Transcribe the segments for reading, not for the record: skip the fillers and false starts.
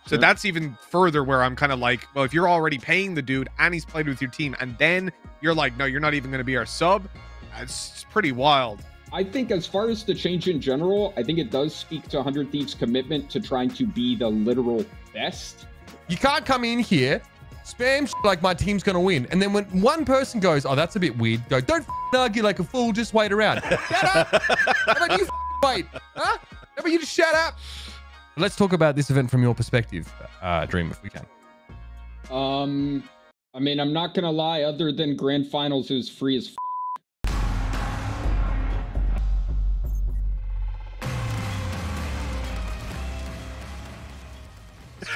So that's even further where I'm kind of like, well, if you're already paying the dude and he's played with your team, and then you're like, no, you're not even going to be our sub, it's pretty wild. I think as far as the change in general, I think it does speak to 100 Thieves' commitment to trying to be the literal best. You can't come in here, spam like my team's going to win. And then when one person goes, oh, that's a bit weird, go, don't argue like a fool, just wait around. Shut up. How about you wait? Huh? How about you just shut up? Let's talk about this event from your perspective, Dream, if we can. I mean, I'm not going to lie, other than Grand Finals is free as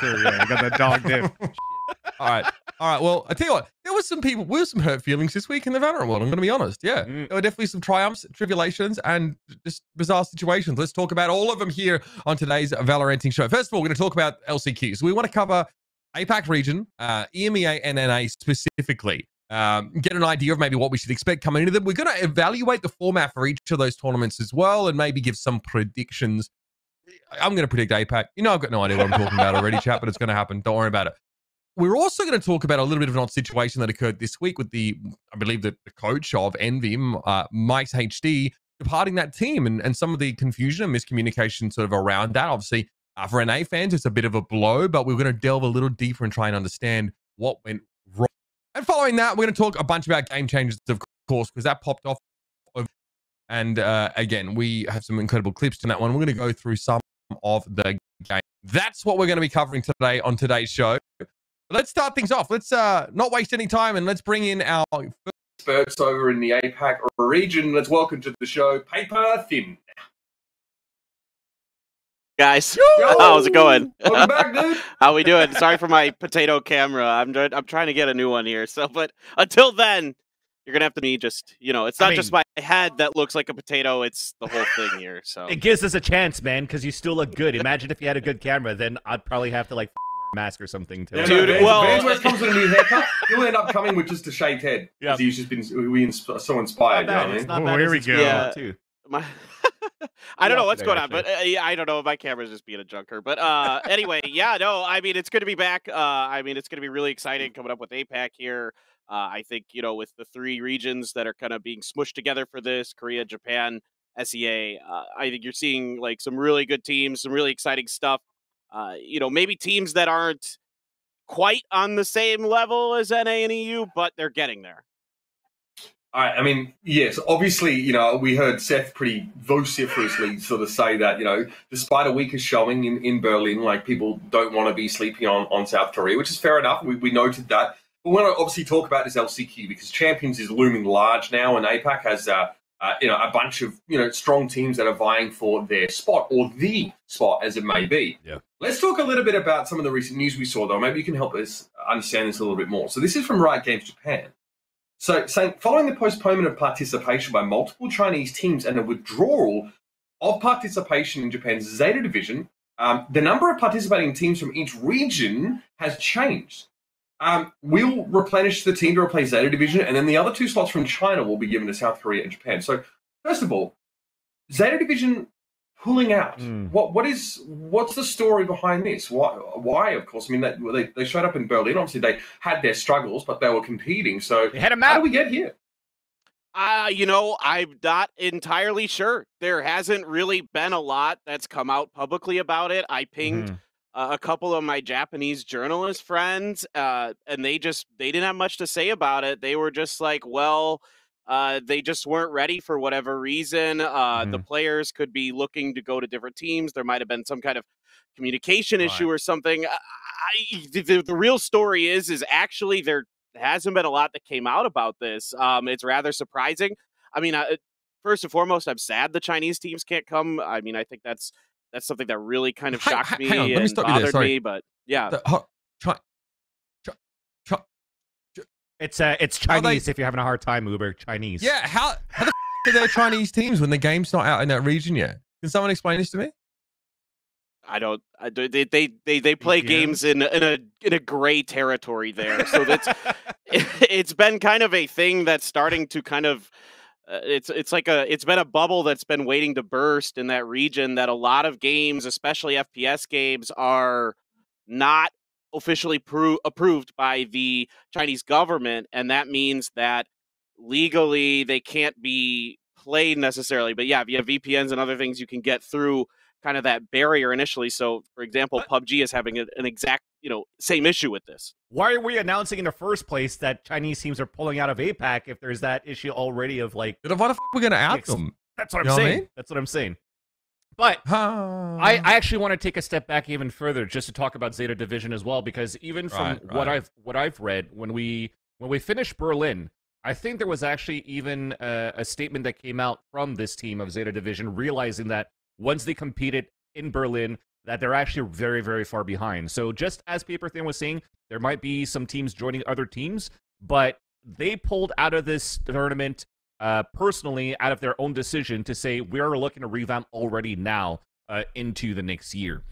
Sure, yeah, I got that dog dip. All right. Well, I tell you what, there were some hurt feelings this week in the Valorant world. I'm going to be honest. Yeah, there were definitely some triumphs, tribulations, and just bizarre situations. Let's talk about all of them here on today's Valoranting show. First of all, we're going to talk about LCQ. So we want to cover APAC region, EMEA and NA specifically. Get an idea of maybe what we should expect coming into them. We're going to evaluate the format for each of those tournaments as well, and maybe give some predictions. I'm going to predict APAC. You know, I've got no idea what I'm talking about already, chat, but it's going to happen. Don't worry about it. We're also going to talk about a little bit of an odd situation that occurred this week with I believe the coach of Envy, MikesHD, departing that team, and some of the confusion and miscommunication sort of around that. Obviously, for NA fans, it's a bit of a blow, but we're going to delve a little deeper and try and understand what went wrong. And following that, we're going to talk a bunch about game changes, of course, because that popped off. And again, we have some incredible clips to that one. We're going to go through some of the game. That's what we're going to be covering today on today's show. Let's start things off. Let's not waste any time, and let's bring in our experts over in the APAC region. Let's welcome to the show Paperthin. Guys, how's it going? Welcome back, dude. How we doing? Sorry for my potato camera. I'm trying to get a new one here. So, but until then, you're gonna have to be just, you know, it's not just my head that looks like a potato. It's the whole thing here. So it gives us a chance, man, because you still look good. Imagine if you had a good camera, then I'd probably have to like mask or something too. Yeah, dude, Faze, when it comes to a new haircut, you'll end up coming with just a shaved head. Yeah, he's just been so inspired. You know what I mean? Oh, here we go. Yeah. Too. I don't know what's going on, but I don't know. My camera's just being a junker. But anyway, yeah, no, I mean, it's good to be back. I mean, it's going to be really exciting coming up with APAC here. I think, you know, with the three regions that are kind of being smushed together for this, Korea, Japan, SEA, I think you're seeing like some really good teams, some really exciting stuff. You know, maybe teams that aren't quite on the same level as NA and EU, but they're getting there. All right, I mean, yes, obviously, you know, we heard Seth pretty vociferously sort of say that, you know, despite a weaker showing in Berlin, like, people don't want to be sleeping on South Korea, which is fair enough. We noted that. But we want to obviously talk about this LCQ because Champions is looming large now, and APAC has, you know, a bunch of, you know, strong teams that are vying for their spot, or the spot, as it may be. Yeah. Let's talk a little bit about some of the recent news we saw, though. Maybe you can help us understand this a little bit more. So this is from Riot Games Japan. So, saying, following the postponement of participation by multiple Chinese teams and the withdrawal of participation in Japan's Zeta division, the number of participating teams from each region has changed. We'll replenish the team to replace Zeta division, and then the other two slots from China will be given to South Korea and Japan. So, first of all, Zeta division pulling out. What's the story behind this? Why? Of course, I mean, they showed up in Berlin. Obviously, they had their struggles, but they were competing. So, how do we get here? You know, I'm not entirely sure. There hasn't really been a lot that's come out publicly about it. I pinged a couple of my Japanese journalist friends, and they didn't have much to say about it. They were just like, well, they just weren't ready for whatever reason. The players could be looking to go to different teams. There might have been some kind of communication issue or something. The real story is actually there hasn't been a lot that came out about this. It's rather surprising. I mean, first and foremost, I'm sad the Chinese teams can't come. I mean, I think that's something that really kind of shocked me and bothered me. But yeah. It's Chinese if you're having a hard time, Uber. Chinese. Yeah, how the are there Chinese teams when the game's not out in that region yet? Can someone explain this to me? I don't. They play games in a gray territory there, so that's it's been kind of a thing that's starting to kind of. It's been a bubble that's been waiting to burst in that region. That a lot of games, especially FPS games, are not officially approved by the Chinese government, and that means that legally they can't be played necessarily. But yeah, if you have VPNs and other things, you can get through kind of that barrier initially. So, for example, PUBG is having an exact, same issue with this. Why are we announcing in the first place that Chinese teams are pulling out of APAC if there's that issue already of like... Why the fuck are we going to out them? That's what I'm saying. That's what I'm saying. But I actually want to take a step back even further just to talk about Zeta Division as well, because even from what I've read, when we finished Berlin, I think there was actually even a statement that came out from this team of Zeta Division realizing that once they competed in Berlin, that they're actually very, very far behind. So just as Paperthin was saying, there might be some teams joining other teams, but they pulled out of this tournament personally out of their own decision to say, we're looking to revamp already now into the next year.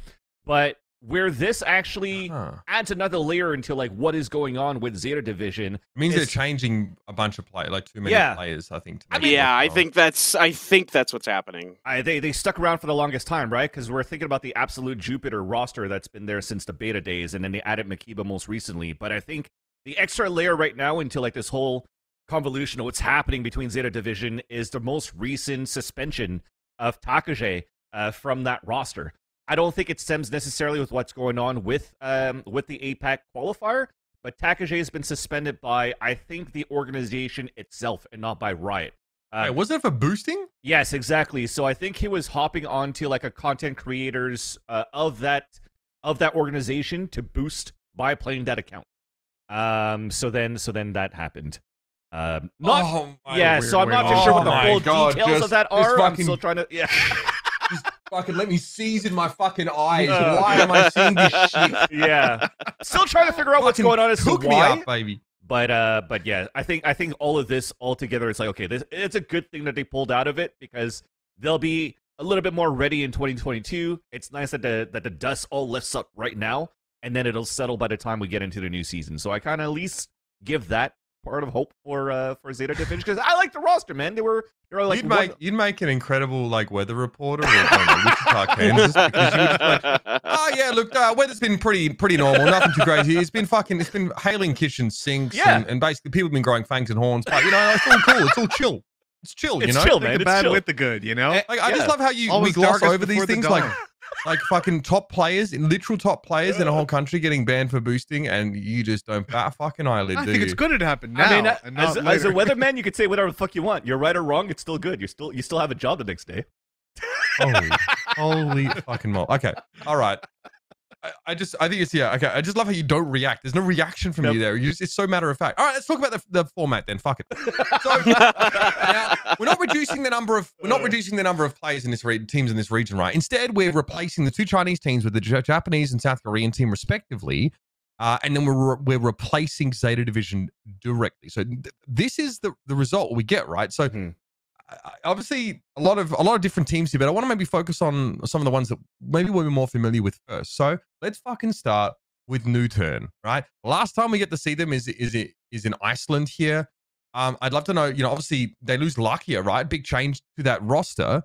But where this actually adds another layer into like what is going on with Zeta Division. It means they're changing a bunch of players, like too many players, I think. I think that's what's happening. They stuck around for the longest time, right? Because we're thinking about the Absolute Jupiter roster that's been there since the beta days, and then they added Makiba most recently. But I think the extra layer right now into like this whole convolution of what's happening between Zeta Division is the most recent suspension of Takage from that roster. I don't think it stems necessarily with what's going on with the APAC qualifier, but Takage has been suspended by, I think, the organization itself and not by Riot. Wait, wasn't it for boosting? Yes, exactly. So I think he was hopping onto like a content creators of that organization to boost by playing that account. So then that happened. So I'm not too sure what the full details of that are. I'm still trying to fucking let me seize in my fucking eyes. Why am I seeing this shit? Yeah. Still trying to figure out what's going on as to why. Me up, baby. But yeah, I think all of this all together, it's like, okay, it's a good thing that they pulled out of it because they'll be a little bit more ready in 2022. It's nice that the dust all lifts up right now, and then it'll settle by the time we get into the new season. So I kind of at least give that part of hope for Zeta Division because I like the roster, man. They were like you'd make an incredible like weather reporter or Wichita, Kansas, because you would just like, oh yeah, look, weather's been pretty normal, nothing too crazy. It's been hailing kitchen sinks and basically people have been growing fangs and horns, but it's all cool, it's all chill. It's chill, it's chill, man. The bad with the good, Like I just love how we gloss over these things like fucking literal top players in a whole country getting banned for boosting, and you just don't bat a fucking eyelid. I think it's good it happened now. I mean, as a weatherman, you could say whatever the fuck you want. You're right or wrong, it's still good. You still have a job the next day. Holy fucking moly. Okay, all right. I think it's okay. I just love how you don't react. There's no reaction from you there. It's so matter of fact. All right, let's talk about the format then. Fuck it. So now, we're not reducing the number of players in this teams in this region, right? Instead, we're replacing the two Chinese teams with the Japanese and South Korean team, respectively, and then we're replacing Zeta Division directly. So this is the result we get, right? So. Obviously, a lot of different teams here, but I want to maybe focus on some of the ones that maybe we're more familiar with first. So let's fucking start with Nuturn, right? Last time we get to see them is in Iceland here. I'd love to know, obviously they lose Lakia, right? Big change to that roster.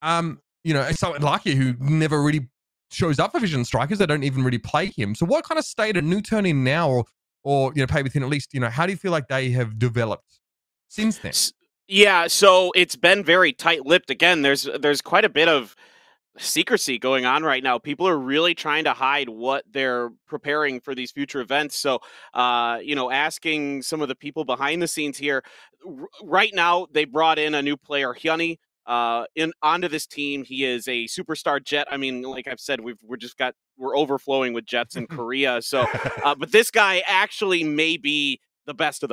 Someone Lakia who never really shows up for Vision Strikers. They don't even really play him. So what kind of state are Nuturn in now, or Paperthin at least? How do you feel like they have developed since then? Yeah, so it's been very tight-lipped. Again, there's quite a bit of secrecy going on right now. People are really trying to hide what they're preparing for these future events. So, asking some of the people behind the scenes here, right now they brought in a new player, Hyunny, onto this team. He is a superstar jet. I mean, like I've said, we're overflowing with jets in Korea. So, but this guy actually may be the best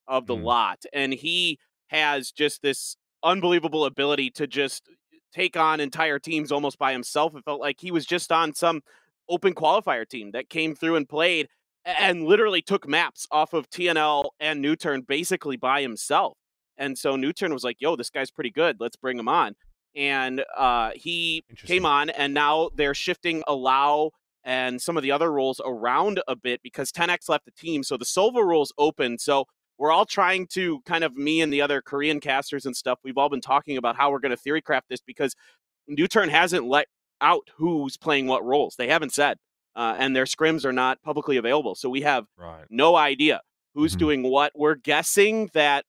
of the lot, and he has just this unbelievable ability to just take on entire teams almost by himself. It felt like he was just on some open qualifier team that came through and played and literally took maps off of TNL and Nuturn basically by himself. And so Nuturn was like, yo, this guy's pretty good. Let's bring him on. And he came on, and now they're shifting Allow and some of the other roles around a bit because 10X left the team. So the Sova role's open. So we're all trying to me and the other Korean casters and stuff, we've all been talking about how we're going to theory craft this because Nuturn hasn't let out who's playing what roles. They haven't said. and their scrims are not publicly available. So we have no idea who's doing what. We're guessing that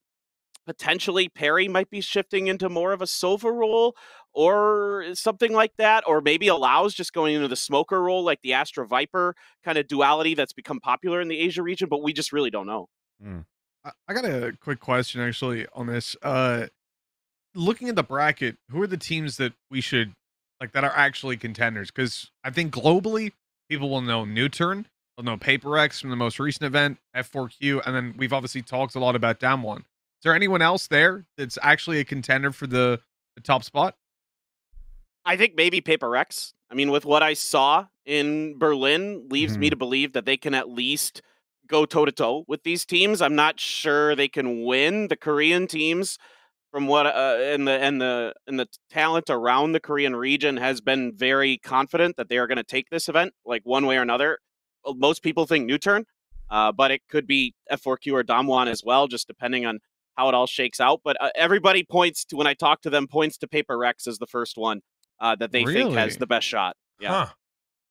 potentially Perry might be shifting into more of a Sova role or something like that, or maybe allows just going into the smoker role, like the Astra Viper kind of duality that's become popular in the Asia region, but we just really don't know. I got a quick question actually on this. Looking at the bracket, who are the teams that we should like that are actually contenders? Because I think globally people will know Nuturn, they'll know PaperRex from the most recent event, F4Q, and then we've obviously talked a lot about DAMWON. Is there anyone else there that's actually a contender for the top spot? I think maybe PaperRex. I mean, with what I saw in Berlin, leaves me to believe that they can at least go toe-to-toe with these teams. I'm not sure they can win. The Korean teams, from what and the talent around the Korean region, has been very confident that they are going to take this event, like one way or another. Most people think Nuturn, but it could be F4Q or DAMWON as well, just depending on how it all shakes out. But everybody points to, when I talk to them, points to PaperRex as the first one that they think has the best shot. Yeah.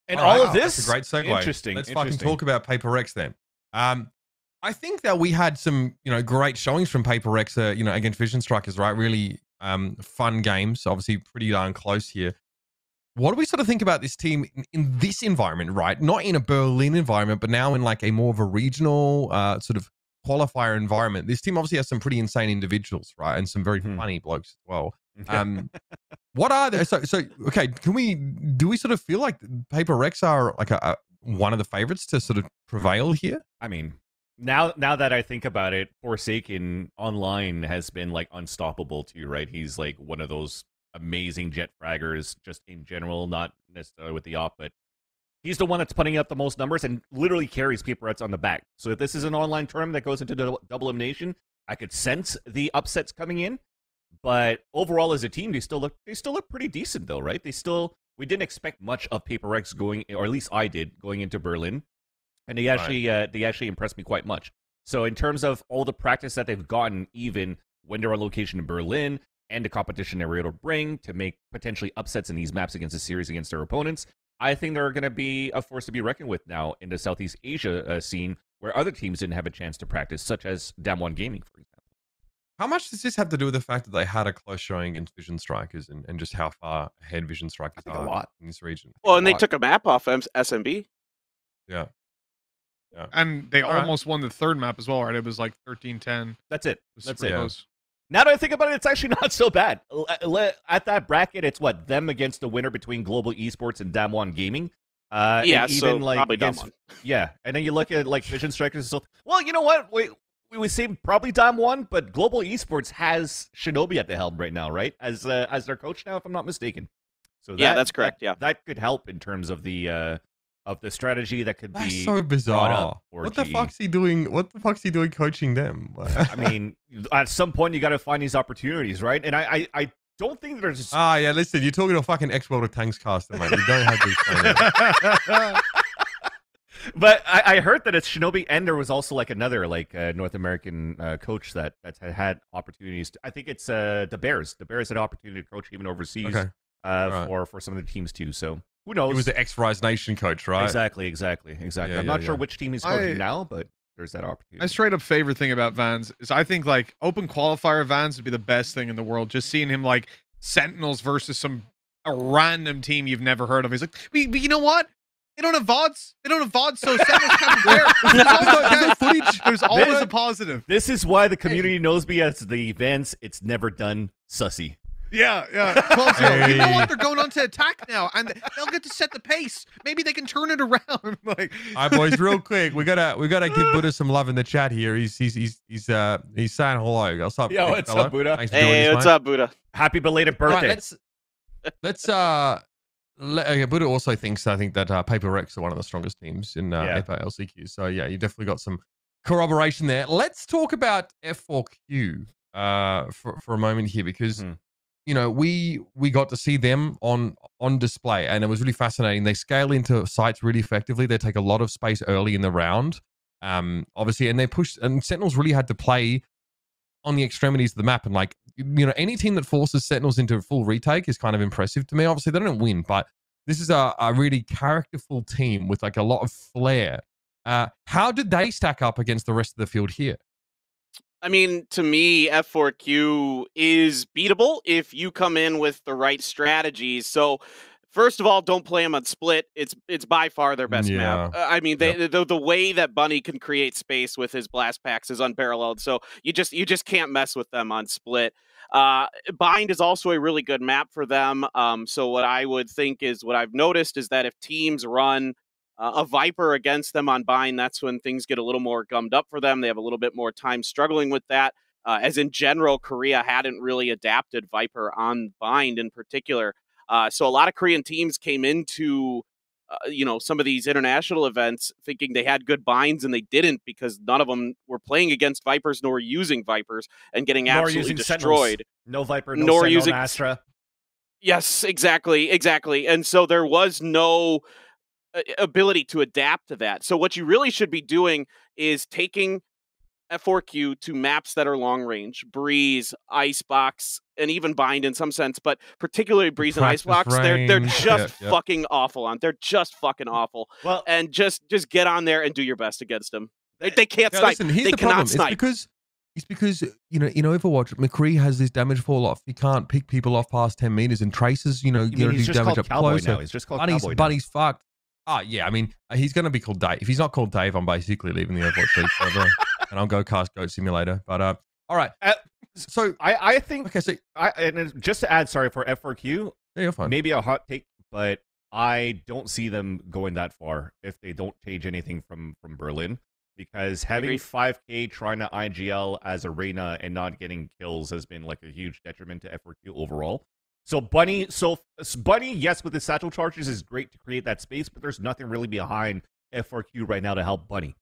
And all of this, that's a great segue. Interesting. Let's fucking talk about PaperRex then. I think that we had some, great showings from PaperRex, against Vision Strikers, right? Really fun games, obviously pretty darn close here. What do we sort of think about this team in this environment, right? Not in a Berlin environment, but now in like a more of a regional sort of qualifier environment. This team obviously has some pretty insane individuals, right? And some very funny blokes as well. What are they? So okay, do we sort of feel like PaperRex are like one of the favorites to sort of prevail here? I mean, now that I think about it, Forsaken online has been like unstoppable too, right? He's like one of those amazing jet fraggers just in general, not necessarily with the op, but he's the one that's putting up the most numbers and literally carries PaperRex on the back. So if this is an online tournament that goes into double elimination, I could sense the upsets coming in. But overall, as a team, they still look pretty decent, though, right? We didn't expect much of PaperRex going, or at least I did, going into Berlin, and they actually impressed me quite much. So in terms of all the practice that they've gotten, even when they're on location in Berlin, and the competition they're able to bring to make potentially upsets in these maps against the series against their opponents, I think they're going to be a force to be reckoned with now in the Southeast Asia scene, where other teams didn't have a chance to practice, such as DAMWON Gaming, for example. How much does this have to do with the fact that they had a close showing against Vision Strikers and just how far ahead Vision Strikers are a lot in this region? Well, and they took a map off SMB. Yeah. And they almost won the third map as well, right? It was like 13-10. That's it. That's it. Close. Now that I think about it, it's actually not so bad. At that bracket, it's what, them against the winner between Global Esports and DAMWON Gaming. Yeah, and even so like probably against, DAMWON. Yeah, and then you look at like Vision Strikers and stuff. Well, you know what? We would say probably DAMWON, but Global Esports has Shinobi at the helm right now, right? As their coach now, if I'm not mistaken. So yeah, that's correct. That could help in terms of the strategy that could That's be so bizarre. What the GE. fuck's he doing? What the fuck's he doing coaching them? I mean, at some point you got to find these opportunities, right? And I don't think there's. Yeah. Listen, you're talking to a fucking ex-World of Tanks caster, mate. You don't have to explain it. But I heard that it's Shinobi, and there was also like another like North American coach that's had opportunities. I think it's the Bears. The Bears had opportunity to coach even overseas for some of the teams too. So who knows? He was the ex-Rise Nation coach, right? Exactly. Yeah, I'm not sure which team he's coaching now, but there's that opportunity. My straight up favorite thing about Vans is I think like open qualifier Vans would be the best thing in the world. Just seeing him like Sentinels versus a random team you've never heard of. He's like, but you know what? They don't have VODs. So Sentinels can't compare. There's always a positive. This is why the community knows me as the Vans It's Never Done Sussy. Yeah. You know what? They're going on to attack now, and they'll get to set the pace. Maybe they can turn it around. Like, all right, boys, real quick, we gotta give Buddha some love in the chat here. He's saying hello. What's up? Yo, what's up, Buddha? Hey, what's up, Buddha? Happy belated birthday. Right, let's Buddha also thinks, I think, that PaperRex are one of the strongest teams in APAC LCQ. So yeah, you definitely got some corroboration there. Let's talk about F4Q for a moment here, because we got to see them on display, and it was really fascinating. They scale into sites really effectively. They take a lot of space early in the round, obviously, and they pushed. And Sentinels really had to play on the extremities of the map, and like any team that forces Sentinels into a full retake is kind of impressive to me. Obviously, they don't win, but this is a really characterful team with like a lot of flair. How did they stack up against the rest of the field here? I mean, to me, F4Q is beatable if you come in with the right strategies. So, first of all, don't play them on split. It's by far their best map. I mean, the way that Bunny can create space with his blast packs is unparalleled. So you just can't mess with them on split. Bind is also a really good map for them. So what I would think is, what I've noticed is that if teams run a Viper against them on Bind, that's when things get a little more gummed up for them. They have a little bit more time struggling with that. As in general, Korea hadn't really adapted Viper on Bind in particular. So a lot of Korean teams came into, some of these international events thinking they had good binds, and they didn't, because none of them were playing against Vipers nor using Vipers and getting absolutely destroyed. Sentinels. No Viper, nor using Astra. Yes, exactly. And so there was no ability to adapt to that. So what you really should be doing is taking F4Q to maps that are long range, Breeze, Icebox, and even Bind in some sense, but particularly Breeze and Icebox, they're just fucking awful on. They're just fucking awful. Well, and just get on there and do your best against them. They can't snipe. Listen, they cannot snipe. It's because in Overwatch, McCree has this damage fall off. He can't pick people off past 10 meters, and Traces, do damage up close. Now. He's just called Cowboy. Bunny's fucked. Yeah, I mean, he's going to be called Dave. If he's not called Dave, I'm basically leaving the Overwatch League forever, and I'll go cast Goat Simulator. But all right. So I think. Okay, so and just to add, sorry for F4Q. Yeah, you're fine. Maybe a hot take, but I don't see them going that far if they don't change anything from Berlin, because having 5K trying to IGL as Arena and not getting kills has been like a huge detriment to F4Q overall. So Bunny, yes, with his satchel charges is great to create that space, but there's nothing really behind F4Q right now to help Bunny.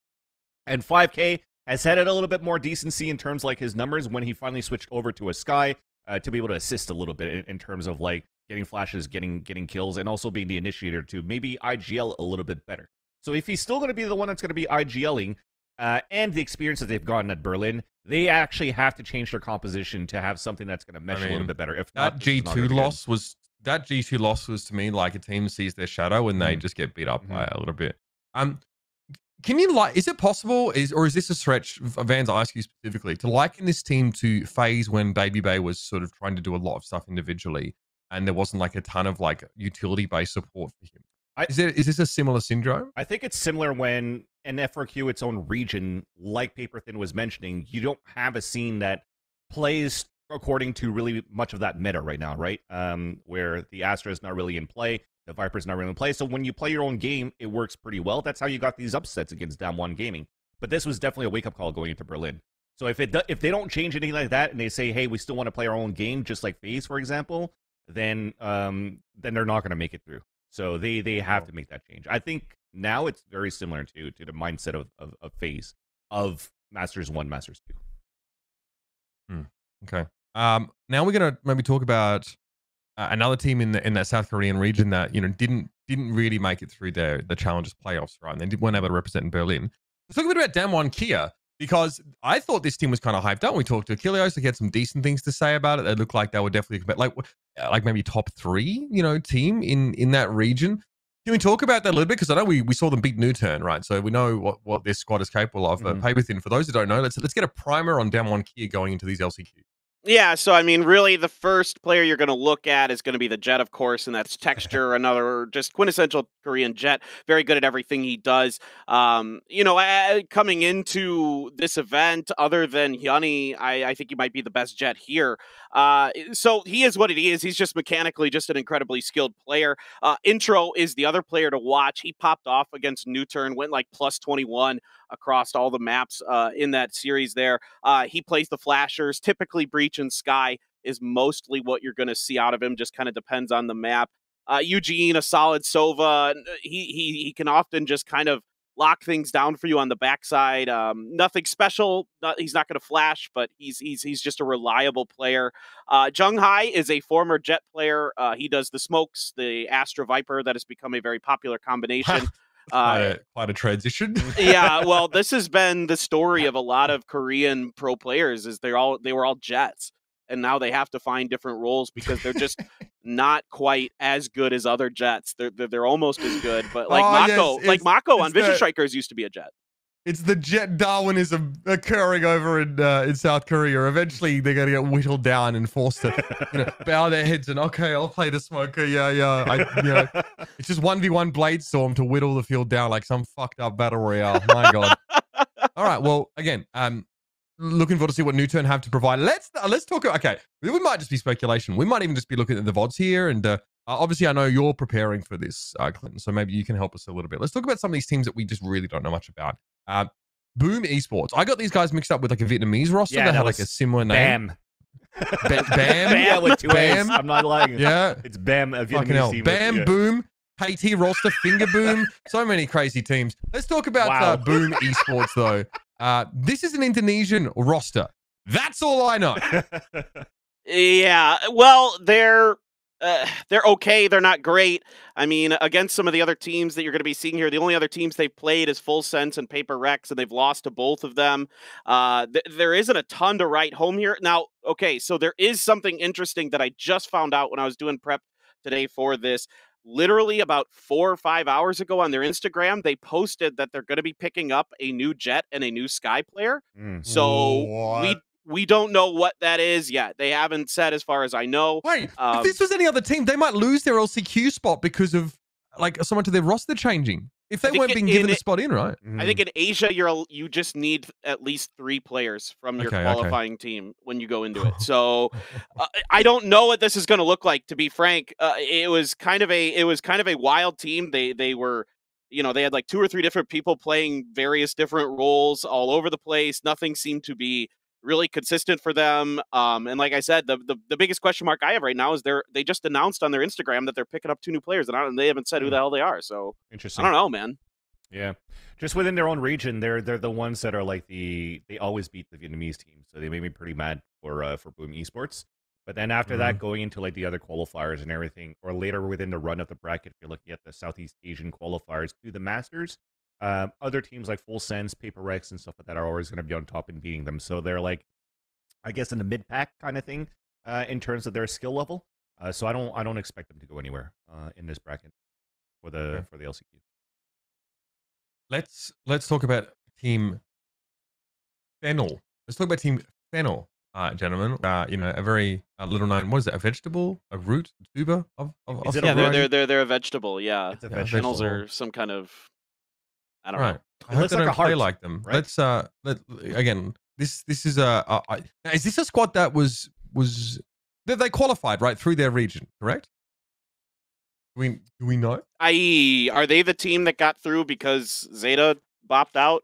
And 5K has had a little bit more decency in terms like his numbers when he finally switched over to a Sky to be able to assist a little bit in terms of like getting flashes, getting kills, and also being the initiator to maybe IGL a little bit better. So if he's still going to be the one that's going to be IGLing, and the experience that they've gotten at Berlin, they actually have to change their composition to have something that's going to mesh a little bit better. If that G2 loss was to me like a team sees their shadow and they just get beat up by a little bit. Can you is it possible, or is this a stretch, Vans, I ask you specifically, to liken this team to Faze when Baby Bay was sort of trying to do a lot of stuff individually and there wasn't like a ton of like utility-based support for him? Is this a similar syndrome? I think it's similar when in F4Q, its own region, like Paperthin was mentioning, you don't have a scene that plays according to really much of that meta right now, right? Where the Astra is not really in play, the Viper's not really in play. So when you play your own game, it works pretty well. That's how you got these upsets against DAMWON Gaming. But this was definitely a wake-up call going into Berlin. So if they don't change anything like that and they say, hey, we still want to play our own game, just like Faze, for example, then they're not going to make it through. So they have to make that change. I think now it's very similar to the mindset of Faze, of Masters 1, Masters 2. Okay. Now we're gonna maybe talk about another team in that South Korean region that didn't really make it through the Challengers playoffs, right? And they weren't able to represent in Berlin. Let's talk a bit about DAMWON Kia, because I thought this team was kind of hyped up. We talked to Achilleos, he had some decent things to say about it. They looked like they were definitely like maybe top 3, team in that region. Can we talk about that a little bit? Because I know we saw them beat Nuturn, right? So we know what this squad is capable of. Paperthin, for those who don't know, let's get a primer on DAMWON Kia going into these LCQ. Yeah, so I mean, really, the first player you're going to look at is going to be the Jet, of course, and that's Texture, another just quintessential Korean Jet, very good at everything he does. Coming into this event, other than Hyunny, I think he might be the best Jet here. So he is what he is. He's just mechanically just an incredibly skilled player. Intro is the other player to watch. He popped off against Nuturn, went like plus 21 across all the maps in that series there. He plays the flashers. Typically, Breach and Sky is mostly what you're going to see out of him. Just kind of depends on the map. Eugene, a solid Sova. He can often just kind of lock things down for you on the backside. Nothing special. He's not going to flash, but he's just a reliable player. Jung Hai is a former Jet player. He does the smokes, the Astra Viper that has become a very popular combination. Quite a transition. Yeah, well, this has been the story of a lot of Korean pro players. Is they were all Jets, and now they have to find different roles because they're just not quite as good as other Jets. They're almost as good, but like Oh, Mako, Mako on Vision Strikers used to be a Jet. It's the Jet Darwinism occurring over in South Korea. Eventually, they're going to get whittled down and forced to bow their heads and, okay, I'll play the smoker. Yeah. It's just 1v1 Blade Storm to whittle the field down like some fucked up battle royale. My God. All right. Well, again, looking forward to see what Nuturn have to provide. Let's talk. Okay, we might just be speculation. We might even just be looking at the VODs here. And obviously, I know you're preparing for this, Clinton. So maybe you can help us a little bit. Let's talk about some of these teams that we just really don't know much about. Boom Esports. I got these guys mixed up with like a Vietnamese roster that had like a similar name. Bam. Bam. Yeah, with 2 A's. Bam. I'm not lying. Yeah. It's Bam. A Fucking hell. team Bam, Boom, KT roster, Finger Boom. So many crazy teams. Let's talk about Boom Esports though. This is an Indonesian roster. That's all I know. Yeah. Well, they're okay. They're not great. I mean, against some of the other teams that you're going to be seeing here, the only other teams they've played is Full Sense and PaperRex, and they've lost to both of them. There isn't a ton to write home here. Now, okay, so there is something interesting that I just found out when I was doing prep today for this. Literally about 4 or 5 hours ago on their Instagram, they posted that they're going to be picking up a new Jet and a new Sky player. So we don't know what that is yet. They haven't said as far as I know. Wait, if this was any other team, they might lose their LCQ spot because of like someone to their roster changing. If they weren't being given a spot in, right? I think in Asia, you just need at least 3 players from your qualifying team when you go into it. So I don't know what this is going to look like. To be frank, it was kind of a wild team. They were, they had like 2 or 3 different people playing various different roles all over the place. Nothing seemed to be really consistent for them. And like I said, the biggest question mark I have right now is they just announced on their Instagram that they're picking up 2 new players, and they haven't said who the hell they are. So interesting. I don't know, man. Yeah, just within their own region, they're the ones that are like they always beat the Vietnamese team, so they made me pretty mad for Boom Esports. But then after that, going into like the other qualifiers and everything, or later within the run of the bracket, if you're looking at the Southeast Asian qualifiers to the Masters, other teams like Full Sense, PaperRex, and stuff like that are always going to be on top and beating them. So they're like, I guess, in the mid pack kind of thing in terms of their skill level. So I don't expect them to go anywhere in this bracket for the LCQ. Let's talk about Team Fennel. Let's talk about Team Fennel, gentlemen. A very little known. What is it? A vegetable? A root? A tuber? They're a vegetable. Yeah, it's a vegetable. Fennels are some kind of. I don't know. I hope they don't play like them. Right? Again. This is is this a squad that was they qualified right through their region, correct? Do we know? I.e., are they the team that got through because Zeta bopped out?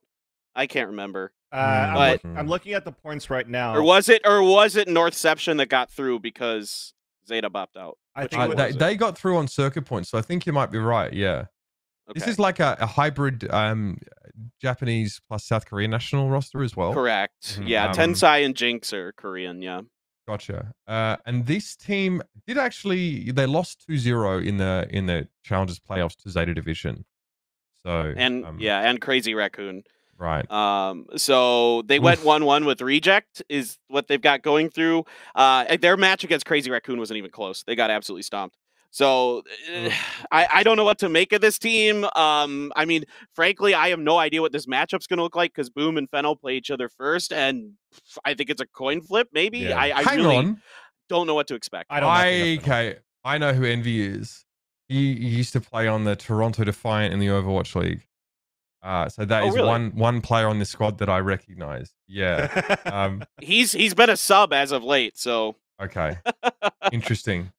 I can't remember. I'm looking at the points right now. Or was it Northception that got through because Zeta bopped out? I think they got through on circuit points, so I think you might be right. Yeah. Okay. This is like a hybrid Japanese plus South Korean national roster as well. Correct. Yeah, Tensai and Jinx are Korean, yeah. Gotcha. And this team did actually, they lost 2-0 in the Challengers playoffs to Zeta Division. So and Crazy Raccoon. Right. So they went 1-1 with Reject is what they've got going through. Their match against Crazy Raccoon wasn't even close. They got absolutely stomped. So I don't know what to make of this team. I mean, frankly, I have no idea what this matchup's going to look like because Boom and Fennel play each other first, and I think it's a coin flip, maybe. Yeah. I really don't know what to expect. I know who Envy is. He used to play on the Toronto Defiant in the Overwatch League. So that is really? one player on this squad that I recognize. Yeah. He's been a sub as of late, so okay. Interesting.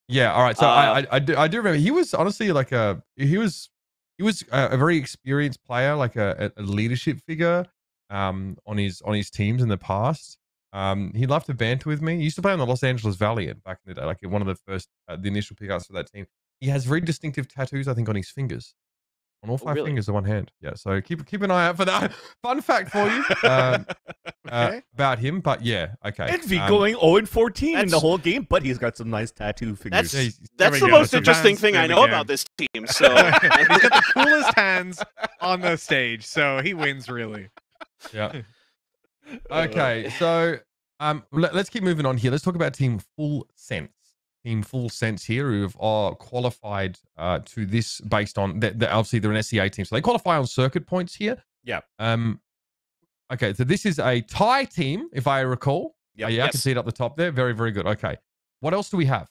Yeah, all right. So I do remember he was honestly like he was a very experienced player, like a leadership figure on his teams in the past. He loved to banter with me. He used to play on the Los Angeles Valiant back in the day, like one of the first the initial pickups for that team. He has very distinctive tattoos, I think, on his fingers. On all 5 fingers of one hand. Yeah, so keep an eye out for that. Fun fact for you about him. But yeah, okay. Envy going 0-14 in the whole game, but he's got some nice tattoo fingers. That's the most interesting thing I know about this team. So he's got the coolest hands on the stage, so he wins really. Yeah. Okay, so let's keep moving on here. Let's talk about Team Full Sense. team full sense here who have qualified to this based on obviously they're an SEA team, so they qualify on circuit points here. Yeah. Okay, so this is a Thai team, if I recall. Yep. Yeah, I can see it up the top there. Very, very good. Okay, what else do we have?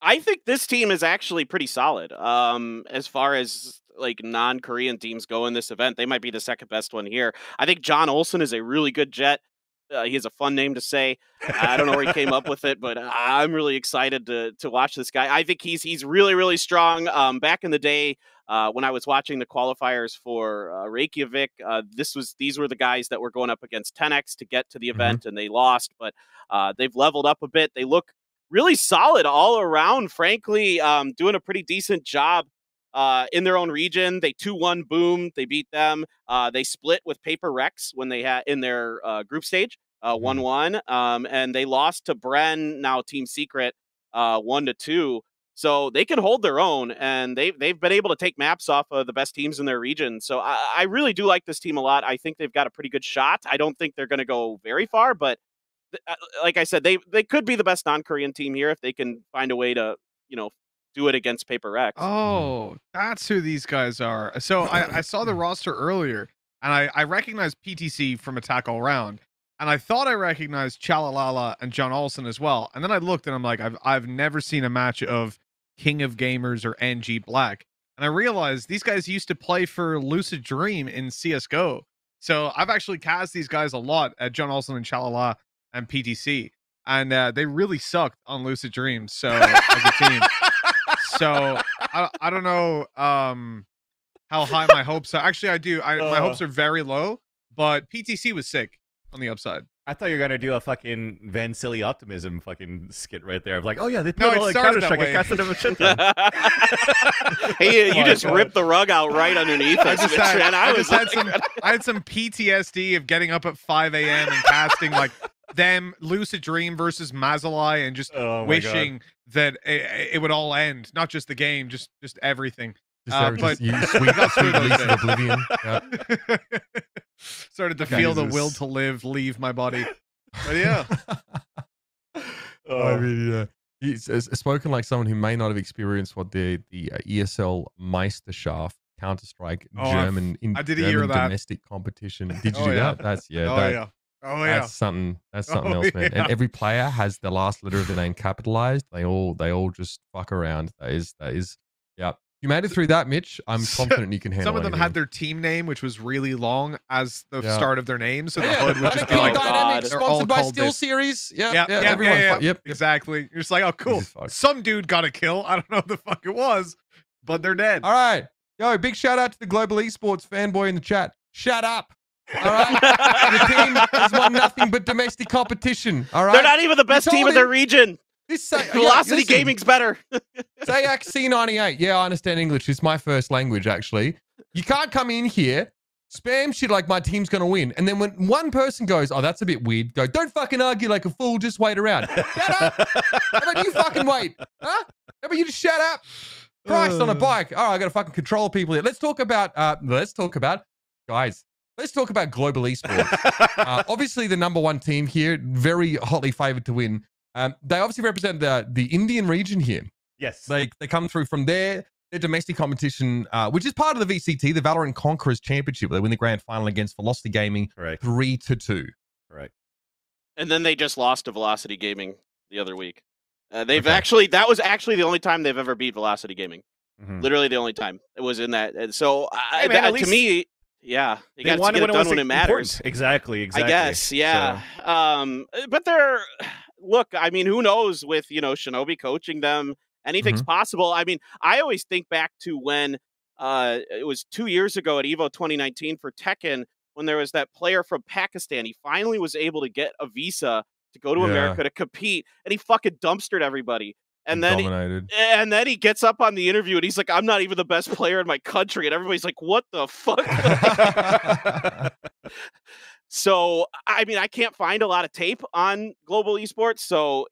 I think this team is actually pretty solid. As far as like non-Korean teams go in this event, they might be the second best one here. I think John Olsen is a really good jet. He has a fun name to say. I don't know where he came up with it, but I'm really excited to watch this guy. I think he's really, really strong. Back in the day, when I was watching the qualifiers for Reykjavik, these were the guys that were going up against 10X to get to the event, and they lost. But they've leveled up a bit. They look really solid all around. Frankly, doing a pretty decent job. In their own region. They 2-1 boom. They beat them. They split with PaperRex when they had in their group stage 1-1. And they lost to Bren, now Team Secret, 1-2. So they can hold their own, and they've been able to take maps off of the best teams in their region. So I really do like this team a lot. I think they've got a pretty good shot. I don't think they're going to go very far, but like I said, they could be the best non-Korean team here if they can find a way to, do it against PaperRex. Oh, that's who these guys are. So I saw the roster earlier, and I recognized PTC from Attack All Round, and I thought I recognized Chalalala and John Olsen as well. And then I looked, and I'm like, I've never seen a match of King of Gamers or NG Black, and I realized these guys used to play for Lucid Dream in CS:GO. So I've actually cast these guys a lot at John Olsen and Chalala and PTC, and they really sucked on Lucid Dreams. So as a team. So I don't know how high my hopes are. Actually, I do. My hopes are very low, but PTC was sick on the upside. I thought you were gonna do a fucking Van Silly Optimism fucking skit right there of like, oh yeah, they No, played it all started Counter-Strike. that I casted them a shit ton. Hey, you just ripped the rug out right underneath us, man. I had some PTSD of getting up at 5 a.m. and casting like them Lucid Dream versus Mazalai and just wishing that it would all end, not just the game, just everything. But you sweet release of oblivion. Yeah. Started to feel the will to live leave my body. But yeah. I mean, yeah. He's spoken like someone who may not have experienced what the ESL Meisterschaft Counter-Strike German domestic competition. Did you do that? That's That's something else, man. And every player has the last letter of their name capitalized. They all just fuck around. That is yeah. You made it through that, Mitch. I'm confident you can handle it. Some of them had their team name, which was really long as the start of their name. So the hood would just be like, Dynamics, sponsored by Steel Series. Yep, exactly. You're just like, oh, cool. Some dude got a kill. I don't know what the fuck it was, but they're dead. All right. Yo, big shout out to the Global Esports fanboy in the chat. Shut up. All right. The team has won nothing but domestic competition. All right. They're not even the best team in their region. Velocity Gaming's better. Say XC98. Yeah, I understand English. It's my first language, actually. You can't come in here, spam shit like my team's going to win. And then when one person goes, oh, that's a bit weird, go, don't fucking argue like a fool. Just wait around. Shut up. How about you fucking wait? Huh? How about you just shut up? Christ on a bike. All right, I got to fucking control people here. Let's talk about, guys. Let's talk about Global Esports. Obviously, the #1 team here, very hotly favored to win. They obviously represent the Indian region here. Yes. They come through from their domestic competition, which is part of the VCT, the Valorant Conquerors Championship. They win the grand final against Velocity Gaming 3-2. Right. And then they just lost to Velocity Gaming the other week. That was actually the only time they've ever beat Velocity Gaming. Mm-hmm. Literally the only time it was in that. And so to me, yeah, you got to get it done when it matters. Exactly. I guess, yeah. So. But look, I mean, who knows with, Shinobi coaching them, anything's possible. I mean, I always think back to when it was 2 years ago at EVO 2019 for Tekken, when there was that player from Pakistan. He finally was able to get a visa to go to America to compete, and he fucking dumpstered everybody. And then he gets up on the interview and he's like, I'm not even the best player in my country. And everybody's like, what the fuck? So, I mean, I can't find a lot of tape on global esports. So,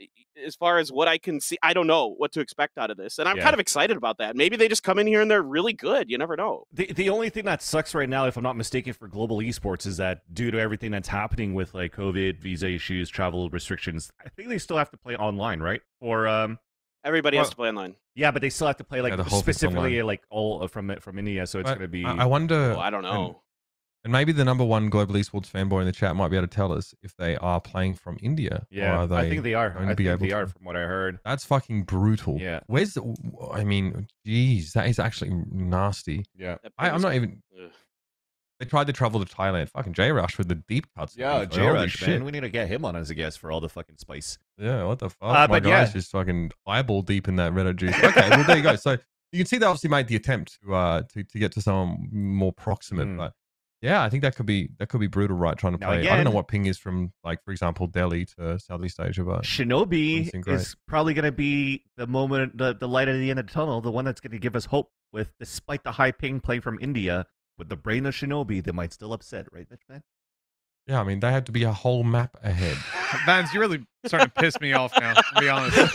as far as what I can see, I don't know what to expect out of this. And I'm kind of excited about that. Maybe they just come in here and they're really good. You never know. The only thing that sucks right now, if I'm not mistaken, for global esports is that due to everything that's happening with like COVID, visa issues, travel restrictions, I think they still have to play online, right? Or everybody has to play online. Yeah, but they still have to play like specifically like all from India. So it's going to be. I wonder. I don't know. And maybe the #1 global esports fanboy in the chat might be able to tell us if they are playing from India. Yeah, or are they I think they are. I think they are, to? from what I heard. That's fucking brutal. Yeah. Where's the? I mean, geez, that is actually nasty. Yeah. I'm not even. Ugh. They tried to travel to Thailand. Fucking J-Rush with the deep cuts. Yeah, J-Rush, man. We need to get him on as a guest for all the fucking spice. Yeah, what the fuck? My guy's just fucking eyeball deep in that Reddit juice. Okay, well, there you go. So you can see they obviously made the attempt to get to someone more proximate, but yeah, I think that could be brutal, right? Trying to play. Again, I don't know what ping is from, like, for example, Delhi to Southeast Asia, but Shinobi is probably going to be the moment, the light at the end of the tunnel, the one that's going to give us hope. With despite the high ping play from India, with the brain of Shinobi, they might still upset, right, man? Yeah, I mean, they have to be a whole map ahead. Vans, you're really starting to piss me off now, to be honest.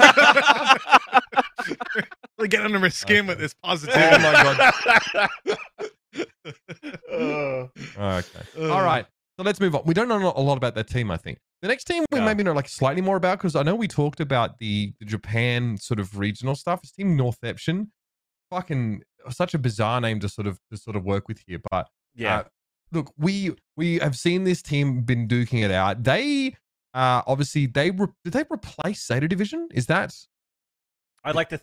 Really get under my skin with this positivity. Oh my god. Okay. All right. So let's move on. We don't know a lot about that team, I think. The next team we maybe know like slightly more about, because I know we talked about the Japan sort of regional stuff. It's Team Northception. Fucking such a bizarre name to sort of work with here. But yeah. Look, we have seen this team been duking it out. They obviously did they replace Zeta Division? Is that? I'd like to.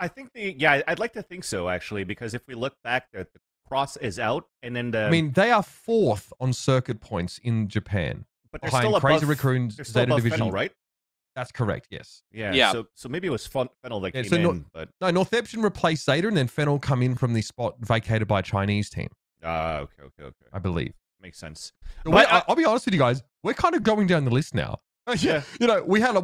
I think I'd like to think so, actually, because if we look back, the cross is out, and then I mean, they are 4th on circuit points in Japan, but they're still Crazy above, Raccoons, they're still Zeta above Division, Fennel, right? That's correct. Yes. Yeah. So maybe it was Fennel that came in, but no, Northception replaced Zeta, and then Fennel come in from the spot vacated by a Chinese team. Okay. I believe makes sense. So but I'll be honest with you guys, we're kind of going down the list now. Yeah. You know, we had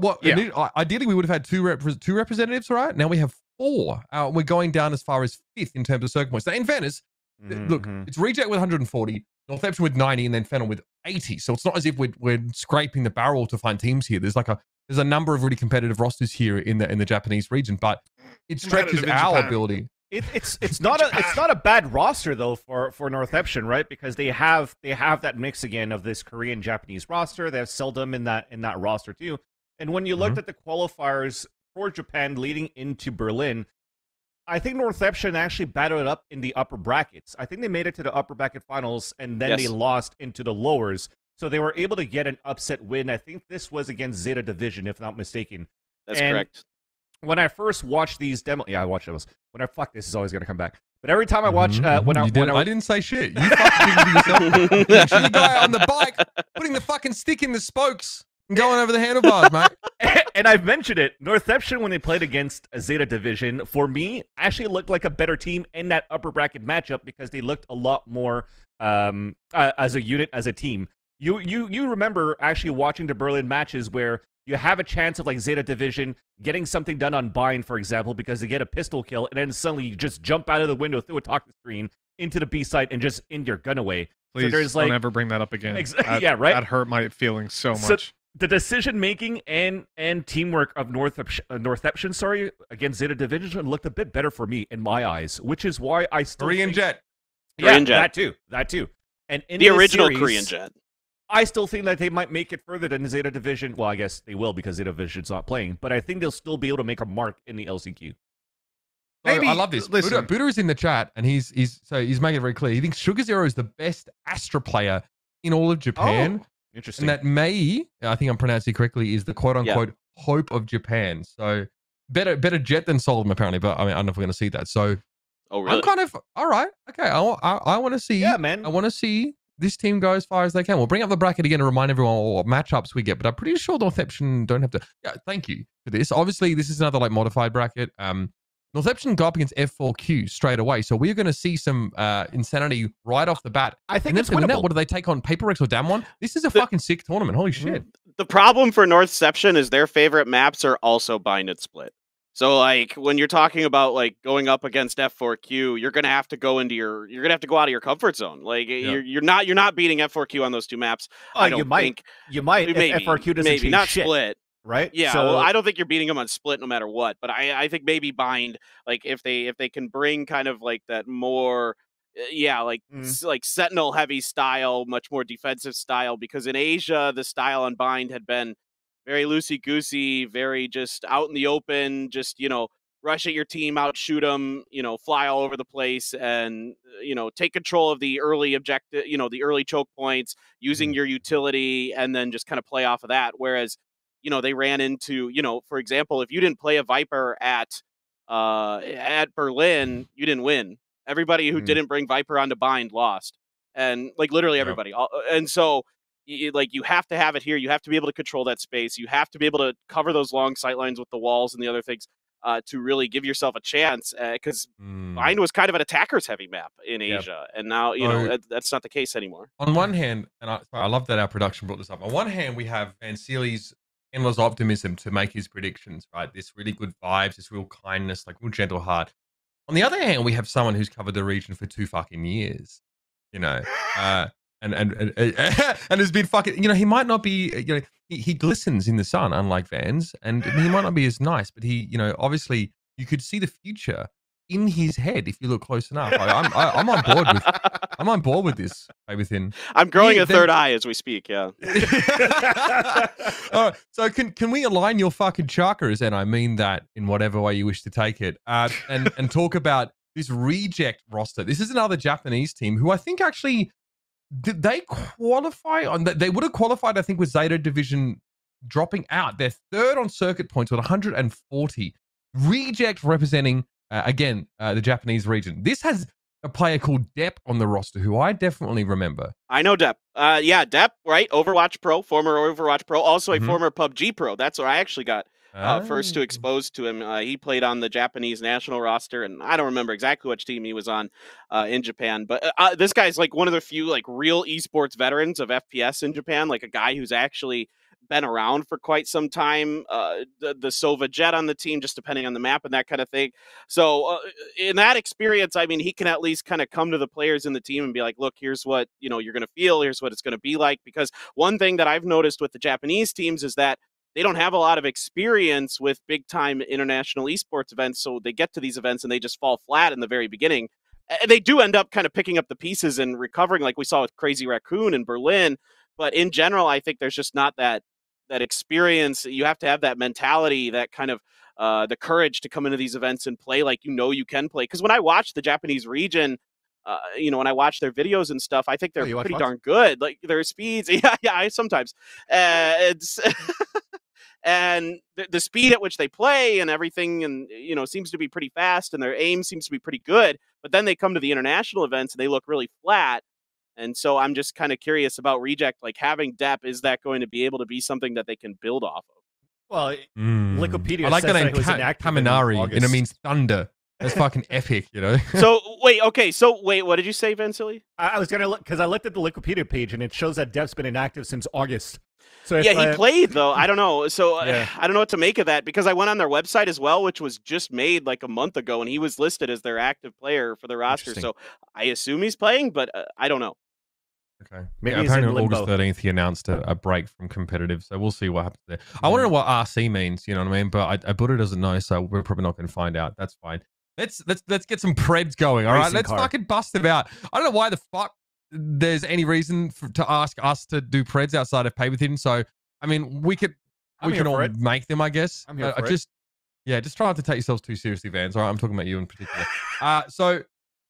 ideally we would have had two representatives, right? Now we have 4. We're going down as far as 5th in terms of circuit points. Now, in fairness, look, it's Reject with 140, Northception with 90, and then Fennel with 80. So it's not as if we're scraping the barrel to find teams here. There's a number of really competitive rosters here in the Japanese region, but it stretches our ability. It's not a bad roster though for Northception, right? Because they have that mix again of this Korean Japanese roster. They have Seldom in that roster too. And when you looked at the qualifiers for Japan leading into Berlin, I think Northception actually battled it up in the upper brackets. I think they made it to the upper bracket finals, and then they lost into the lowers. So they were able to get an upset win. I think this was against Zeta Division, if not mistaken. That's correct. When I first watched these demos, I watched those. This is always going to come back. But every time I watch, I didn't say shit. You fucking yourself. You're the guy on the bike putting the fucking stick in the spokes and going over the handlebars, mate. And I've mentioned it. Northception, when they played against a Zeta Division, for me, actually looked like a better team in that upper bracket matchup because they looked a lot more as a unit, as a team. You remember actually watching the Berlin matches where you have a chance of like Zeta Division getting something done on Bind, for example, because they get a pistol kill, and then suddenly you just jump out of the window through a talking screen into the B site and just end your gun away. Please, so there's don't ever bring that up again. Yeah, right. That hurt my feelings so much. So the decision making and teamwork of Northception, against Zeta Division looked a bit better for me in my eyes, which is why I still Korean Jet. Yeah, Korean Jet. That too. And in the original series, Korean Jet. I still think that they might make it further than Zeta Division. Well, I guess they will because Zeta Division's not playing, but I think they'll still be able to make a mark in the LCQ. Maybe, I love this. Buddha is in the chat, and he's making it very clear. He thinks Sugar Zero is the best Astra player in all of Japan. Oh, interesting. And that Mei, I think I'm pronouncing it correctly, is the quote-unquote hope of Japan. So better Jet than Solomon, apparently, but I mean, I don't know if we're going to see that. So really? I'm kind of, all right, okay, I want to see. Yeah, man. I want to see this team go as far as they can. We'll bring up the bracket again to remind everyone what matchups we get, but I'm pretty sure Northception don't have to. Yeah, thank you for this. Obviously, this is another like modified bracket. Northception go up against F4Q straight away, so we're going to see some insanity right off the bat. I think it's winnable. What do they take on PaperRex or DAMWON? This is a fucking sick tournament. Holy shit! The problem for Northception is their favorite maps are also Bind and Split. So like when you're talking about like going up against F4Q, you're gonna have to go out of your comfort zone. Like you're not beating F4Q on those two maps. Oh, I don't think you might maybe if FRQ doesn't maybe change not shit, split. right? Yeah, So, well, I don't think you're beating them on split no matter what. But I think maybe bind, like if they can bring kind of like that more, like Sentinel heavy style, much more defensive style. Because in Asia, the style on bind had been very loosey goosey, very just out in the open, just rush at your team, outshoot them, fly all over the place, and take control of the early objective, the early choke points, using your utility, and then just kind of play off of that. Whereas they ran into, for example, if you didn't play a Viper at Berlin, you didn't win. Everybody who didn't bring Viper onto bind lost, and like literally everybody. And so you have to have it here. You have to be able to control that space. You have to be able to cover those long sight lines with the walls and the other things to really give yourself a chance. Because bind was kind of an attackers heavy map in Asia, and now that's not the case anymore. On one hand, and I love that our production brought this up. On one hand, we have Van Seely's endless optimism to make his predictions, right? This really good vibes, this real kindness, like real gentle heart. On the other hand, we have someone who's covered the region for 2 fucking years, and has been fucking, he might not be, he glistens in the sun, unlike Vans, and he might not be as nice, but he, obviously you could see the future in his head if you look close enough. I'm on board with. I'm on board with this, Paperthin. I'm growing a third eye as we speak. Yeah. All right. So can we align your fucking chakras, and I mean that in whatever way you wish to take it, and talk about this reject roster? This is another Japanese team who I think actually did they qualify on? They would have qualified, I think, with Zeta Division dropping out. They're third on circuit points with 140. Reject representing. Again, the Japanese region. This has a player called Depp on the roster, who I definitely remember. I know Depp. Depp, right? Overwatch Pro, former Overwatch Pro, also a former PUBG Pro. That's where I actually got first to expose to him. He played on the Japanese national roster, and I don't remember exactly which team he was on in Japan. But this guy's like one of the few like real esports veterans of FPS in Japan, like a guy who's actually been around for quite some time, the Sova Jet on the team, just depending on the map and that kind of thing. So in that experience, I mean, he can at least kind of come to the players in the team and be like, look, here's what, you're going to feel. Here's what it's going to be like. Because one thing that I've noticed with the Japanese teams is that they don't have a lot of experience with big time international esports events. So they get to these events and they just fall flat in the very beginning. And they do end up kind of picking up the pieces and recovering, like we saw with Crazy Raccoon in Berlin. But in general, I think there's just not that experience. You have to have that mentality, that kind of the courage to come into these events and play like you can play. Because when I watch the Japanese region, when I watch their videos and stuff, I think they're pretty darn good. Like their speeds, I sometimes it's and the speed at which they play and everything, and seems to be pretty fast, and their aim seems to be pretty good. But then they come to the international events and they look really flat. And so I'm just kind of curious about Reject, like having Depp, is that going to be able to be something that they can build off of? Well, Wikipedia I like says the name that it was inactive Kaminari, and it means thunder. That's fucking epic, So wait, what did you say, Vansily? I was gonna look because I looked at the Wikipedia page and it shows that Depp's been inactive since August. So he played though. I don't know. So I don't know what to make of that, because I went on their website as well, which was just made like a month ago, and he was listed as their active player for the roster. So I assume he's playing, but I don't know. Okay. Maybe apparently on August 13th, he announced a break from competitive, so we'll see what happens there. I want to know what RC means, you know what I mean? But Buddha doesn't know, so we're probably not going to find out. That's fine. Let's get some preds going, all right? Let's fucking bust them out. I don't know why the fuck there's any reason to ask us to do preds outside of Paperthin. So, I mean, we can all make them, I guess. I'm here for it. Just try not to take yourselves too seriously, Vans. All right, I'm talking about you in particular. So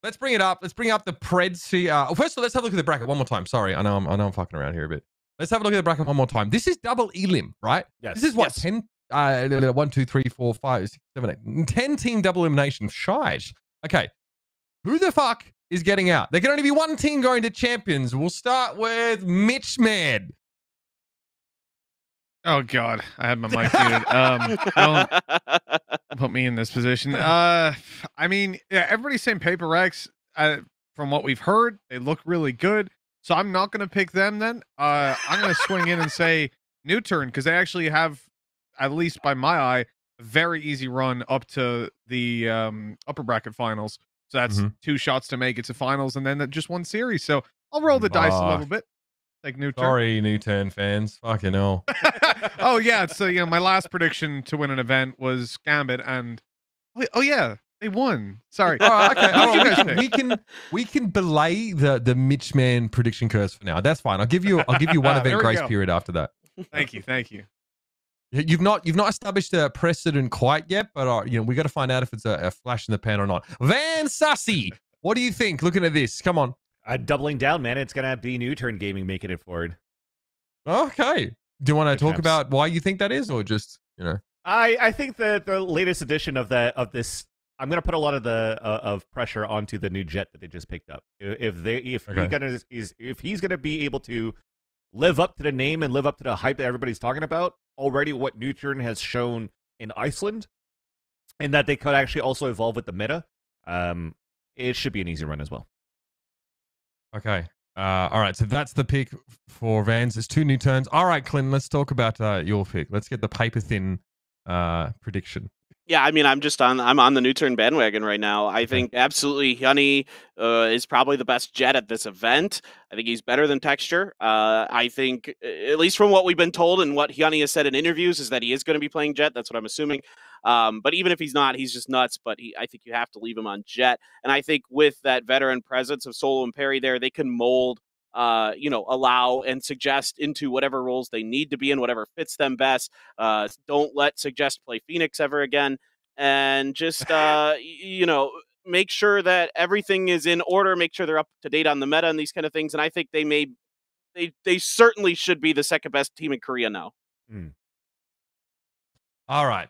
let's bring it up. Let's bring up the preds. First of all, let's have a look at the bracket one more time. Sorry, I know I'm fucking around here a bit. Let's have a look at the bracket one more time. This is double elim, right? Yes. This is what 10. 1, 2, 3, 4, 5, 6, 7, 8, 10 team double elimination. Shite. Okay. Who the fuck is getting out? There can only be one team going to champions. We'll start with Mitch Man. Oh God, I had my mic muted. Don't put me in this position. I mean, yeah, everybody's saying PaperRex. From what we've heard, they look really good. So I'm not going to pick them then. I'm going to swing in and say Nuturn, because they actually have, at least by my eye, a very easy run up to the upper bracket finals. So that's 2 shots to make it to finals, and then just 1 series. So I'll roll the dice a little bit. Like Nuturn. Sorry, Nuturn fans. Fucking hell. Oh yeah, so my last prediction to win an event was Gambit, and oh yeah, they won. Sorry. Okay. We can belay the Mitchman prediction curse for now. That's fine. I'll give you one event grace period after that. Thank you. You've not established a precedent quite yet, but we got to find out if it's a flash in the pan or not. Van Sassy, what do you think? Looking at this, come on. Doubling down, man. It's gonna be Nuturn Gaming making it forward. Okay. Do you want to talk about why you think that is, or just I think the latest edition of this. I'm gonna put a lot of of pressure onto the new jet that they just picked up. If he's gonna be able to live up to the name and live up to the hype that everybody's talking about already, what Nuturn has shown in Iceland, and that they could actually also evolve with the meta, it should be an easy run as well. Okay. All right. So that's the pick for Vans. It's 2 new turns. All right, Clinton, let's talk about your pick. Let's get the Paperthin prediction. Yeah, I mean, I'm on the Nuturn bandwagon right now. I think absolutely Hyuni is probably the best jet at this event. I think he's better than Texture. I think, at least from what we've been told and what Hyuni has said in interviews, is that he is going to be playing jet. That's what I'm assuming. But even if he's not, he's just nuts. But I think you have to leave him on jet. And I think with that veteran presence of Solo and Perry there, they can mold, allow and suggest into whatever roles they need to be in, whatever fits them best. Don't let suggest play Phoenix ever again. And just, make sure that everything is in order, make sure they're up to date on the meta and these kind of things. And I think they certainly should be the second best team in Korea now. All right.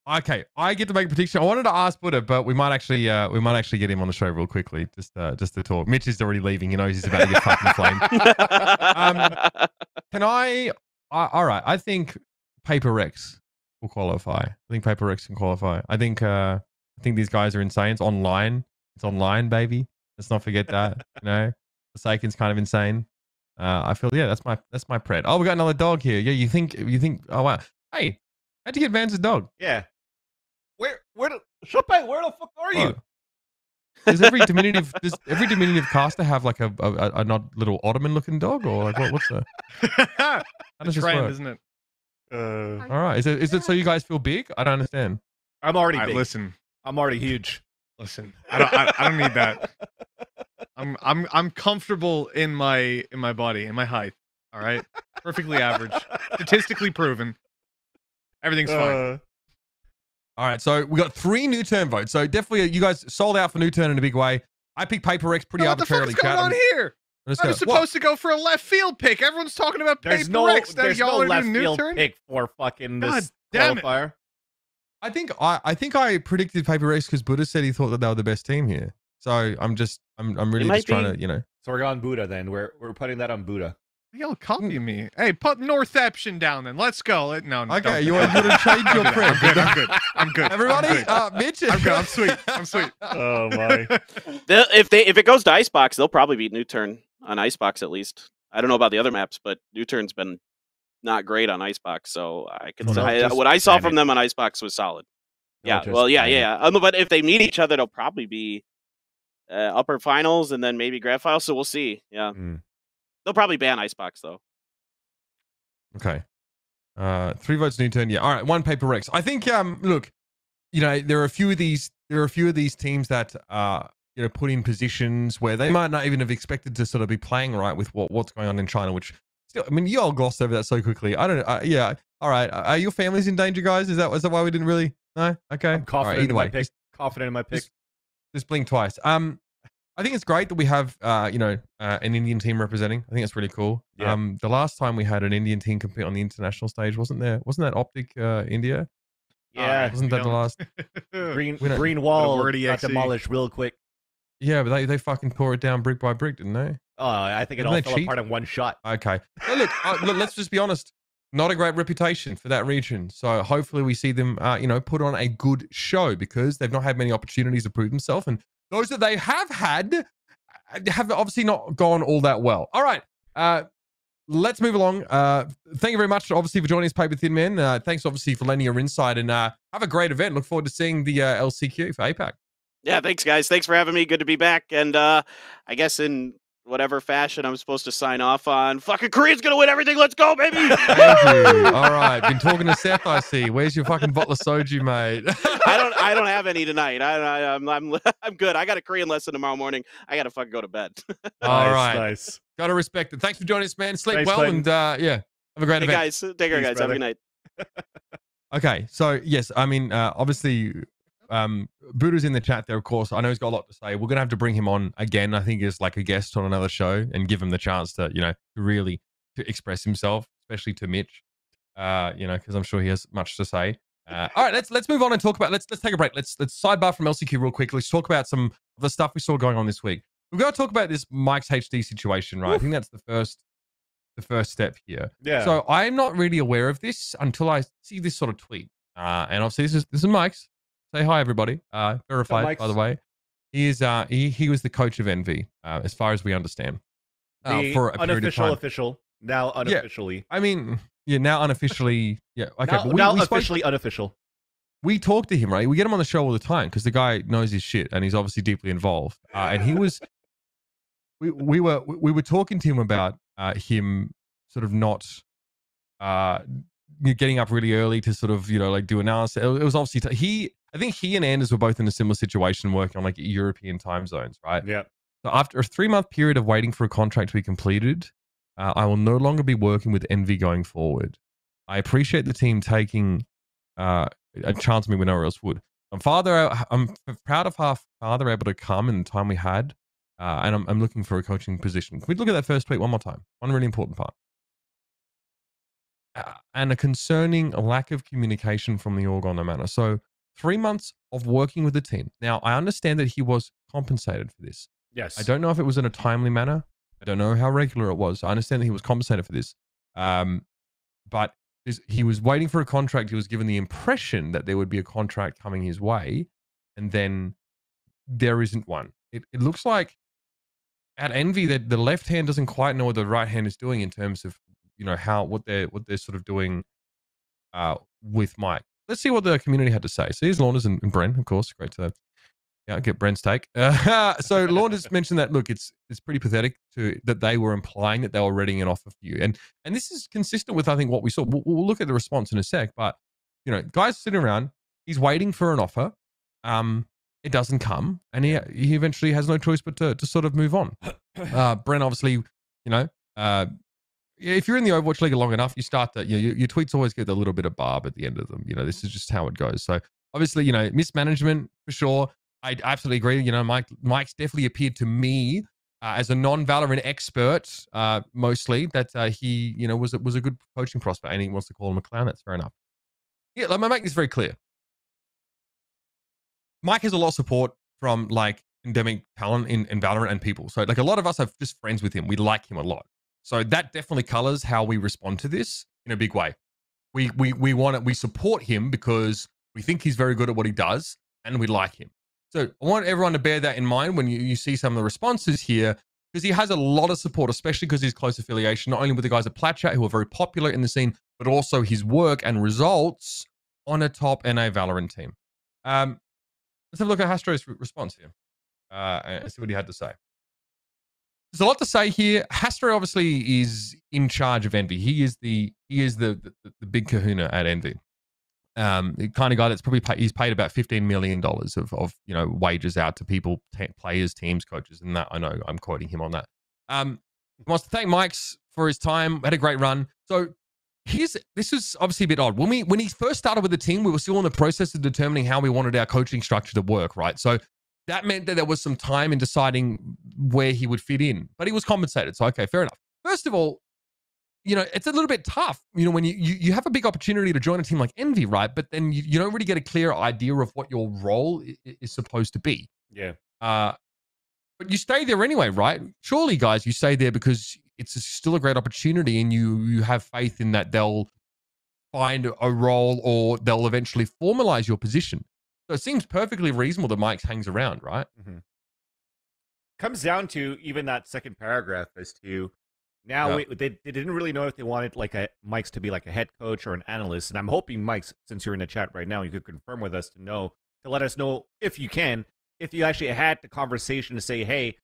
Okay, I get to make a prediction. I wanted to ask Buddha, but we might actually get him on the show real quickly, just to talk. Mitch is already leaving. He knows he's about to get fucking flamed. All right. I think PaperRex will qualify. I think PaperRex can qualify. I think these guys are insane. It's online, baby. Let's not forget that. Forsaken's kind of insane. I feel that's my pred. Oh, we got another dog here. Yeah, you think? Oh wow. Hey, how'd you get Vance's dog? Yeah. Where the fuck are you? Does every diminutive caster have like a not little Ottoman looking dog, or like what's the? How does this work? Isn't it? All right. Is it so you guys feel big? I don't understand. I'm already big. Listen, I'm already huge. Listen, I don't need that. I'm comfortable in my body, in my height. All right, perfectly average, statistically proven. Everything's fine. All right, so we got 3 new turn votes. So definitely, you guys sold out for new turn in a big way. I picked PaperRex pretty arbitrarily. What the fuck is going on here? I was supposed to go for a left field pick. Everyone's talking about there's PaperRex. There's no left field pick for fucking this qualifier. I think I predicted PaperRex because Buddha said he thought that they were the best team here. So I'm really just trying to, So we're on Buddha then. We're putting that on Buddha. Y'all copy me. Hey, put Northeption down then. Let's go. No. Okay, you want to change your print? I'm good. Everybody, Mitch. I'm good. I'm sweet. Oh my. If it goes to Icebox, they'll probably beat Nuturn on Icebox at least. I don't know about the other maps, but Nuturn's been not great on Icebox, so I can say what I saw from them on Icebox was solid. Yeah. But if they meet each other, they'll probably be upper finals and then maybe grand finals. So we'll see. Yeah. They'll probably ban Icebox though. Okay. 3 votes new turn. Yeah. All right. 1 PaperRex. I think look, there are a few of these teams that put in positions where they might not even have expected to sort of be playing right with what's going on in China, which still, I mean, you all glossed over that so quickly. I don't yeah. All right. Are your families in danger, guys? Is that why we didn't really? No? Okay. I'm confident in my pick. Confident in my pick. Just blink twice. I think it's great that we have, an Indian team representing. I think it's really cool. Yeah. The last time we had an Indian team compete on the international stage, wasn't that Optic India? Yeah. Wasn't that the last? Green wall got demolished real quick. Yeah, but they fucking tore it down brick by brick, didn't they? Oh, I think it all fell apart in one shot. Okay. Now look, let's just be honest. Not a great reputation for that region. So hopefully we see them, put on a good show because they've not had many opportunities to prove themselves. And those that they have had have obviously not gone all that well. All right. let's move along. Thank you very much, obviously, for joining us, Paperthin, man. Thanks, obviously, for lending your insight, and have a great event. Look forward to seeing the LCQ for APAC. Yeah, thanks, guys. Thanks for having me. Good to be back. And I guess in whatever fashion I'm supposed to sign off on, fucking Korea's gonna win everything. Let's go, baby. Thank you. All right, been talking to Seth. I see. Where's your fucking bottle of soju, mate? I don't have any tonight. I'm good. I got a Korean lesson tomorrow morning. I gotta fucking go to bed. All right, nice. Gotta respect it. Thanks for joining us, man. Sleep Thanks, well, Clayton. and yeah, have a great event. Guys, take care, guys. Have a good night. Okay, so yes, I mean, obviously, Buddha's in the chat there, of course. I know he's got a lot to say. We're gonna have to bring him on again, I think, as like a guest on another show, and give him the chance to, you know, really to express himself, especially to Mitch, you know, because I'm sure he has much to say. All right, let's move on and talk about. Let's take a break. Let's sidebar from LCQ real quick. Let's talk about some of the stuff we saw going on this week. We've got to talk about this MikesHD situation, right? Oof. I think that's the first step here. Yeah. So I'm not really aware of this until I see this sort of tweet. And obviously this is Mike's. Say hi, everybody. Verified, by the way. He is he was the coach of Envy, as far as we understand. For a period of time. Official, now unofficially. Yeah, I mean, yeah, now unofficially. Yeah, okay. Now, but now officially unofficial. We talk to him, right? We get him on the show all the time because the guy knows his shit and he's obviously deeply involved. And he was, we were talking to him about him sort of not getting up really early to sort of, you know, like do analysis. It was obviously I think he and Anders were both in a similar situation, working on like European time zones, right? Yeah. So after a 3-month period of waiting for a contract to be completed, I will no longer be working with Envy going forward. I appreciate the team taking a chance me when nowhere else would. I'm proud of how far they're able to come in the time we had, and I'm looking for a coaching position. Can we look at that first tweet one more time? One really important part. And a concerning lack of communication from the org on the matter. So 3 months of working with the team. Now, I understand that he was compensated for this. Yes. I don't know if it was in a timely manner. I don't know how regular it was. I understand that he was compensated for this. But he was waiting for a contract. He was given the impression that there would be a contract coming his way, and then there isn't one. It looks like at Envy that the left hand doesn't quite know what the right hand is doing in terms of, you know, what they're sort of doing with Mike. Let's see what the community had to say. So here's Launders and Bren, of course. Great to get Bren's take. So Launders mentioned that, look, it's pretty pathetic that they were implying that they were readying an offer for you. And this is consistent with, I think, what we saw. We'll look at the response in a sec. But, you know, guys sitting around, he's waiting for an offer. It doesn't come. And he eventually has no choice but to sort of move on. Bren, obviously, you know, if you're in the Overwatch League long enough, you start to, you know, your tweets always get a little bit of barb at the end of them. You know, this is just how it goes. So obviously, you know, mismanagement for sure. I absolutely agree. You know, Mike's definitely appeared to me as a non-Valorant expert, mostly, that he, you know, was a good coaching prospect, and he wants to call him a clown. That's fair enough. Yeah, let me make this very clear. Mike has a lot of support from like endemic talent in Valorant and people. So like a lot of us are just friends with him. We like him a lot. So that definitely colors how we respond to this in a big way. We support him because we think he's very good at what he does and we like him. So I want everyone to bear that in mind when you see some of the responses here, because he has a lot of support, especially because his close affiliation, not only with the guys at Platchat, who are very popular in the scene, but also his work and results on a top NA Valorant team. Let's have a look at Hastro's response here and see what he had to say. There's a lot to say here. Hastro obviously is in charge of Envy. He is the big kahuna at Envy. The kind of guy that's probably he's paid about $15 million of you know, wages out to people, players, teams, coaches, and that. I know I'm quoting him on that. He wants to thank Mike's for his time. Had a great run. So this is obviously a bit odd. When he first started with the team, we were still in the process of determining how we wanted our coaching structure to work, right? So that meant that there was some time in deciding where he would fit in, but he was compensated. So, okay, fair enough. First of all, you know, it's a little bit tough, you know, when you have a big opportunity to join a team like Envy, right? But then you don't really get a clear idea of what your role is supposed to be. Yeah. But you stay there anyway, right? Surely, guys, you stay there because it's still a great opportunity and you have faith in that they'll find a role or they'll eventually formalize your position. So it seems perfectly reasonable that Mike hangs around, right? Mm-hmm. Comes down to even that second paragraph as to Now they didn't really know if they wanted like Mike's to be like a head coach or an analyst, and I'm hoping Mike's, since you're in the chat right now, you could confirm with us to let us know if you can, if you actually had the conversation to say, hey,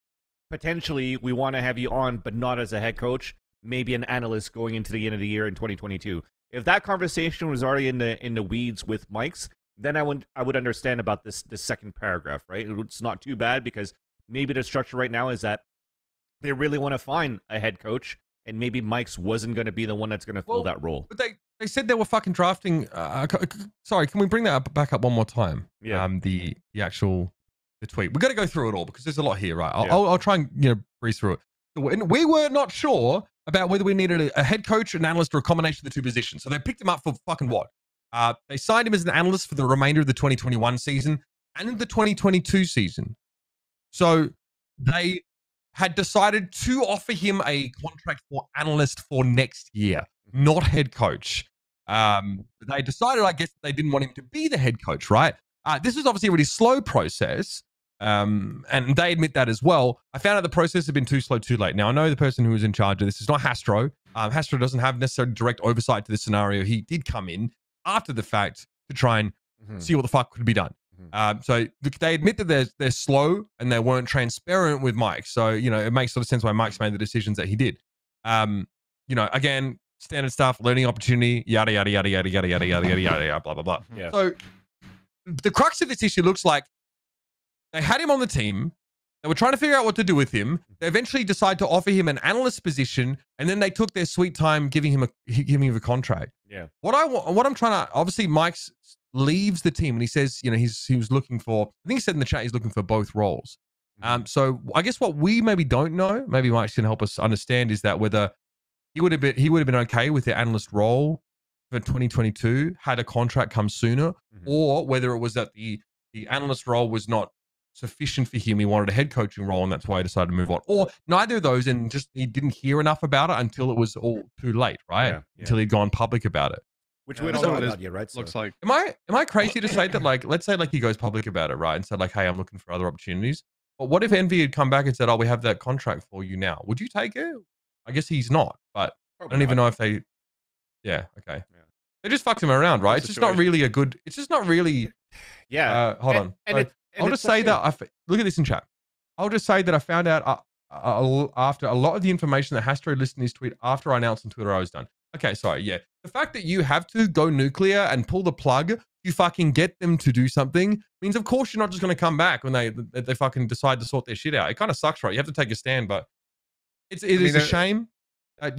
potentially we want to have you on, but not as a head coach, maybe an analyst going into the end of the year in 2022. If that conversation was already in the weeds with Mike's, then I would understand about this second paragraph, right? It's not too bad because maybe the structure right now is that they really want to find a head coach, and maybe Mike's wasn't going to be the one that's going to fill that role. But they said they were fucking drafting. Sorry, can we bring that back up one more time? Yeah. The tweet. We got to go through it all because there's a lot here, right? I'll try and breeze through it. We were not sure about whether we needed a head coach, an analyst, or a combination of the two positions. So they picked him up for fucking what? They signed him as an analyst for the remainder of the 2021 season and the 2022 season. So they had decided to offer him a contract for analyst for next year, not head coach. They decided, I guess, they didn't want him to be the head coach, right? This was obviously a really slow process. And they admit that as well. I found out the process had been too slow, too late. Now, I know the person who was in charge of this is not Hastro. Hastro doesn't have necessarily direct oversight to this scenario. He did come in after the fact to try and see what the fuck could be done. So they admit that they're slow and they weren't transparent with Mike. So, it makes sort of sense why Mike's made the decisions that he did. Again, standard stuff, learning opportunity, yada, yada, yada, yada, yada, yada, yada, yada, yada, blah, blah, blah. Yeah. So the crux of this issue looks like they had him on the team. They were trying to figure out what to do with him. They eventually decided to offer him an analyst position, and then they took their sweet time giving him a contract. Yeah. What I'm trying to, obviously Mike's leaves the team and he says, he was looking for, I think he said in the chat he's looking for both roles. So I guess what we maybe don't know, maybe Mike's can help us understand, is that whether he would have been okay with the analyst role for 2022 had a contract come sooner, or whether it was that the analyst role was not sufficient for him. He wanted a head coaching role, and that's why he decided to move on. Or neither of those, and just he didn't hear enough about it until it was all too late, right? Yeah. Until he'd gone public about it. Which we don't know about yet, right? Looks like. Am I crazy to say that, like, let's say like he goes public about it, right, and said like, hey, I'm looking for other opportunities. But what if Envy had come back and said, oh, we have that contract for you now? Would you take it? I guess he's not, but probably I don't even know if they. Yeah. Okay. Yeah. They just fucked him around, right? It's just not really a good. It's just not really. Yeah. Hold on. I'll just say that look at this in chat. I'll just say that I found out after a lot of the information that Hastro listed in his tweet after I announced on Twitter I was done. Okay, sorry. Yeah, the fact that you have to go nuclear and pull the plug, you fucking get them to do something, means of course you're not just going to come back when they fucking decide to sort their shit out. It kind of sucks, right? You have to take a stand, but it is a shame that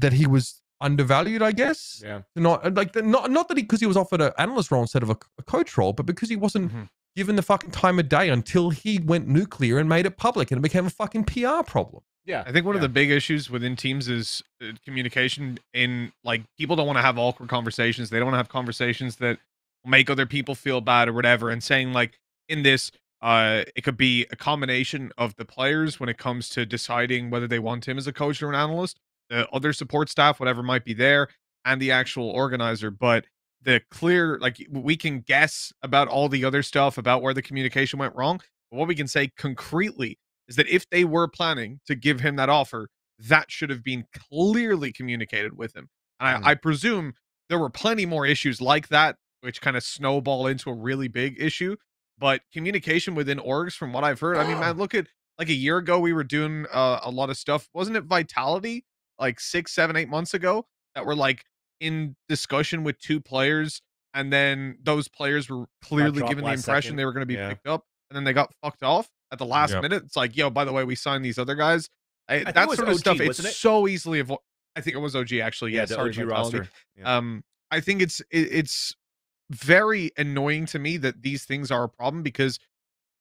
that he was undervalued, I guess. Yeah. Not that because he was offered an analyst role instead of a coach role, but because he wasn't given the fucking time of day until he went nuclear and made it public, and it became a fucking PR problem. Yeah, I think one of the big issues within teams is communication. In like, people don't want to have awkward conversations. They don't want to have conversations that make other people feel bad or whatever. And saying like in this, it could be a combination of the players when it comes to deciding whether they want him as a coach or an analyst, the other support staff, whatever might be there, and the actual organizer. But the clear, like, we can guess about all the other stuff about where the communication went wrong. But what we can say concretely is that if they were planning to give him that offer, that should have been clearly communicated with him. And I presume there were plenty more issues like that, which kind of snowball into a really big issue. But communication within orgs, from what I've heard, I mean, man, look at, like, a year ago, we were doing a lot of stuff. Wasn't it Vitality, like 6, 7, 8 months ago, that were like in discussion with 2 players, and then those players were clearly given the impression they were going to be picked up, and then they got fucked off at the last minute. It's like, yo, by the way, we signed these other guys. That sort of OG stuff, it's so easily avoided. I think it was OG, actually. Yeah, the OG roster. Yeah. I think it's very annoying to me that these things are a problem, because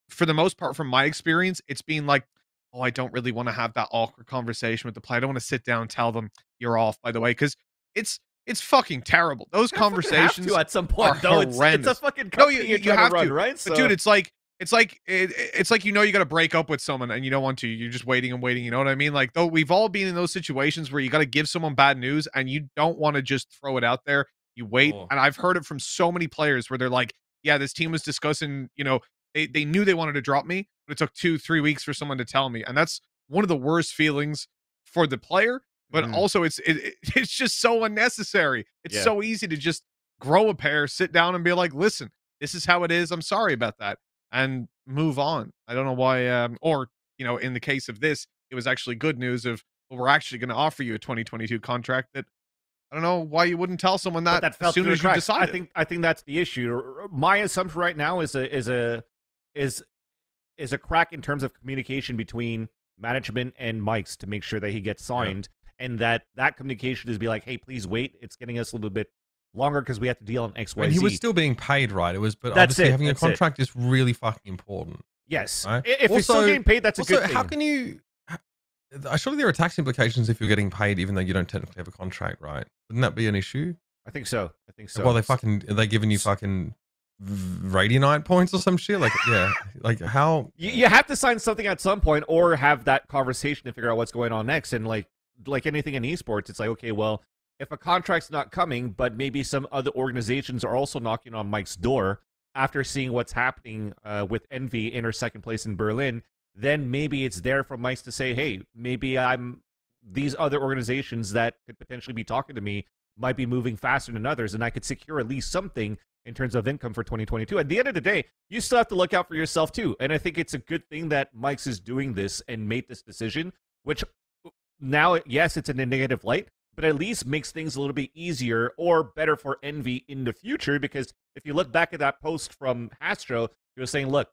for the most part, from my experience, it's been like, oh, I don't really want to have that awkward conversation with the player. I don't want to sit down and tell them you're off, by the way, because it's fucking terrible. Those conversations at some point, though. It's a fucking company you have to run, right? So. But dude, it's like you got to break up with someone and you don't want to. You're just waiting and waiting. You know what I mean? Like, though, we've all been in those situations where you got to give someone bad news and you don't want to just throw it out there. You wait, and I've heard it from so many players where they're like, "Yeah, this team was discussing. You know, they knew they wanted to drop me, but it took 2-3 weeks for someone to tell me." And that's one of the worst feelings for the player, but also it's just so unnecessary. It's so easy to just grow a pair, sit down and be like, listen, this is how it is. I'm sorry about that. And move on. I don't know why, or, you know, in the case of this, it was actually good news of, well, we're actually going to offer you a 2022 contract. That I don't know why you wouldn't tell someone that as soon as you decided. I think that's the issue. My assumption right now is a crack in terms of communication between management and Mikes to make sure that he gets signed, and that communication is be like, hey, please wait. It's getting us a little bit longer because we have to deal on X, Y, and Z. he was still being paid, right? It was, but that's obviously it. having a contract is really fucking important. Yes. Right? If you're still getting paid, that's a good thing. How can you... Surely there are tax implications if you're getting paid even though you don't technically have a contract, right? Wouldn't that be an issue? I think so. Well, are they giving you fucking Radionite points or some shit? Like, yeah, like how... You have to sign something at some point or have that conversation to figure out what's going on next. And like anything in esports, it's like, okay, well, if a contract's not coming, but maybe some other organizations are also knocking on Mike's door after seeing what's happening with Envy in her second place in Berlin, then maybe it's there for Mike's to say, hey, maybe these other organizations that could potentially be talking to me might be moving faster than others, and I could secure at least something in terms of income for 2022. At the end of the day, you still have to look out for yourself too. And I think it's a good thing that Mike's is doing this and made this decision, which now, yes, it's in a negative light, but at least makes things a little bit easier or better for Envy in the future. Because if you look back at that post from Hastro, he was saying, look,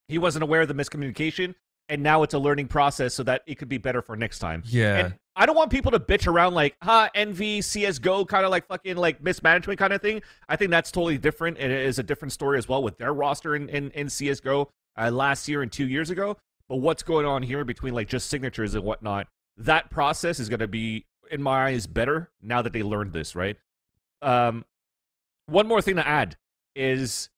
he wasn't aware of the miscommunication, and now it's a learning process so that it could be better for next time. Yeah. And I don't want people to bitch around like, Envy, CSGO, kind of like fucking like mismanagement kind of thing. I think that's totally different. It is a different story as well with their roster in CSGO last year and 2 years ago. But what's going on here between like just signatures and whatnot, that process is going to be, in my eyes, better now that they learned this, right? One more thing to add is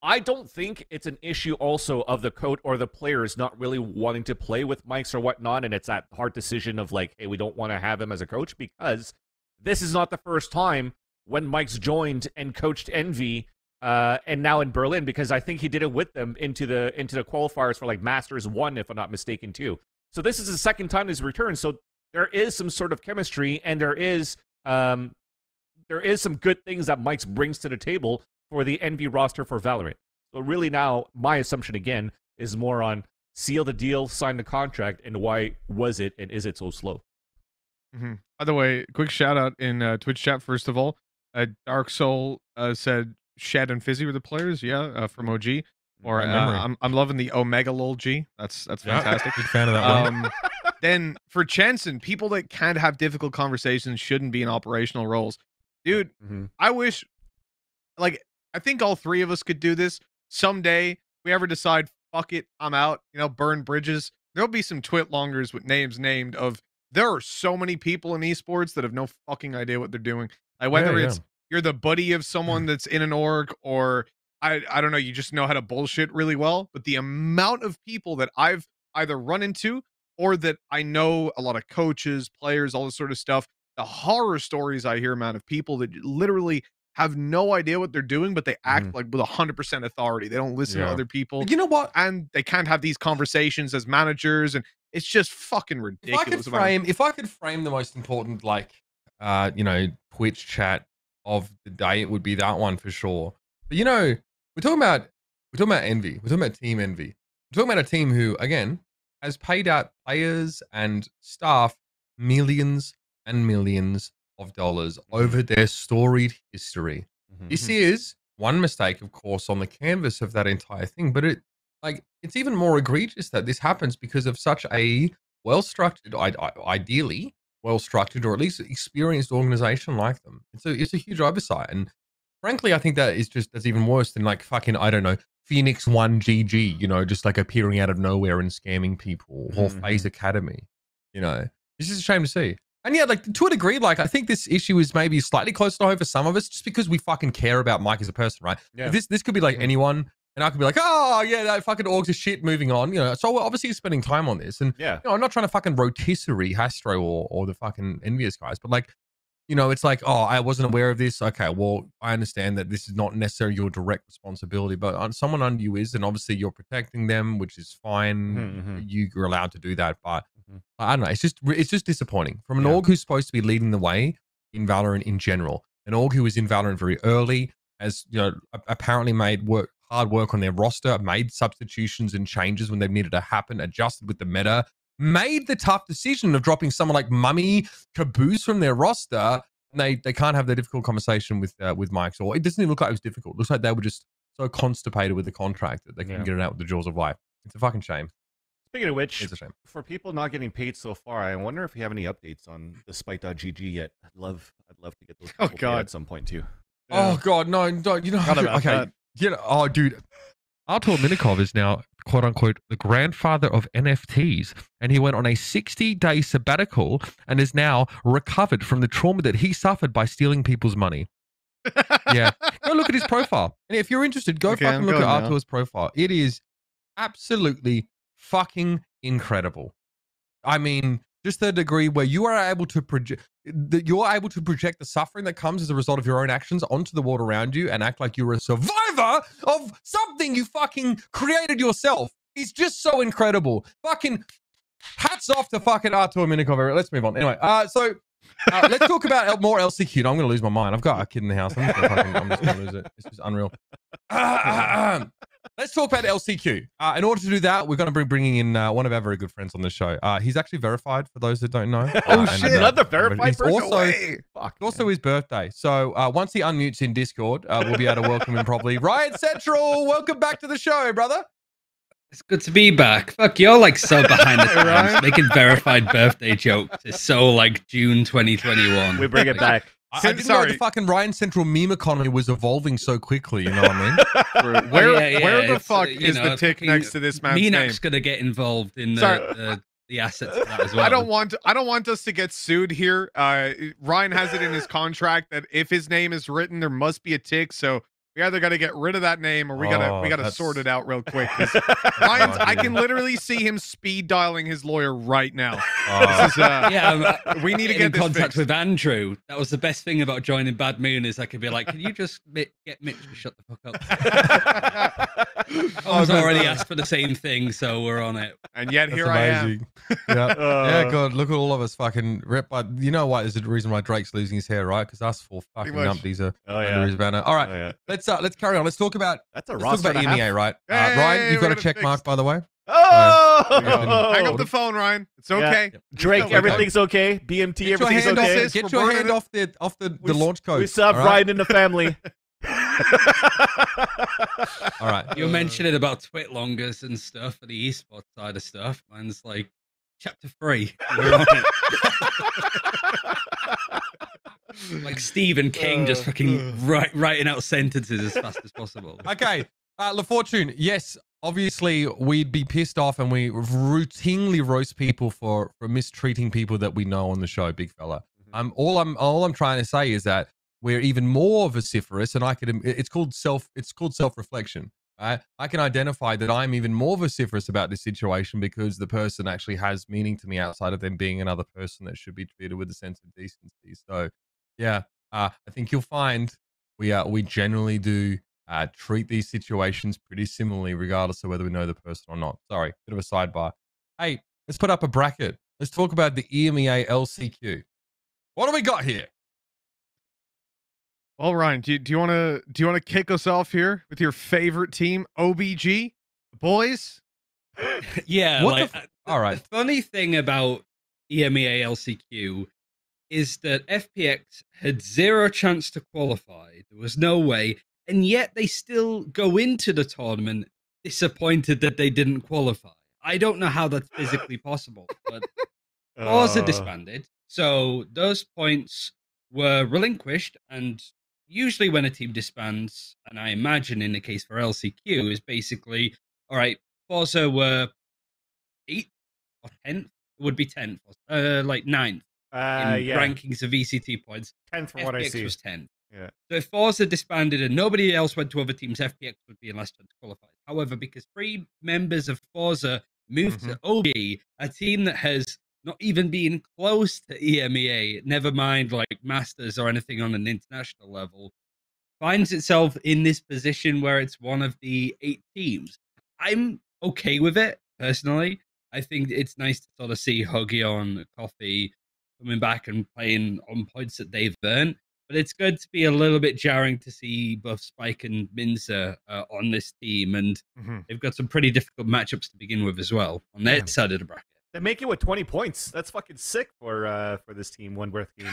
I don't think it's an issue also of the coach or the players not really wanting to play with Mikes or whatnot, and it's that hard decision of like, hey, we don't want to have him as a coach, because this is not the first time when Mikes joined and coached Envy and now in Berlin, because I think he did it with them into the qualifiers for like Masters 1, if I'm not mistaken, too. So this is the second time he's returned, so there is some sort of chemistry, and there is some good things that Mikes brings to the table for the Envy roster for Valorant. So really now, my assumption again is more on seal the deal, sign the contract, and why was it and is it so slow? By the way, quick shout out in Twitch chat, first of all. Dark Soul said Shed and Fizzy were the players, from OG. Or I'm loving the Omega Lol G. That's fantastic. Big fan of that one. Then for Jensen, people that can't have difficult conversations shouldn't be in operational roles. Dude, I wish, like, I think all three of us could do this. Someday, we ever decide, fuck it, I'm out, burn bridges. There'll be some twit-longers with names named of, there are so many people in esports that have no fucking idea what they're doing. Like, whether it's you're the buddy of someone that's in an org, or I don't know, you just know how to bullshit really well. But the amount of people that I've either run into or that I know, a lot of coaches, players, all this sort of stuff, the horror stories I hear, man, of people that literally have no idea what they're doing, but they act like with 100% authority. They don't listen to other people. But you know what? And they can't have these conversations as managers, and it's just fucking ridiculous. If I could frame the most important, Twitch chat of the day, it would be that one for sure. But we're talking about Envy. We're talking about Team Envy. We're talking about a team who, again, has paid out players and staff millions and millions of dollars over their storied history. This is one mistake, of course, on the canvas of that entire thing, but it's even more egregious that this happens because of such a well-structured, ideally well-structured, or at least experienced organization like them. It's a huge oversight, and frankly, I think that's even worse than like fucking, I don't know, Phoenix 1 GG, just like appearing out of nowhere and scamming people, or Faze Academy. This is a shame to see. And yeah, like, to a degree, like, I think this issue is maybe slightly close to home for some of us, just because we fucking care about Mike as a person, right? Yeah. This could be like anyone, and I could be like, oh yeah, that fucking org's a shit, moving on, So we're obviously spending time on this, and I'm not trying to fucking rotisserie Hastro or the fucking envious guys, but like, you know, it's like, oh, I wasn't aware of this. Okay, well, I understand that this is not necessarily your direct responsibility, but someone under you is, and obviously you're protecting them, which is fine. You're allowed to do that, but I don't know. It's just disappointing from an org who's supposed to be leading the way in Valorant in general. An org who was in Valorant very early, has, you know, apparently made hard work on their roster, made substitutions and changes when they needed to happen, adjusted with the meta, made the tough decision of dropping someone like Mummy Caboose from their roster, and they can't have the difficult conversation with Mike's. Or it doesn't even look like it was difficult. It looks like they were just so constipated with the contract that they couldn't get it out with the jaws of life. It's a fucking shame. Speaking of which, it's a shame. For people not getting paid so far, I wonder if you have any updates on the Spite.gg yet. I'd love to get those people paid at some point too. Oh God, no, you know, okay, you know, oh dude, Artur Minikov is now, quote unquote, the grandfather of NFTs, and he went on a 60-day sabbatical and is now recovered from the trauma that he suffered by stealing people's money. Yeah, go look at his profile, and if you're interested, go fucking look at Artur's profile. It is absolutely fucking incredible. I mean, just the degree where you are able to project the suffering that comes as a result of your own actions onto the world around you and act like you're a survivor of something you fucking created yourself. It's just so incredible. Fucking hats off to fucking Artur Minikov. Let's move on. Anyway, let's talk about more LCQ. I'm going to lose my mind. I've got a kid in the house. I'm just going to lose it. It's just unreal. Let's talk about LCQ. In order to do that, we're going to be bringing in one of our very good friends on the show. He's actually verified, for those that don't know. Oh, shit. Another verified person? Also his birthday. So once he unmutes in Discord, we'll be able to welcome him properly. Riot Central, welcome back to the show, brother. It's good to be back. Fuck, you're like so behind the times. Making verified birthday jokes. It's so like June 2021. We bring it back. I didn't know the fucking Ryan Central meme economy was evolving so quickly, you know what I mean? Where the fuck is the tick next to this man's name? Menak's gonna get involved in the assets of that as well. I don't want us to get sued here. Ryan has it in his contract that if his name is written, there must be a tick, so we either got to get rid of that name or we gotta sort it out real quick. Ryan's, I can literally see him speed dialing his lawyer right now. This is, we need to get in contact with Andrew. That was the best thing about joining Bad Moon is I could be like, can you just get Mitch to shut the fuck up? I was already asked for the same thing, so we're on it. And yet here I am. Yeah, God, look at all of us fucking rip. You know what is the reason why Drake's losing his hair, right? Because us four fucking numpties are under his banner. All right, let's carry on. Let's talk about EMEA, right? Ryan, you've got a check mark, by the way. Hang up the phone, Ryan. It's okay. Yeah. Drake, everything's okay. BMT, everything's okay. Get your hand off the launch code. We still have Ryan in the family. All right. You're mentioning about twit longers and stuff for the esports side of stuff. Mine's like chapter 3. We're on it. Like Stephen King just fucking writing out sentences as fast as possible. Okay. LaFortune, yes, obviously we'd be pissed off and we routinely roast people for mistreating people that we know on the show, big fella. All I'm trying to say is that we're even more vociferous, and it's called self-reflection. Right? I can identify that I'm even more vociferous about this situation because the person actually has meaning to me outside of them being another person that should be treated with a sense of decency. So, yeah, I think you'll find we generally do treat these situations pretty similarly, regardless of whether we know the person or not. Sorry, bit of a sidebar. Hey, let's put up a bracket. Let's talk about the EMEA LCQ. What do we got here? Well, Ryan, do you want to kick us off here with your favorite team, OBG, boys? Yeah. All right. The funny thing about EMEA LCQ is that FPX had 0 chance to qualify. There was no way, and yet they still go into the tournament disappointed that they didn't qualify. I don't know how that's physically possible, but Forza disbanded, so those points were relinquished, and usually when a team disbands, and I imagine in the case for LCQ, is basically, all right, Forza were 8th or 10th? It would be 10th, like 9th in rankings of VCT points. 10th from what I see. was 10th. Yeah. So if Forza disbanded and nobody else went to other teams, FPX would be in last chance qualified. However, because 3 members of Forza moved to OB, a team that has not even being close to EMEA, never mind like Masters or anything on an international level, finds itself in this position where it's one of the 8 teams. I'm okay with it, personally. I think it's nice to sort of see Huggy Coffee coming back and playing on points that they've earned. But it's good to be a little bit jarring to see both Spike and Minza on this team. And they've got some pretty difficult matchups to begin with as well on their side of the bracket. They make it with 20 points. That's fucking sick for this team, One Breath Gaming.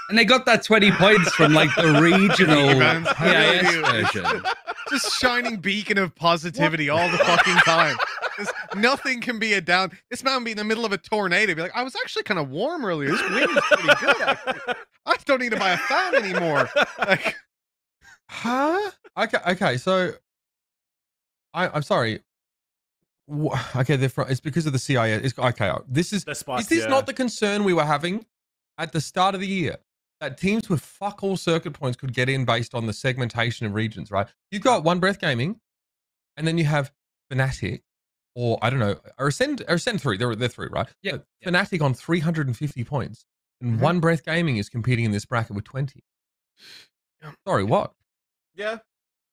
And they got that 20 points from like the regional PIS version. Just shining beacon of positivity all the fucking time. Nothing can be a down. This man be in the middle of a tornado. Be like, I was actually kind of warm earlier. This wind is pretty good. Actually. I don't need to buy a fan anymore. Like, huh? Okay. So, I'm sorry. Okay, it's because of the CIS. It's okay. This is spots, is this not the concern we were having at the start of the year? That teams with fuck all circuit points could get in based on the segmentation of regions, right? You've got One Breath Gaming, and then you have Fnatic, or I don't know, or Ascend 3. They're 3, right? Yeah. Fnatic on 350 points, and One Breath Gaming is competing in this bracket with 20. Sorry, what? Yeah.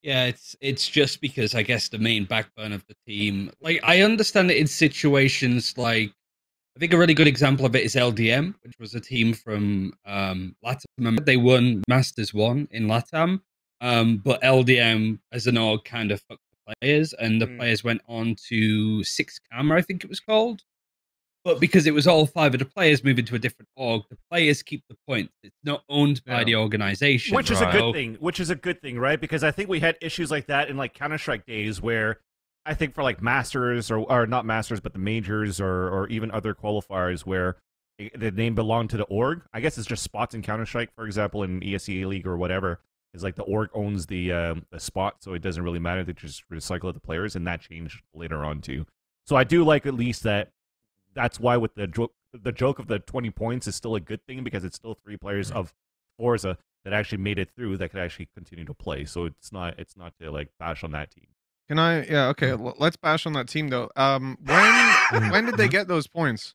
Yeah, it's just because I guess the main backbone of the team. Like, I understand it in situations like, I think a really good example of it is LDM, which was a team from LATAM. They won Masters 1 in LATAM, but LDM as an org kind of fucked the players, and the players went on to 6 Camera, I think it was called. But because it was all 5 of the players moving to a different org, the players keep the points. It's not owned by the organization. Which is a good thing. Which is a good thing, right? Because I think we had issues like that in like Counter-Strike days where I think for like Masters or not Masters, but the majors or even other qualifiers where the name belonged to the org. I guess it's just spots in Counter-Strike, for example, in ESEA League or whatever. Is like the org owns the spot, so it doesn't really matter. They just recycle the players, and that changed later on too. So I do like at least that. That's why with the joke of the 20 points is still a good thing because it's still 3 players of Forza that actually made it through that could actually continue to play. So it's not to like bash on that team. Can I? Yeah, okay. Let's bash on that team though. When did they get those points?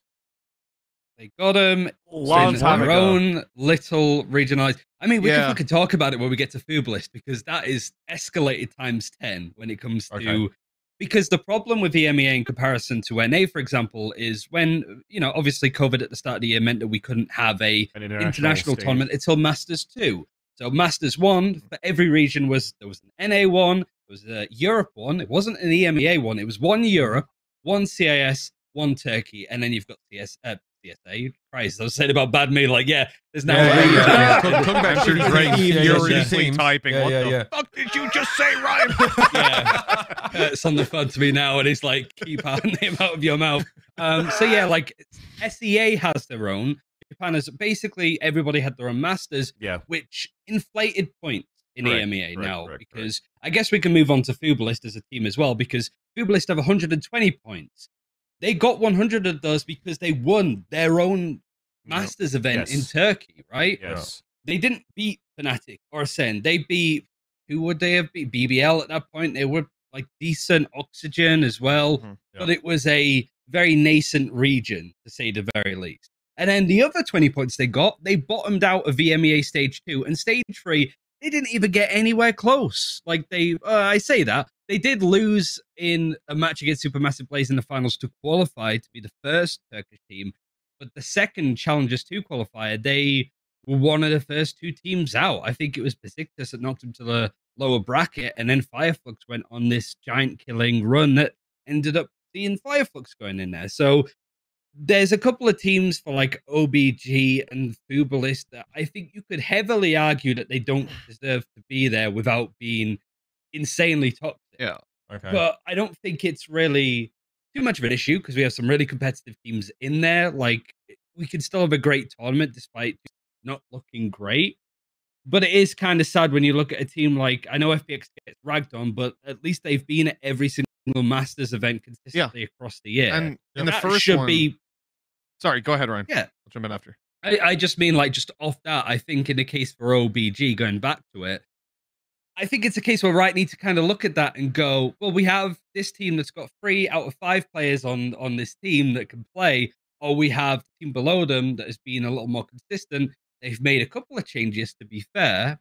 They got them long time their ago. own little regionalized. I mean, we can fucking talk about it when we get to Fooblist because that is escalated times 10 when it comes to. Because the problem with EMEA in comparison to NA, for example, is when, obviously COVID at the start of the year meant that we couldn't have an international tournament until Masters 2. So Masters 1 for every region there was an NA 1, there was a Europe 1, it wasn't an EMEA 1, it was 1 Europe, 1 CIS, 1 Turkey, and then you've got CSA. Christ, I was saying about bad me, like, there's now Talking about furiously typing. What the fuck did you just say, Ryan? It's on the phone to me now, and he's like, keep our name out of your mouth. Like SEA has their own. Japan has basically everybody had their own Masters, which inflated points in EMEA now. Because I guess we can move on to Fooblist as a team as well, because Fooblist have 120 points. They got 100 of those because they won their own Masters event in Turkey, right? Yes. They didn't beat Fnatic or Ascend. They beat, who would they have beat? BBL at that point. They were like decent Oxygen as well. But it was a very nascent region, to say the very least. And then the other 20 points they got, they bottomed out of EMEA Stage 2. And Stage 3, they didn't even get anywhere close. Like I say that. They did lose in a match against Supermassive Blaze in the finals to qualify to be the first Turkish team. But the second Challengers 2 qualifier, they were one of the first 2 teams out. I think it was Besiktas that knocked them to the lower bracket. And then Fireflux went on this giant killing run that ended up seeing Fireflux going in there. So there's a couple of teams for like OBG and Fooblist that I think you could heavily argue that they don't deserve to be there without being insanely toxic. Yeah. Okay. But I don't think it's really too much of an issue because we have some really competitive teams in there. Like, we can still have a great tournament despite not looking great. But it is kind of sad when you look at a team like, I know FPX gets ragged on, but at least they've been at every single Masters event consistently across the year. And in the that first should one, be. Sorry, go ahead, Ryan. Yeah. I'll jump in after. I just mean, like, just off that, I think in the case for OBG, going back to it, I think it's a case where Riot need to kind of look at that and go, well, we have this team that's got 3 out of 5 players on this team that can play. or we have the team below them that has been a little more consistent. They've made a couple of changes, to be fair.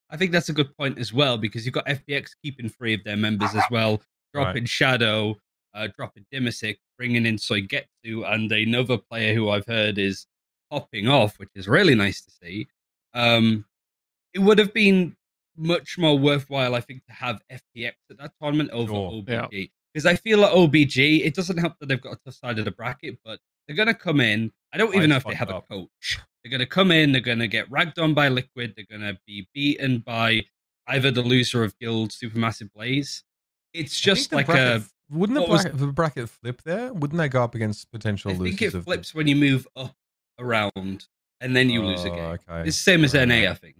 I think that's a good point as well, because you've got FPX keeping 3 of their members as well, dropping Shadow, dropping Dimasic, bringing in Soigetsu, and another player who I've heard is popping off, which is really nice to see. It would have been much more worthwhile, I think, to have FPX at that tournament over OBG. Because I feel like OBG, it doesn't help that they've got a tough side of the bracket, but they're going to come in. I don't even know if they have a coach. They're going to come in, they're going to get ragged on by Liquid, they're going to be beaten by either the loser of Guild Supermassive Blaze. It's just like Wouldn't the bracket flip there? Wouldn't they go up against potential losers? I think it flips when you move up around and then you lose a game. It's the same as NA, I think.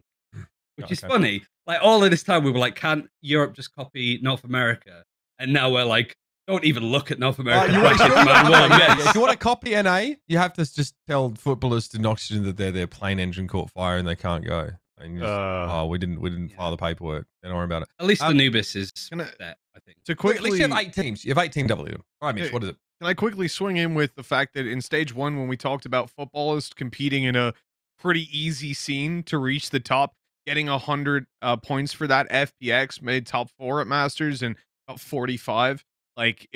Which is funny. Like, all of this time we were like, can't Europe just copy North America? And now we're like, don't even look at North America. If you want to copy NA, you have to just tell footballers to Oxygen that their plane engine caught fire and they can't go. And just, we didn't file the paperwork. Don't worry about it. At least Anubis is set, I think. To quickly, at least you have 8 teams. You have 8 team W. All right, Mitch, what is it? Can I quickly swing in with the fact that in stage 1, when we talked about footballers competing in a pretty easy scene to reach the top, getting 100 points for that, FPX made top 4 at Masters and about 45. Like,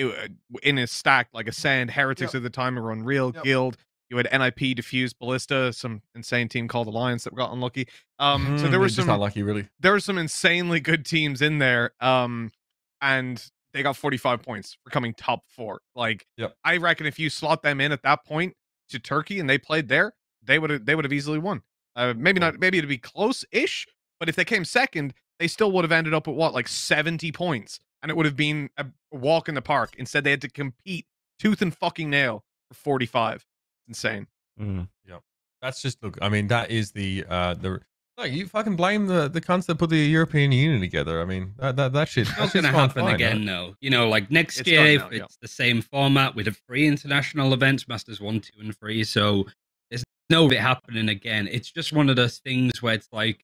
in a stack, like Ascend, Heretics at the time were Unreal, Guild. You had NIP, Diffuse, Ballista, some insane team called Alliance that got unlucky. So there were some unlucky, really. There were some insanely good teams in there. And they got 45 points for coming top 4. Like, I reckon if you slot them in at that point to Turkey and they played there, they would have easily won. Maybe not. Maybe it'd be close-ish, but if they came second, they still would have ended up at like 70 points, and it would have been a walk in the park. Instead, they had to compete tooth and fucking nail for 45. Insane. Yeah, that's just look. I mean, that is the. Like, you fucking blame the cunts that put the European Union together. I mean, that shit. It's not going to happen again, though. You know, like next year, if it's the same format with 3 international events, Masters 1, 2, and 3. So there's no of it happening again. It's just one of those things where it's like,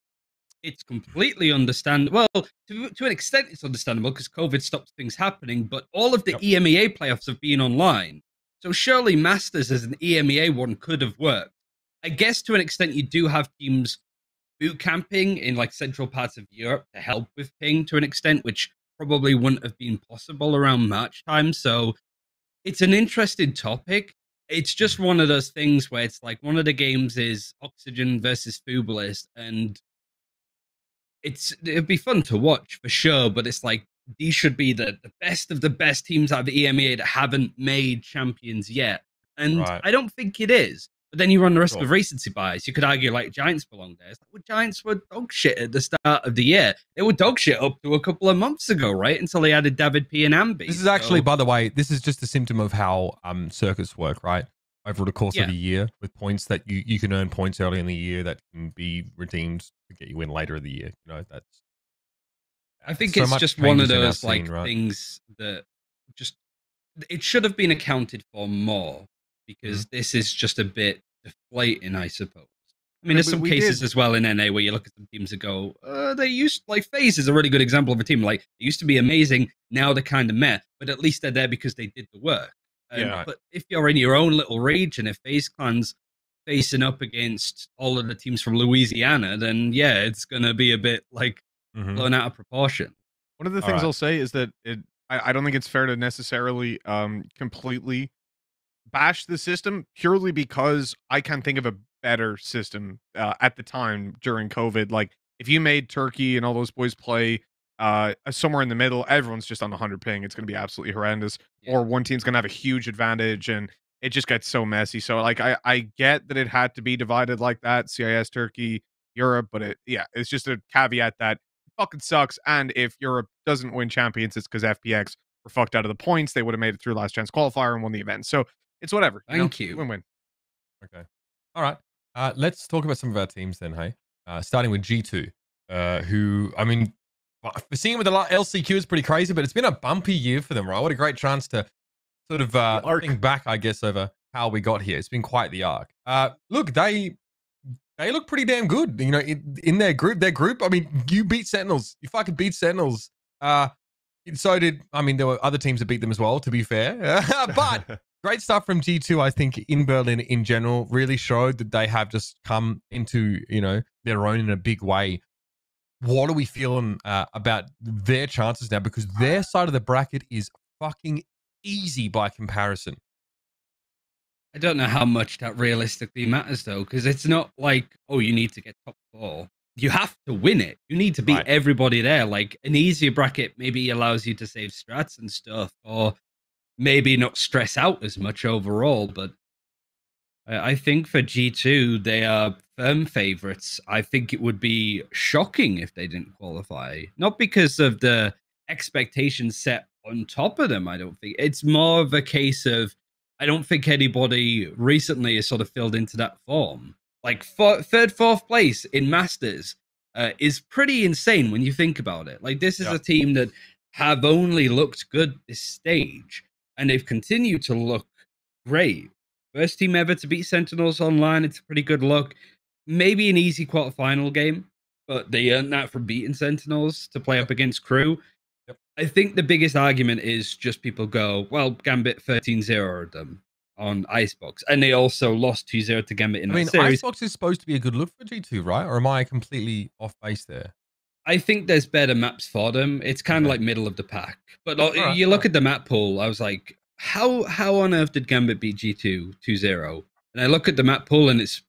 it's completely understandable. Well, to an extent, it's understandable because COVID stops things happening. But all of the EMEA playoffs have been online. So surely Masters as an EMEA one could have worked. I guess to an extent, you do have teams boot camping in like central parts of Europe to help with ping to an extent, which probably wouldn't have been possible around March time. So it's an interesting topic. It's just one of those things where it's like one of the games is Oxygen versus Fubalist, and it'd be fun to watch for sure, but it's like these should be the best of the best teams out of the EMEA that haven't made champions yet. And I don't think it is. But then you run the risk of recency bias. You could argue like Giants belong there. It's like, well, Giants were dog shit at the start of the year. They were dog shit up to a couple of months ago, right? Until they added David P and Ambi. This is actually, by the way, this is just a symptom of how circuits work, right? Over the course of a year, with points that you can earn points early in the year that can be redeemed to get you in later in the year. You know, I think it's just one of those like things that just it should have been accounted for more. Because this is just a bit deflating, I suppose. I mean, there's some cases as well in NA where you look at some teams that go, they used, like Faze is a really good example of a team. Like, they used to be amazing, now they're kind of meh, but at least they're there because they did the work. But if you're in your own little region, if FaZe Clan's facing up against all of the teams from Louisiana, then it's going to be a bit like blown out of proportion. One of the things I'll say is that I don't think it's fair to necessarily completely bash the system purely because I can't think of a better system at the time during COVID. Like, if you made Turkey and all those boys play somewhere in the middle, everyone's just on the 100 ping. It's going to be absolutely horrendous. Or one team's going to have a huge advantage, and it just gets so messy. So, like, I get that it had to be divided like that, CIS, Turkey, Europe, but it's just a caveat that it fucking sucks. And if Europe doesn't win champions, it's because FPX were fucked out of the points. They would have made it through last chance qualifier and won the event. So it's whatever. Thank you. Win-win. Okay. All right. Let's talk about some of our teams then, hey? Starting with G2, who, I mean, seeing with the LCQ is pretty crazy, but it's been a bumpy year for them, right? What a great chance to sort of think back, I guess, over how we got here. It's been quite the arc. Look, they look pretty damn good, you know, in their group. I mean, you beat Sentinels. You fucking beat Sentinels. So did, I mean, there were other teams that beat them as well, to be fair. But great stuff from G2, I think, in Berlin in general, really showed that they have just come into, their own in a big way. What are we feeling about their chances now? Because their side of the bracket is fucking easy by comparison. I don't know how much that realistically matters, though, because it's not like, oh, you need to get top 4. You have to win it. You need to beat everybody there. Like, an easier bracket maybe allows you to save strats and stuff, or maybe not stress out as much overall. But I think for G2, they are firm favorites. I think it would be shocking if they didn't qualify. Not because of the expectations set on top of them, I don't think. It's more of a case of, I don't think anybody recently has sort of filled into that form. Like, third, fourth place in Masters is pretty insane when you think about it. Like, this is a team that have only looked good this stage, and they've continued to look great. First team ever to beat Sentinels online. It's a pretty good look. Maybe an easy quarterfinal game, but they earned that from beating Sentinels to play up against Crew. I think the biggest argument is just people go, well, Gambit 13-0'd them on Icebox, and they also lost 2-0 to Gambit in that series. Icebox is supposed to be a good look for G2, right? Or am I completely off base there? I think there's better maps for them. It's kind of like middle of the pack. But you look at the map pool, I was like, how on earth did Gambit beat G2 2-0? And I look at the map pool, and it's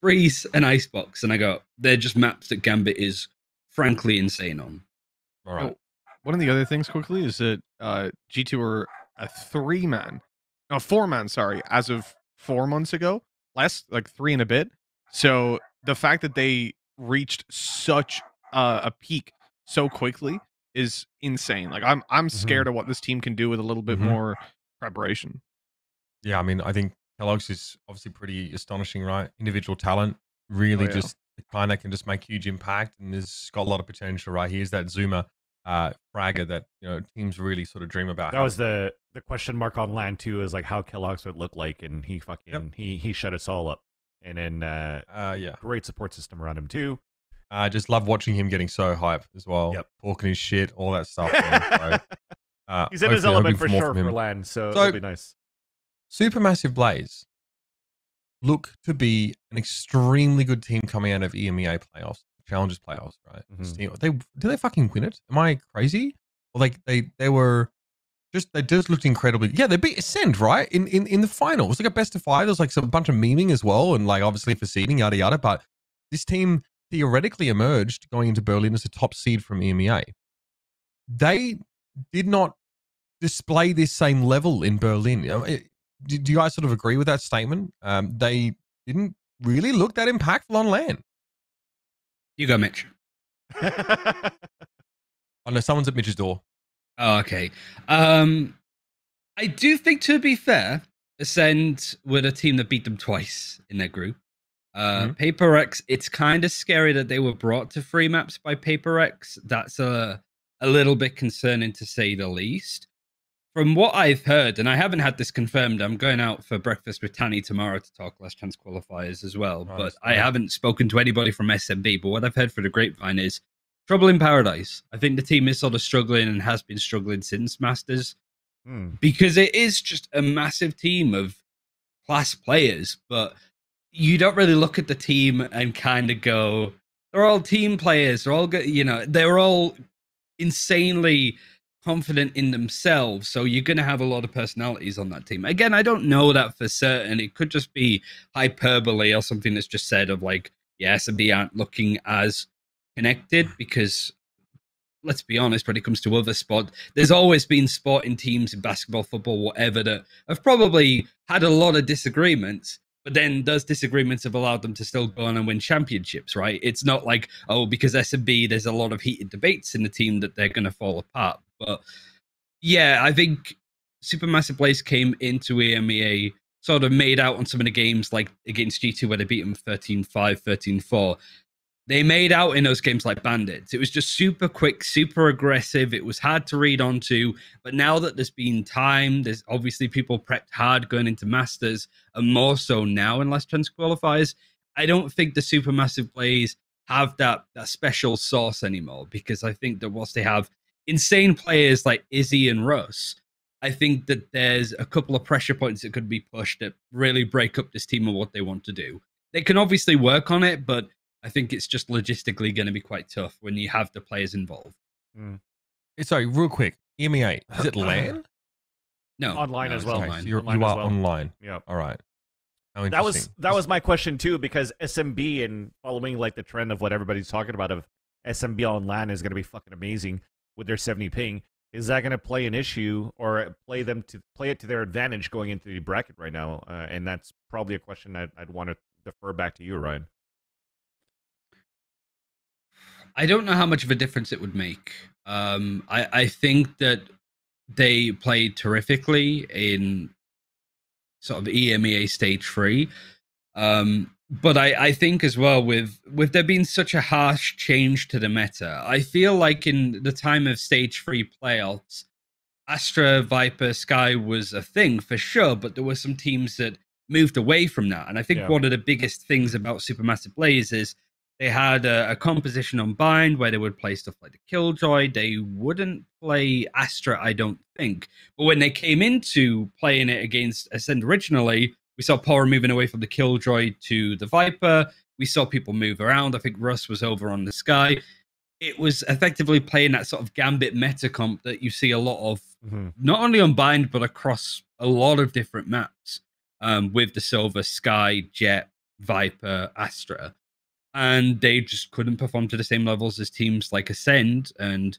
Breeze and Icebox, and I go, they're just maps that Gambit is frankly insane on. All right. One of the other things quickly is that G2 are a 4-man, sorry, as of 4 months ago, less like 3 and a bit. So the fact that they reached such a peak so quickly is insane. Like, I'm scared of what this team can do with a little bit more preparation. Yeah, I mean, I think Kellogg's is obviously pretty astonishing, right? Individual talent, really just kind of can just make huge impact, and has got a lot of potential, right? Here's that Zoomer fragger that teams really sort of dream about. That was the question mark on LAN too, is like how Kellogg's would look like, and he fucking he shut us all up. And then great support system around him too. I just love watching him getting so hyped as well. Talking his shit, all that stuff. So, he's in his element for sure for LAN, so it'll be nice. Supermassive Blaze look to be an extremely good team coming out of EMEA playoffs, Challengers playoffs, right? Did they fucking win it? Am I crazy? Or like they just looked incredibly. Yeah, they beat Ascend, right? In the final. It was like a best of 5. There was like a bunch of memeing as well, and like obviously for seeding, yada yada. But this team theoretically emerged going into Berlin as a top seed from EMEA. They did not display this same level in Berlin. Do you guys sort of agree with that statement? They didn't really look that impactful on LAN. You go, Mitch. Oh no, someone's at Mitch's door. Oh, okay. I do think, to be fair, Ascend were the team that beat them twice in their group. PaperRex, it's kind of scary that they were brought to free maps by PaperRex. That's a little bit concerning, to say the least. From what I've heard, and I haven't had this confirmed, I'm going out for breakfast with Tanny tomorrow to talk Last Chance Qualifiers as well. Nice. But I haven't spoken to anybody from SMB. But what I've heard for the grapevine is trouble in paradise. I think the team is sort of struggling and has been struggling since Masters. Because it is just a massive team of class players. But you don't really look at the team and kind of go, they're all team players. They're all good. They're all insanely confident in themselves, so you're going to have a lot of personalities on that team. Again, I don't know that for certain. It could just be hyperbole or something that's just said of like, SMB aren't looking as connected, because let's be honest, when it comes to other sport, there's always been sporting teams in basketball, football, whatever, that have probably had a lot of disagreements, but then those disagreements have allowed them to still go on and win championships, right? It's not like, because SMB, there's a lot of heated debates in the team that they're going to fall apart. But yeah, I think Supermassive Blaze came into EMEA, sort of made out on some of the games, like against G2 where they beat them 13-5, 13-4. They made out in those games like bandits. It was just super quick, super aggressive. It was hard to read onto. But now that there's been time, there's obviously people prepped hard going into Masters, and more so now in Last Chance Qualifiers. I don't think the Supermassive Blaze have that special sauce anymore, because I think that whilst they have insane players like Izzy and Russ, I think that there's a couple of pressure points that could be pushed that really break up this team and what they want to do. They can obviously work on it, but I think it's just logistically going to be quite tough when you have the players involved. Sorry, real quick. EMEA, is it LAN? No. Online as well. Okay, so you are online. Yeah. All right. That was my question too, because SMB, and following like the trend of what everybody's talking about of SMB on LAN is going to be fucking amazing with their 70 ping. Is that going to play an issue or play it to their advantage going into the bracket right now? And that's probably a question I'd want to defer back to you, Ryan. I don't know how much of a difference it would make. I think that they played terrifically in sort of EMEA stage 3. But I think as well, with there being such a harsh change to the meta, I feel like in the time of stage 3 playoffs, Astra, Viper, Sky was a thing for sure, but there were some teams that moved away from that. And I think one of the biggest things about Supermassive Blaze is they had a composition on Bind where they would play stuff like the Killjoy. They wouldn't play Astra, I don't think. But when they came into playing it against Ascend originally, we saw Pora moving away from the Killjoy to the Viper. We saw people move around. I think Russ was over on the Sky. It was effectively playing that sort of Gambit meta comp that you see a lot of, not only on Bind, but across a lot of different maps with the Silver, Sky, Jet, Viper, Astra. And they just couldn't perform to the same levels as teams like Ascend, and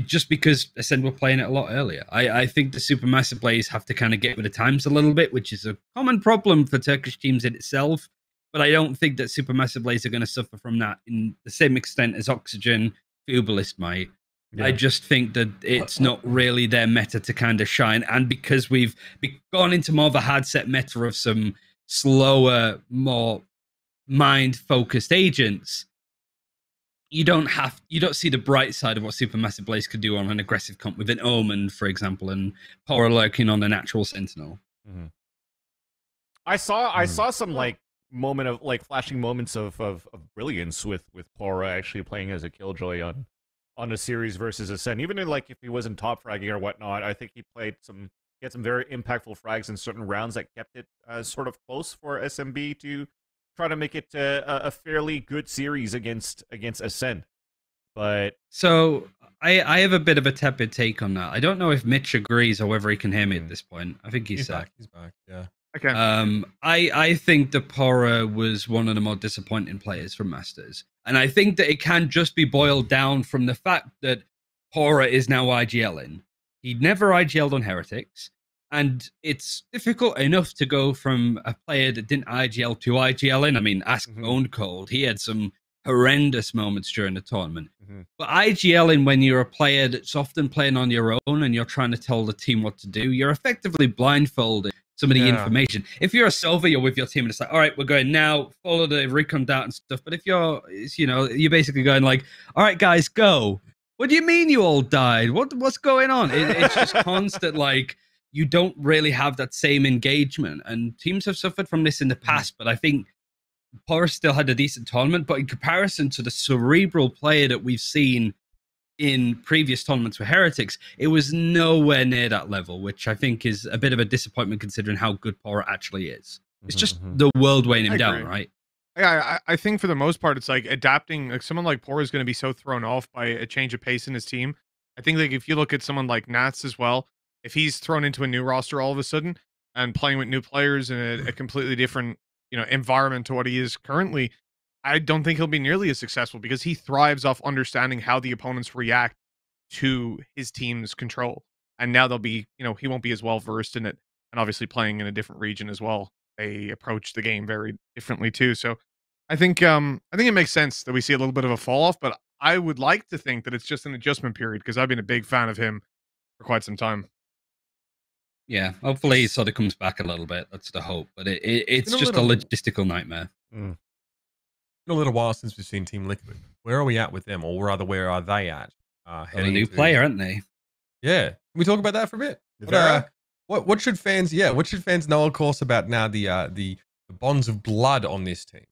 just because Ascend were playing it a lot earlier. I think the Supermassive Blaze have to kind of get with the times a little bit, which is a common problem for Turkish teams in itself. But I don't think that Supermassive Blaze are going to suffer from that in the same extent as Oxygen, Fubalist might. Yeah. I just think that it's not really their meta to kind of shine. And because we've gone into more of a hard set meta of some slower, more mind-focused agents, you don't see the bright side of what Supermassive Blaze could do on an aggressive comp with an Omen, for example, and Pora lurking on an actual Sentinel. I saw some like flashing moments of brilliance with Pora actually playing as a Killjoy on a series versus Ascend. Even in like if he wasn't top fragging or whatnot, I think he had some very impactful frags in certain rounds that kept it sort of close for SMB to try to make it a fairly good series against Ascend. But so I have a bit of a tepid take on that. I don't know if Mitch agrees or whether he can hear me at this point. I think he's back. He's back. Yeah. Okay. I think that Pora was one of the more disappointing players from Masters, and I think that it can just be boiled down from the fact that Pora is now IGLing. He never IGL'd on Heretics. And it's difficult enough to go from a player that didn't IGL to IGLing. I mean, ask Bone Cold. He had some horrendous moments during the tournament. But IGLing, when you're a player that's often playing on your own and you're trying to tell the team what to do, you're effectively blindfolded some of the information. If you're a Silver, you're with your team and it's like, all right, we're going now, follow the recon data and stuff. But if you're basically going like, all right, guys, go. What do you mean you all died? What's going on? It's just constant, like, you don't really have that same engagement. And teams have suffered from this in the past, but I think Pora still had a decent tournament. But in comparison to the cerebral player that we've seen in previous tournaments with Heretics, it was nowhere near that level, which I think is a bit of a disappointment considering how good Pora actually is. It's just the world weighing him down, right? Yeah, I think for the most part, it's like adapting. Like someone like Pora is going to be so thrown off by a change of pace in his team. I think like if you look at someone like Nats as well, if he's thrown into a new roster all of a sudden and playing with new players in a completely different, environment to what he is currently, I don't think he'll be nearly as successful because he thrives off understanding how the opponents react to his team's control. And now they'll be, he won't be as well versed in it. And obviously playing in a different region as well, they approach the game very differently too. So I think it makes sense that we see a little bit of a fall off, but I would like to think that it's just an adjustment period because I've been a big fan of him for quite some time. Yeah, hopefully he sort of comes back a little bit. That's the hope. But it's just a logistical nightmare. It's been a little while since we've seen Team Liquid. Where are we at with them? Or rather, where are they at? A new player, aren't they? Yeah. Can we talk about that for a bit? What should fans know, of course, about now the bonds of blood on this team?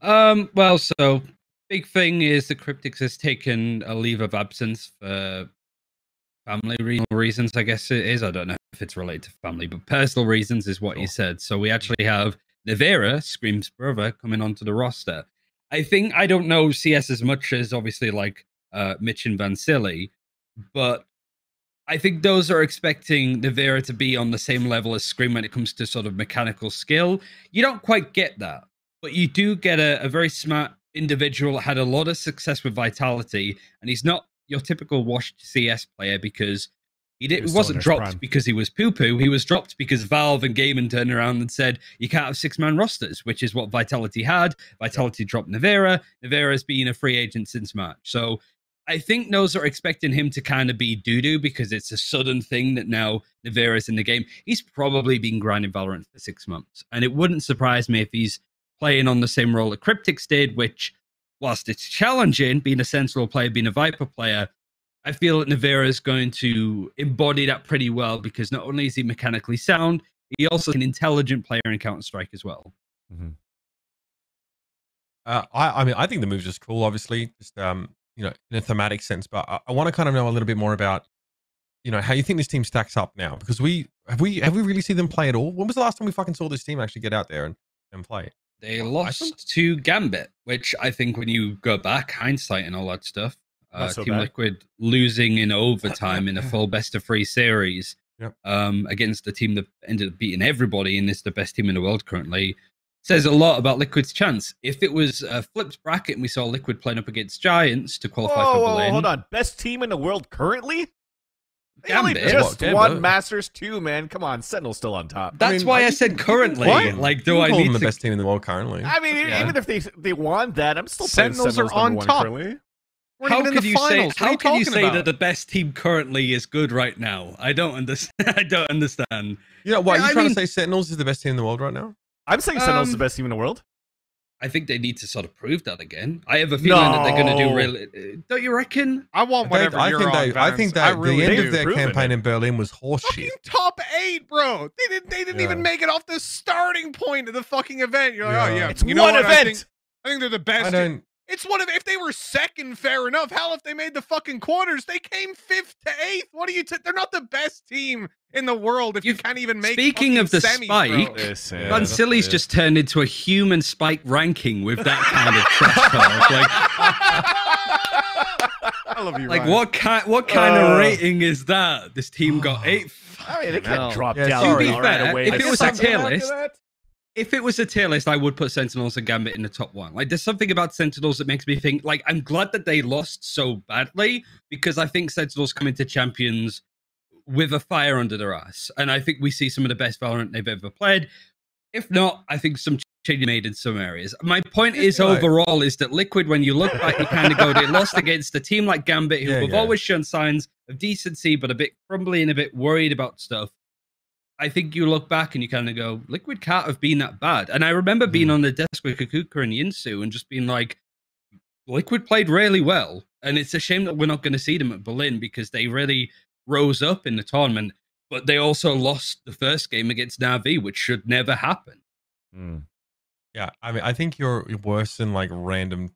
Well, so big thing is the Cryptics has taken a leave of absence for family reasons, I guess it is. I don't know if it's related to family, but personal reasons is what he said. So we actually have Nevera, Scream's brother, coming onto the roster. I don't know CS as much as obviously like Mitch and Van Silly, but I think those are expecting Nevera to be on the same level as Scream when it comes to sort of mechanical skill. You don't quite get that, but you do get a very smart individual that had a lot of success with Vitality, and he's not your typical washed CS player because he wasn't dropped because he was poo-poo. He was dropped because Valve and Gaming turned around and said, you can't have 6-man rosters, which is what Vitality had. Vitality dropped Nevera. Nevera's been a free agent since March. So I think those are expecting him to kind of be doo-doo because it's a sudden thing that now Nevera's in the game. He's probably been grinding Valorant for 6 months. And it wouldn't surprise me if he's playing on the same role that Cryptix did, which, whilst it's challenging, being a Sentinel player, being a Viper player, I feel that Nevera is going to embody that pretty well because not only is he mechanically sound, he also is an intelligent player in Counter-Strike as well. Mm-hmm. I mean, I think the move's just cool, obviously, just you know, in a thematic sense. But I want to kind of know a little bit more about, you know, how you think this team stacks up now, because have we really seen them play at all? When was the last time we fucking saw this team actually get out there and play? They lost to Gambit, which I think when you go back, hindsight and all that stuff, Team Liquid losing in overtime in a full best-of-3 series against the team that ended up beating everybody and is the best team in the world currently, says a lot about Liquid's chance. If it was a flipped bracket and we saw Liquid playing up against Giants to qualify for Berlin... hold on. Best team in the world currently? They Gambit. only just won Masters 2, man. Come on, Sentinel's still on top. That's why I said currently. What? Like, do I need them to... the best team in the world currently? I mean, even if they won that, I'm still playing Sentinels are on top. How could you say that the best team currently is good right now? I don't understand. I don't understand. You know what? Are you trying to say Sentinels is the best team in the world right now? I'm saying Sentinels is the best team in the world. I think they need to sort of prove that again. I have a feeling that they're going to do really. Don't you reckon? I want whatever I think that the end of their campaign in Berlin was horseshit. Top 8, bro. They didn't even make it off the starting point of the fucking event. You're like, oh yeah, it's one event. I think they're the best. It's one of, if they were second, fair enough. Hell, if they made the fucking quarters, they came 5th to 8th. What are you? They're not the best team in the world if you can't even make. Speaking of the semis, spike, Van Silly's just turned into a human spike ranking with that kind of trash talk. Like, I love you. Like, Ryan. what kind of rating is that? This team got 8th. I mean, they can't drop down. To be fair, right away. if it was a tier list. If it was a tier list, I would put Sentinels and Gambit in the top 1. Like, there's something about Sentinels that makes me think, like, I'm glad that they lost so badly because I think Sentinels come into Champions with a fire under their ass. And I think we see some of the best Valorant they've ever played. If not, I think some changes made in some areas. My point is overall is that Liquid, when you look back, you kind of go, they lost against a team like Gambit who have always shown signs of decency, but a bit crumbly and a bit worried about stuff. I think you look back and you kind of go, Liquid can't have been that bad. And I remember being on the desk with Kakuka and Yinsu and just being like, Liquid played really well. And it's a shame that we're not going to see them at Berlin because they really rose up in the tournament. But they also lost the first game against Na'Vi, which should never happen. Yeah, I mean, I think you're worse than like random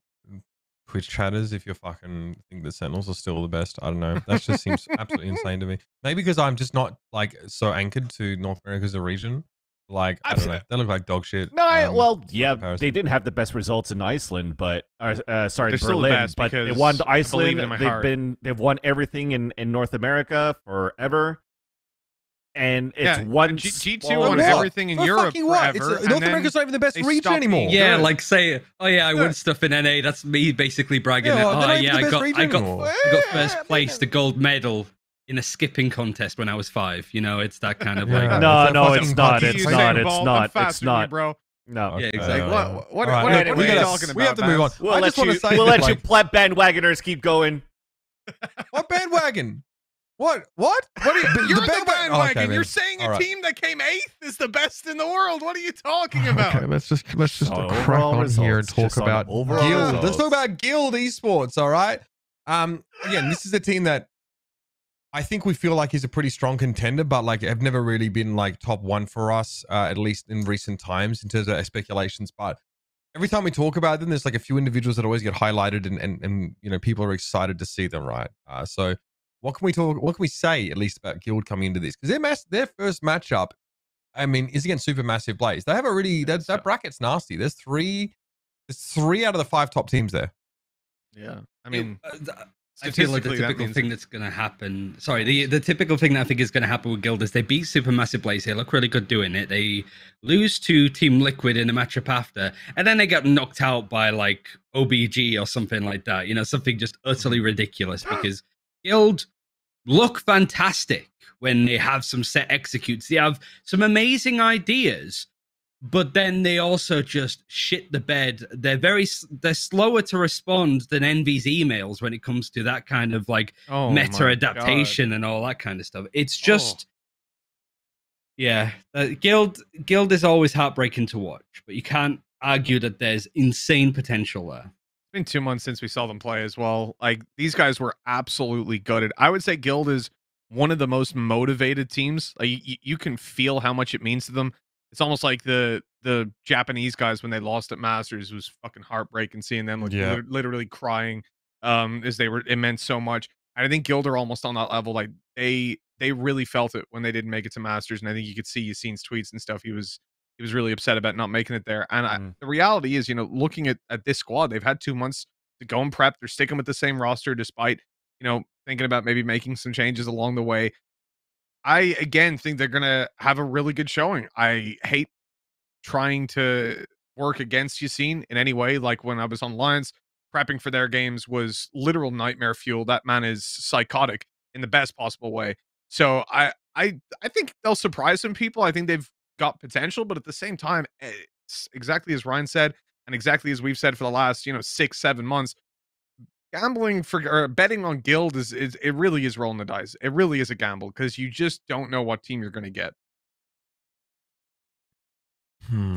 Twitch chatters if you fucking think that Sentinels are still the best. I don't know. That just seems absolutely insane to me. Maybe because I'm just not like so anchored to North America as a region. Like, I don't know. They look like dog shit. No, well, yeah, they didn't have the best results in Iceland, but sorry, Berlin. But they won Iceland. They've won everything in North America forever. And it's one G2 won everything in Europe forever. North America's not even the best region anymore. Yeah, like say, oh yeah, I won stuff in NA. That's me basically bragging. I got first place, the gold medal in a skipping contest when I was 5. You know, it's that kind of like. No, it's not. It's not, bro. No. Yeah, exactly. What are you talking about? We have to move on. We'll let you bandwagoners keep going. What bandwagon? What? You're the bandwagon. You're saying a team that came 8th is the best in the world. What are you talking about? Okay, let's just crack on here and talk about Guild. Let's talk about Guild Esports. All right. Again, this is a team that I think we feel like is a pretty strong contender, but like have never really been like top 1 for us, at least in recent times in terms of speculations. But every time we talk about them, there's like a few individuals that always get highlighted, and you know, people are excited to see them, right? So what can we talk? What can we say at least about Guild coming into this? Because their first matchup, I mean, is against Supermassive Blaze. They have a really that bracket's nasty. There's three out of the 5 top teams there. Yeah, I mean, I feel like the typical thing that's going to happen. Sorry, the typical thing that I think is going to happen with Guild is they beat Supermassive Blaze. They look really good doing it. They lose to Team Liquid in a matchup after, and then they get knocked out by like OBG or something like that. You know, something just utterly ridiculous because Guild look fantastic when they have some set executes. They have some amazing ideas, but then they also just shit the bed. They're slower to respond than Envy's emails when it comes to that kind of like meta adaptation and all that kind of stuff. It's just, yeah, Guild is always heartbreaking to watch, but you can't argue that there's insane potential there. It's been 2 months since we saw them play as well. Like, these guys were absolutely gutted. I would say Guild is one of the most motivated teams. Like, you can feel how much it means to them. It's almost like the Japanese guys when they lost at Masters was fucking heartbreaking seeing them like literally crying as it meant so much. And I think Guild are almost on that level. Like they really felt it when they didn't make it to Masters, and I think you could see Yassine's tweets and stuff. He was really upset about not making it there. And the reality is, you know, looking at this squad, they've had 2 months to go and prep. They're sticking with the same roster despite, you know, thinking about maybe making some changes along the way. I, again, think they're going to have a really good showing. I hate trying to work against Yassine in any way. Like when I was on Lions, prepping for their games was literal nightmare fuel. That man is psychotic in the best possible way. So I think they'll surprise some people. I think they've got potential, but at the same time, it's exactly as Ryan said, and exactly as we've said for the last, 6-7 months. Gambling or betting on Guild is it really is rolling the dice. It really is a gamble because you just don't know what team you're going to get.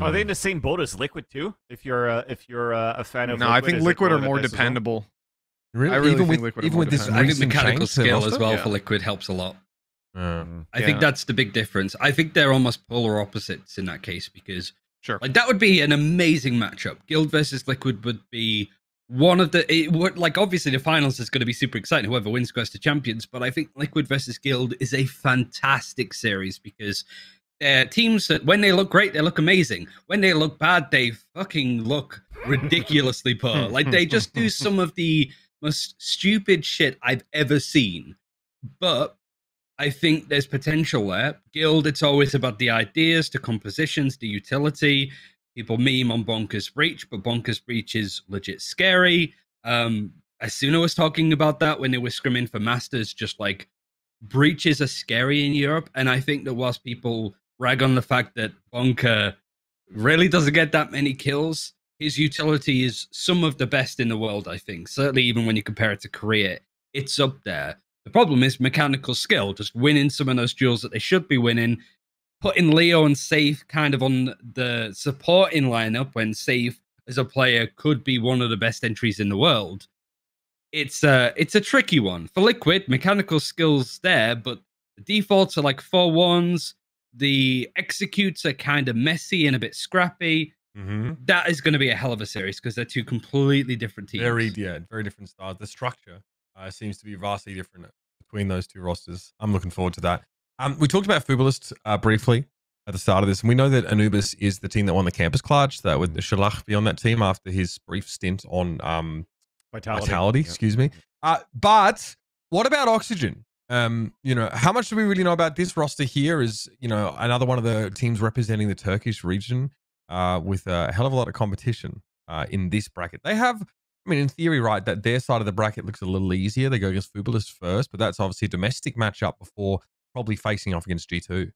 Are they in the same boat as Liquid too? If you're a fan of no, Liquid, I think Liquid are more dependable. Really? I really even think with, Liquid even with this I think mechanical skill as well yeah. for Liquid helps a lot. I think that's the big difference. I think they're almost polar opposites in that case because like that would be an amazing matchup. Guild versus Liquid would be one of obviously the finals is going to be super exciting. Whoever wins goes to champions, but I think Liquid versus Guild is a fantastic series because they're teams that when they look great, they look amazing. When they look bad, they fucking look ridiculously poor. Like they just do some of the most stupid shit I've ever seen. But I think there's potential there. Guild, it's always about the ideas, the compositions, the utility. People meme on Bonkers Breach, but Bonkers Breach is legit scary. Asuna was talking about that when they were scrimming for Masters, just like breaches are scary in Europe. And I think that whilst people rag on the fact that Bonker really doesn't get that many kills, his utility is some of the best in the world, I think. Certainly even when you compare it to Korea, it's up there. The problem is mechanical skill, just winning some of those duels that they should be winning, putting Leo and Safe kind of on the supporting lineup when Safe as a player could be one of the best entries in the world. It's a tricky one. For Liquid, mechanical skills there, but the defaults are like 4-1s. The executes are kind of messy and a bit scrappy. That is going to be a hell of a series because they're two completely different teams. Very different styles. The structure seems to be vastly different between those two rosters. I'm looking forward to that. We talked about Fubulist briefly at the start of this, and we know that Anubis is the team that won the Campus Clutch. That would Shalach be on that team after his brief stint on Vitality. Excuse me. But what about Oxygen? How much do we really know about this roster here? Is another one of the teams representing the Turkish region with a hell of a lot of competition in this bracket. They have, I mean, in theory, right, that their side of the bracket looks a little easier. They go against Fubulist first, but that's obviously a domestic matchup before probably facing off against G2.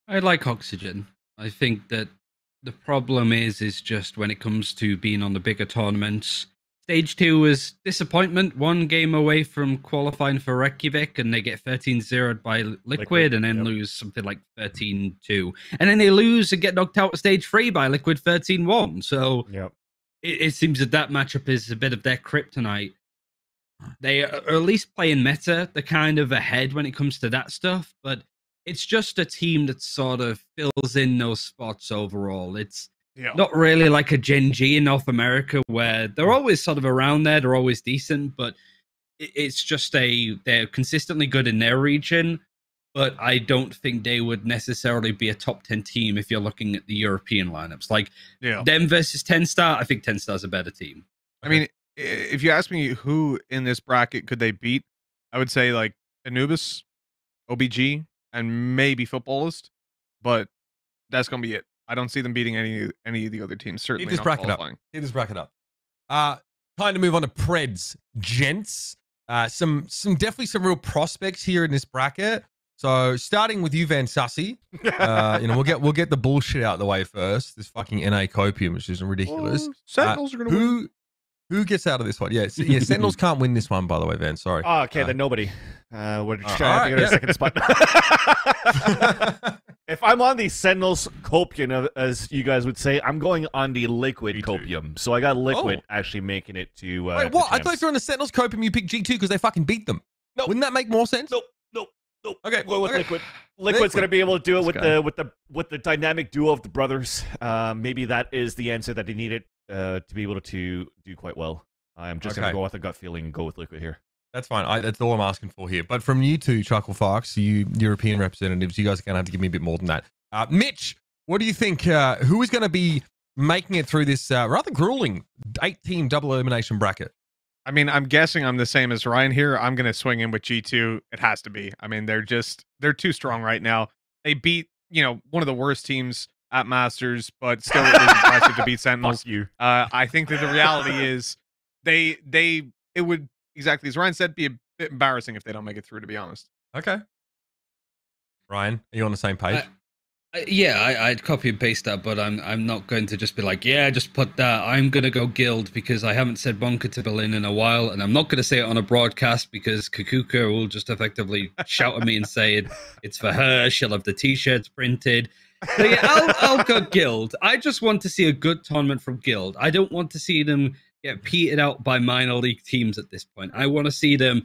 I like Oxygen. I think that the problem is just when it comes to being on the bigger tournaments. Stage 2 was disappointment, 1 game away from qualifying for Reykjavik, and they get 13-0'd by Liquid and then lose something like 13-2. And then they lose and get knocked out at Stage 3 by Liquid 13-1. So it seems that matchup is a bit of their kryptonite. They are at least playing meta. They're kind of ahead when it comes to that stuff, but it's just a team that sort of fills in those spots overall. It's not really like a Gen G in North America where they're always sort of around there. They're always decent, but it's just they're consistently good in their region, but I don't think they would necessarily be a top 10 team if you're looking at the European lineups. Like them versus 10 Star, I think 10 Star's a better team. I mean, if you ask me who in this bracket could they beat, I would say like Anubis, OBG, and maybe Footballist, but that's gonna be it. I don't see them beating any of the other teams. Certainly Keep this bracket qualifying. up. Keep this bracket up. Time to move on to Preds, gents. Some definitely some real prospects here in this bracket. So starting with you, Van Sussy. We'll get the bullshit out of the way first. This fucking NA copium, which is ridiculous. Sentinels are gonna win. Who gets out of this one? Yeah, Sentinels can't win this one, by the way, Van. Sorry. Oh, okay, then nobody. We're trying to get a second spot. If I'm on the Sentinels copium, as you guys would say, I'm going on the liquid copium. So I got liquid actually making it to. Wait, what? I thought if you're on the Sentinels copium, you pick G2 because they fucking beat them. Nope. Wouldn't that make more sense? Nope. Okay, go with liquid. Liquid's gonna be able to do it with the dynamic duo of the brothers. Maybe that is the answer that they needed to be able to do quite well. I'm just gonna go with a gut feeling and go with liquid here. That's fine. That's all I'm asking for here. But from you two, Chuckle Fox, you European representatives, you guys are gonna have to give me a bit more than that. Mitch, what do you think? Who is gonna be making it through this rather grueling 8-team double elimination bracket? I mean, I'm guessing I'm the same as Ryan here. I'm going to swing in with G2. It has to be. I mean, they're too strong right now. They beat, one of the worst teams at Masters, but still it was impressive to beat Sentinels. I think that the reality is it would, exactly as Ryan said, be a bit embarrassing if they don't make it through, to be honest. Okay. Ryan, are you on the same page? I'd copy and paste that, but I'm not going to just be like, just put that. I'm going to go Guild because I haven't said Bonka to Berlin in a while, and I'm not going to say it on a broadcast because Kakuka will just effectively shout at me and say it's for her. She'll have the T-shirts printed. So I'll go Guild. I just want to see a good tournament from Guild. I don't want to see them get petered out by minor league teams at this point. I want to see them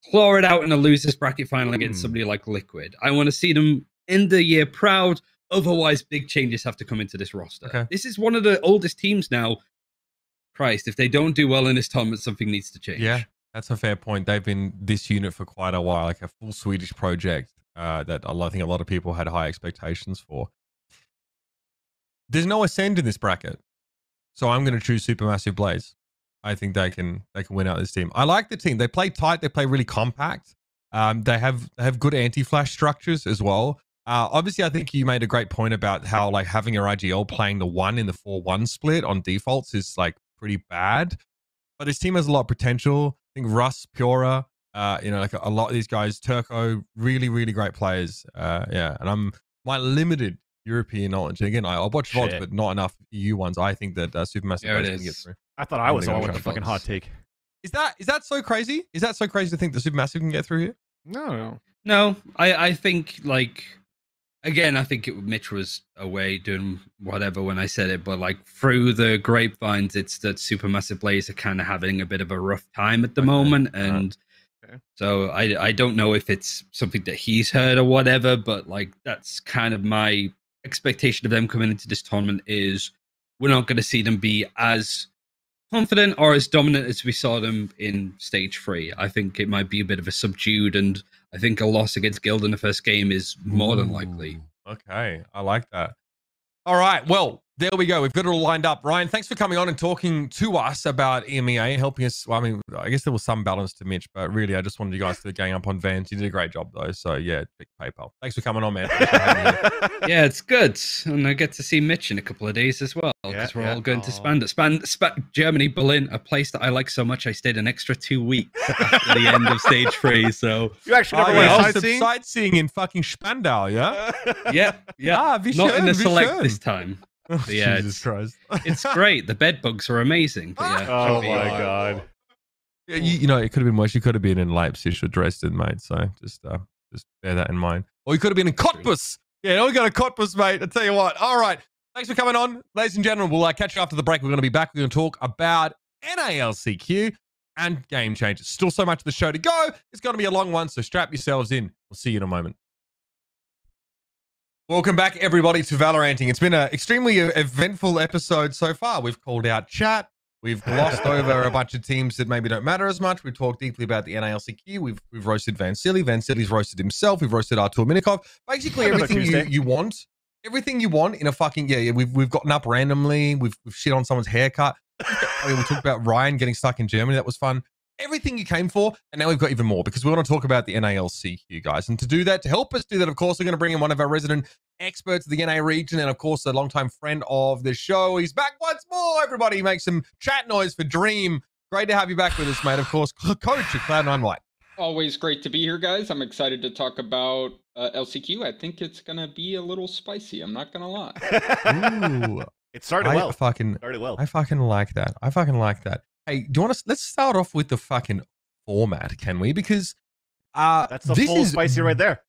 claw it out in a losers bracket final against somebody like Liquid. I want to see them end the year proud. Otherwise, big changes have to come into this roster. Okay. This is one of the oldest teams now. Christ, if they don't do well in this tournament, something needs to change. Yeah, that's a fair point. They've been this unit for quite a while, like a full Swedish project that I think a lot of people had high expectations for. There's no Ascend in this bracket, so I'm going to choose Supermassive Blaze. I think they can win out this team. I like the team. They play tight. They play really compact. They have good anti-flash structures as well. Obviously, I think you made a great point about how like having your IGL playing the 1 in the 4-1 split on defaults is like pretty bad. But this team has a lot of potential. I think Russ, Pura, like a lot of these guys, Turco, really, really great players. And my limited European knowledge. And again, I'll watch VODs, but not enough EU ones. I think that Supermassive Blaze can get through. I thought I was the one with the fucking hot take. Is that so crazy? Is that so crazy to think the Supermassive can get through here? No. I think like. Again, I think Mitch was away doing whatever when I said it, but like through the grapevines, it's that Supermassive Blaze are kind of having a bit of a rough time at the moment. And so I don't know if it's something that he's heard or whatever, but like that's kind of my expectation of them coming into this tournament is we're not going to see them be as confident or as dominant as we saw them in stage 3. I think it might be a bit of a subdued, and I think a loss against Guild in the first game is more than likely. Okay, I like that. All right, well, there we go. We've got it all lined up. Ryan, thanks for coming on and talking to us about EMEA, helping us. Well, I mean, I guess there was some balance to Mitch, but really, I just wanted you guys to gang up on Vans. You did a great job, though. So, yeah, pick PayPal. Thanks for coming on, man. Yeah, it's good. And I get to see Mitch in a couple of days as well, because we're all going to Spandau, Germany, Berlin, a place that I like so much. I stayed an extra 2 weeks after the end of stage 3. So you actually never went sightseeing in fucking Spandau, yeah? Yeah. Not in the select this time. Yeah, Jesus Christ. It's great. The bed bugs are amazing. But yeah, oh my God. Yeah, it could have been worse. You could have been in Leipzig or Dresden, mate. So just bear that in mind. Or you could have been in Cottbus. Yeah, we got a Cottbus, mate. I tell you what. All right. Thanks for coming on. Ladies and gentlemen, we'll catch you after the break. We're going to be back. We're going to talk about LCQ and game changes. Still so much of the show to go. It's going to be a long one, so strap yourselves in. We'll see you in a moment. Welcome back, everybody, to VALORANTing. It's been an extremely eventful episode so far. We've called out chat. We've glossed over a bunch of teams that maybe don't matter as much. We've talked deeply about the NALCQ. We've roasted Van Silly. Van Silly's roasted himself. We've roasted Artur Minikov. Basically, everything you want. Everything you want in a fucking we've gotten up randomly. We've shit on someone's haircut. We talked about Ryan getting stuck in Germany. That was fun. Everything you came for, and now we've got even more because we want to talk about the NALCQ, guys. And to do that, to help us do that, of course, we're going to bring in one of our resident experts of the NA region, and of course, a longtime friend of the show. He's back once more. Everybody, make some chat noise for Dream. Great to have you back with us, mate. Of course, coach at Cloud9 White. Always great to be here, guys. I'm excited to talk about LCQ. I think it's gonna be a little spicy. I'm not gonna lie. Ooh, it started well. Started well. I fucking like that. Hey, do you want to? Let's start off with the fucking format, can we? Because that's the full spicy right there.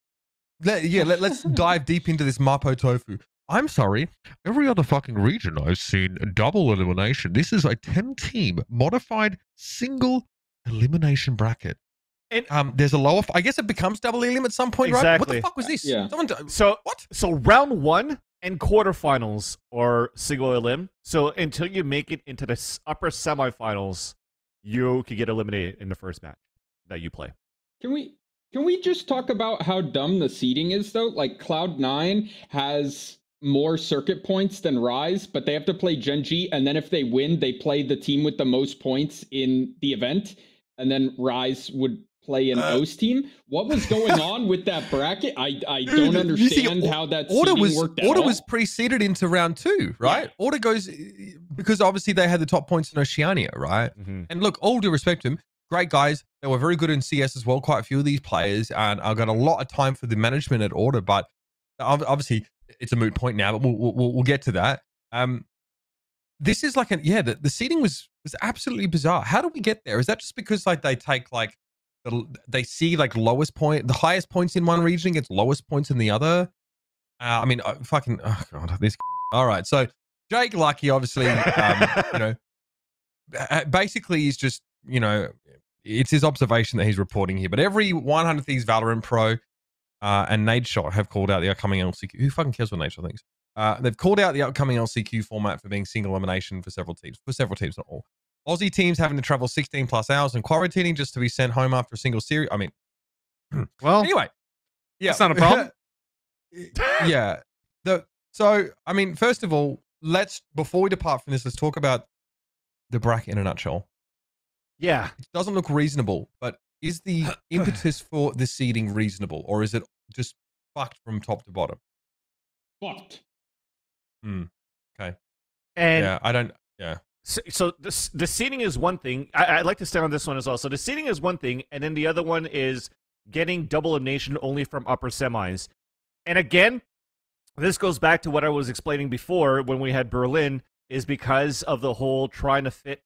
Let's dive deep into this Mapo Tofu. I'm sorry. Every other fucking region I've seen double elimination. This is a 10-team modified single elimination bracket. And there's a lower. I guess it becomes double elim at some point, right? What the fuck was this? Yeah. So round one and quarterfinals are single elim. So until you make it into the upper semifinals, you could get eliminated in the first match that you play. Can we just talk about how dumb the seeding is though? Like Cloud9 has more circuit points than Rise, but they have to play Gen G, and then if they win, they play the team with the most points in the event, and then Rise would play an OCE team. What was going on with that bracket? I don't understand how that seeding worked out. Order was preceded into round 2, right? Yeah. Order goes because obviously they had the top points in Oceania, right? Mm-hmm. And look, all due respect to them, great guys. They were very good in CS as well, quite a few of these players, and I've got a lot of time for the management at Order, but obviously it's a moot point now, but we'll get to that. This is like the seeding was absolutely bizarre. How do we get there? Is that just because like they take like they see like the highest points in one region gets lowest points in the other? I mean, oh god, this. All right, so Jake Lucky, obviously, basically he's just it's his observation that he's reporting here. But every 100Thieves Valorant Pro and Nadeshot have called out the upcoming LCQ. Who fucking cares what Nadeshot thinks? They've called out the upcoming LCQ format for being single elimination for several teams. Not all. Aussie teams having to travel 16 plus hours and quarantining just to be sent home after a single series. I mean, well, anyway, yeah, it's not a problem. Yeah. So, I mean, first of all, before we depart from this, let's talk about the bracket in a nutshell. Yeah. It doesn't look reasonable, but is the impetus for the seeding reasonable, or is it just fucked from top to bottom? Fucked. Okay. And yeah, I don't. Yeah. So the seeding is one thing. I'd like to stay on this one as well. So the seeding is one thing, and then the other one is getting double elimination only from upper semis. And again, this goes back to what I was explaining before when we had Berlin, is because of the whole trying to fit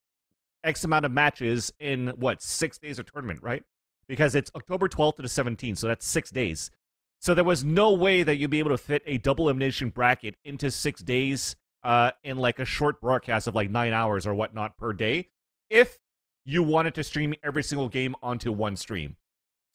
X amount of matches in, 6 days of tournament, right? Because it's October 12th to the 17th, so that's 6 days. So there was no way that you'd be able to fit a double elimination bracket into 6 days in like a short broadcast of like 9 hours or whatnot per day if you wanted to stream every single game onto one stream.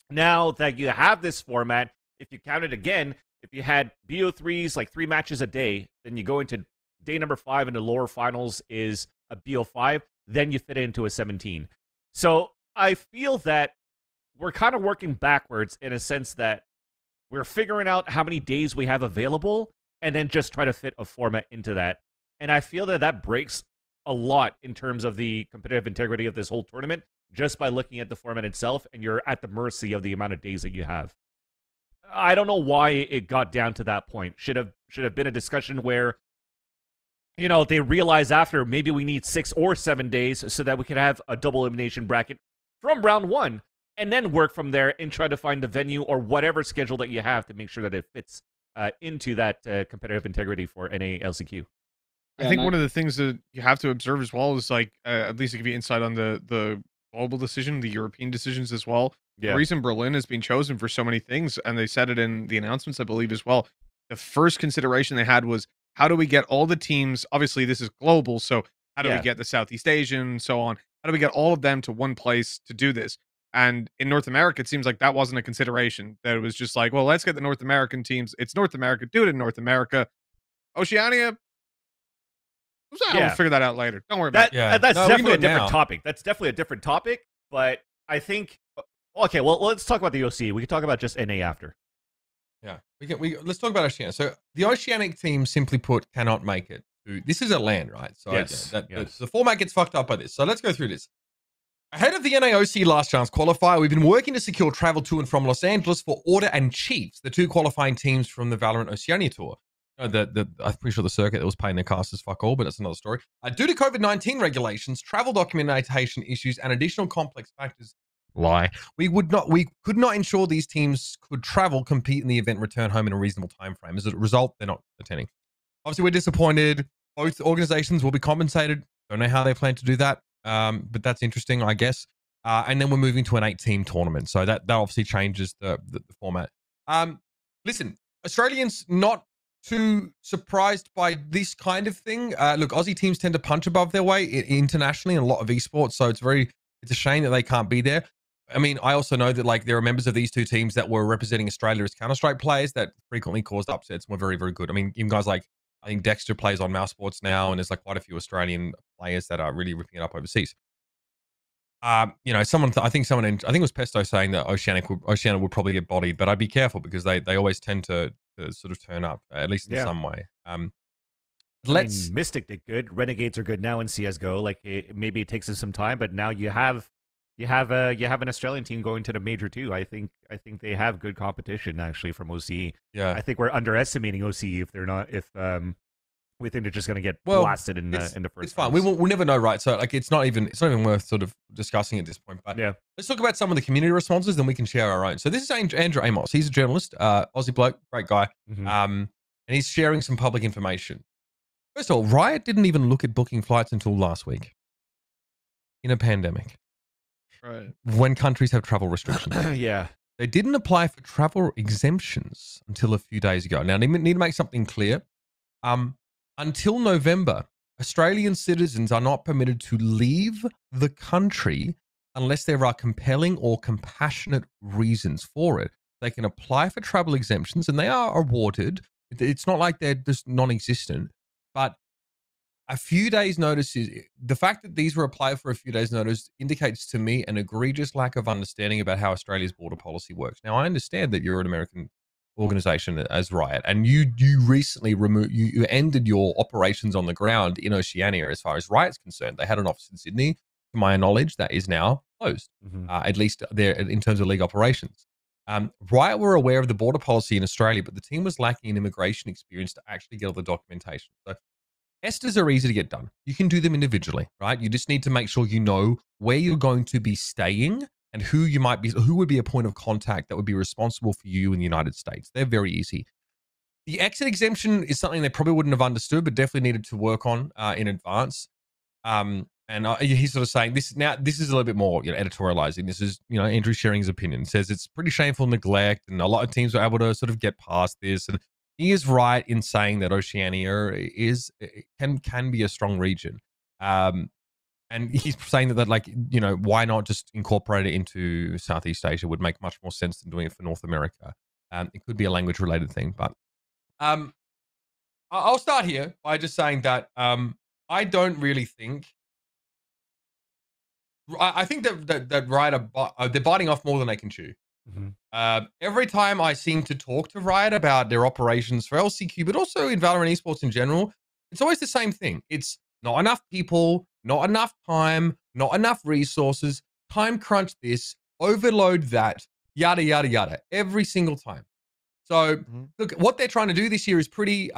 Now that you have this format, if you count it again, if you had BO3s, like 3 matches a day, then you go into day number 5 and the lower finals is a BO5, then you fit it into a 17. So I feel that we're kind of working backwards in a sense that we're figuring out how many days we have available and then just try to fit a format into that. And I feel that that breaks a lot in terms of the competitive integrity of this whole tournament just by looking at the format itself, and you're at the mercy of the amount of days that you have. I don't know why it got down to that point. Should have been a discussion where, they realize after maybe we need 6 or 7 days so that we can have a double elimination bracket from round 1 and then work from there and try to find the venue or whatever schedule that you have to make sure that it fits into that competitive integrity for NA LCQ. I think one of the things that you have to observe as well is like, at least to give you insight on the global decision, the European decisions as well. Yeah. The reason Berlin has been chosen for so many things, and they said it in the announcements, I believe, as well. The first consideration they had was, how do we get all the teams? Obviously, this is global, so how do we get the Southeast Asian and so on? How do we get all of them to one place to do this? And in North America, it seems like that wasn't a consideration. That it was just like, well, let's get the North American teams. It's North America. Do it in North America. Oceania, We'll figure that out later. Don't worry about it. That's definitely a different topic. That's definitely a different topic. But I think, okay, well, let's talk about the OCE. We can talk about just NA after. Yeah, let's talk about Oceania. So the Oceanic team, simply put, cannot make it. This is a LAN, right? So the format gets fucked up by this. So let's go through this. Ahead of the NAOC Last Chance Qualifier, we've been working to secure travel to and from Los Angeles for Order and Chiefs, the 2 qualifying teams from the Valorant Oceania Tour. I'm pretty sure the circuit that was paying their casters fuck all, but that's another story. Due to COVID-19 regulations, travel documentation issues, and additional complex factors, we could not ensure these teams could travel, compete in the event, return home in a reasonable time frame. As a result, they're not attending. Obviously, we're disappointed. Both organizations will be compensated. Don't know how they plan to do that, but that's interesting, I guess. And then we're moving to an 8-team tournament, so that obviously changes the format. Listen, Australians not too surprised by this kind of thing. Look, Aussie teams tend to punch above their weight internationally in a lot of esports, so it's a shame that they can't be there. I mean, I also know that like there are members of these 2 teams that were representing Australia as Counter-Strike players that frequently caused upsets and were very, very good. I mean, even guys like, I think Dexter plays on Mouse Sports now, and there's like quite a few Australian players that are really ripping it up overseas. You know, I think it was Pesto saying that Oceania would probably get bodied, but I'd be careful because they always tend to sort of turn up, at least in some way. I mean, Mystic did good. Renegades are good now in CS:GO. Like maybe it takes them some time, but now you have an Australian team going to the major too. I think they have good competition actually from OCE. Yeah, I think we're underestimating OCE if we think they're just going to get blasted in the first. It's fine. We'll never know, right? So like it's not even worth sort of discussing at this point. But yeah, let's talk about some of the community responses, then we can share our own. So this is Andrew Amos. He's a journalist, Aussie bloke, great guy, and he's sharing some public information. First of all, Riot didn't even look at booking flights until last week in a pandemic. Right. When countries have travel restrictions. Yeah. They didn't apply for travel exemptions until a few days ago. Now, they need to make something clear. Until November, Australian citizens are not permitted to leave the country unless there are compelling or compassionate reasons for it. They can apply for travel exemptions and they are awarded. It's not like they're just non-existent, but a few days notice the fact that these were applied for a few days notice indicates to me an egregious lack of understanding about how Australia's border policy works. Now, I understand that you're an American organization as Riot, and you recently you ended your operations on the ground in Oceania as far as Riot's concerned. They had an office in Sydney, to my knowledge, that is now closed, at least there in terms of league operations. Riot were aware of the border policy in Australia, but the team was lacking in immigration experience to actually get all the documentation. So ESTAs are easy to get done. You can do them individually, right? You just need to make sure you know where you're going to be staying and who would be a point of contact that would be responsible for you in the United States. They're very easy. The exit exemption is something they probably wouldn't have understood, but definitely needed to work on in advance. And he's sort of saying this is a little bit more, editorializing. This is, Andrew sharing his opinion. Says it's pretty shameful neglect, and a lot of teams are able to sort of get past this. And he is right in saying that Oceania can be a strong region. And he's saying that why not just incorporate it into Southeast Asia would make much more sense than doing it for North America. It could be a language related thing, but I'll start here by just saying that I don't really think. I think that Riot they're biting off more than they can chew. Every time I seem to talk to Riot about their operations for LCQ, but also in Valorant esports in general, it's always the same thing. It's not enough people, not enough time, not enough resources, time crunch this, overload that, yada, yada, yada, every single time. So look, what they're trying to do this year is pretty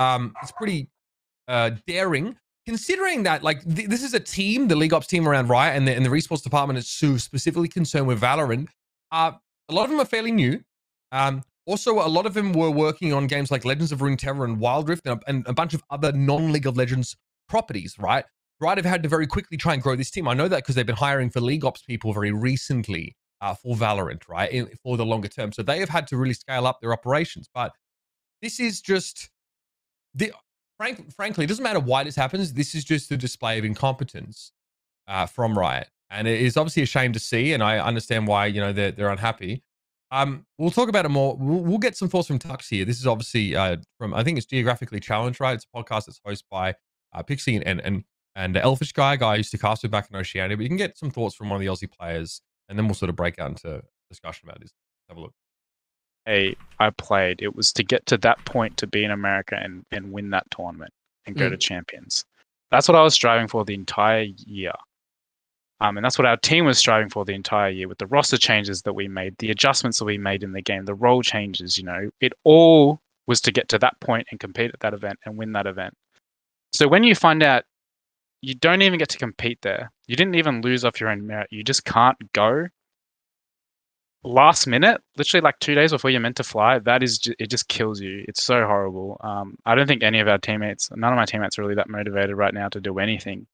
daring, considering that this is a team, the League Ops team around Riot and the esports department is specifically concerned with Valorant. A lot of them are fairly new. Also, a lot of them were working on games like Legends of Runeterra and Wild Rift and a bunch of other non-League of Legends properties, right? Riot have had to very quickly try and grow this team. I know that because they've been hiring for League Ops people very recently for Valorant, right? For the longer term. So they have had to really scale up their operations. But this is just, frankly, it doesn't matter why this happens. This is just a display of incompetence from Riot. And it is obviously a shame to see, and I understand why they're unhappy. We'll talk about it more. We'll get some thoughts from Tux here. This is obviously from, I think it's Geographically Challenged, right? It's a podcast that's hosted by Pixie and And Elfish guy used to cast with back in Oceania, but you can get some thoughts from one of the Aussie players, and then we'll sort of break out into discussion about this. Have a look. I played. It was to get to that point to be in America and win that tournament and go to champions. That's what I was striving for the entire year. And that's what our team was striving for the entire year with the roster changes that we made, the adjustments that we made in the game, the role changes, it all was to get to that point and compete at that event and win that event. So when you find out you don't even get to compete there, you didn't even lose off your own merit, you just can't go last minute, literally like 2 days before you're meant to fly, it just kills you. It's so horrible. I don't think any of our teammates, none of my teammates are really that motivated right now to do anything.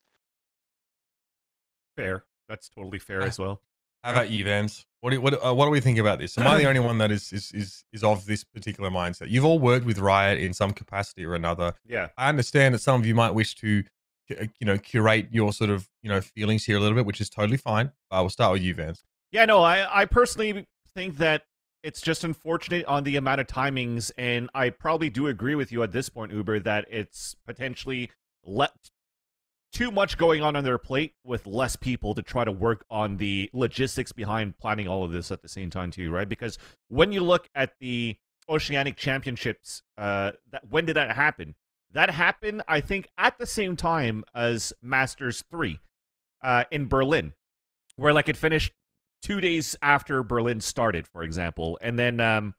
Fair. That's totally fair as well. How about you, Vans? What do we think about this? Am I the only one that is of this particular mindset? You've all worked with Riot in some capacity or another. Yeah. I understand that some of you might wish to, curate your sort of, feelings here a little bit, which is totally fine. We'll start with you, Vans. Yeah, no, I personally think that it's just unfortunate on the amount of timings, and I probably do agree with you at this point, Uber, that it's potentially too much going on their plate with less people to try to work on the logistics behind planning all of this at the same time too, right? Because when you look at the Oceanic Championships, when did that happen? That happened, I think, at the same time as Masters 3 in Berlin, where like it finished 2 days after Berlin started, for example. And then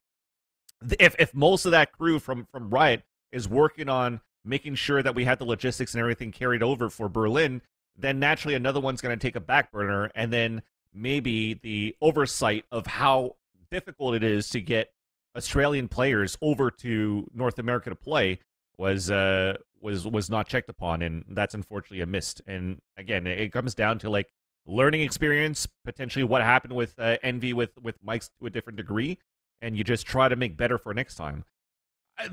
if most of that crew from Riot is working on making sure that we had the logistics and everything carried over for Berlin, then naturally another one's going to take a back burner, and then maybe the oversight of how difficult it is to get Australian players over to North America to play was not checked upon, and that's unfortunately a missed. And again, it comes down to like learning experience, potentially what happened with Envy with Mike's to a different degree, and you just try to make better for next time.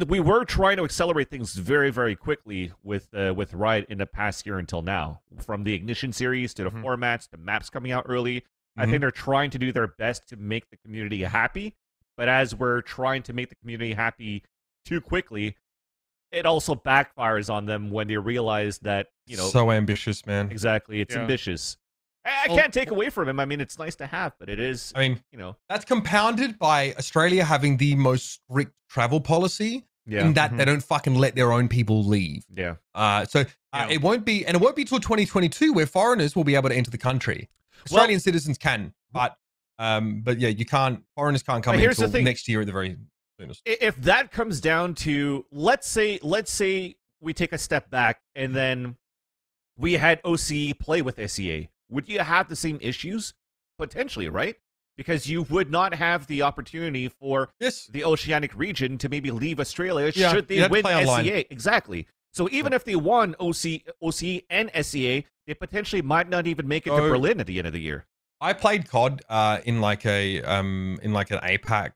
We were trying to accelerate things very, very quickly with Riot in the past year until now. From the Ignition series to the formats to maps coming out early, I think they're trying to do their best to make the community happy. But as we're trying to make the community happy too quickly, it also backfires on them when they realize that, so ambitious, man. Exactly, it's ambitious. I can't take away from him. I mean, it's nice to have, but it is. I mean, that's compounded by Australia having the most strict travel policy. Yeah. In that they don't fucking let their own people leave. Yeah. It won't be till 2022 where foreigners will be able to enter the country. Australian citizens can, but yeah, you can't. Foreigners can't come in until next year at the very soonest. If that comes down to, let's say we take a step back and then we had OCE play with SEA. Would you have the same issues? Potentially, right? Because you would not have the opportunity for the Oceanic region to maybe leave Australia should they win SEA. Exactly. So even if they won OCE and SEA, they potentially might not even make it to Berlin at the end of the year. I played COD in like an APAC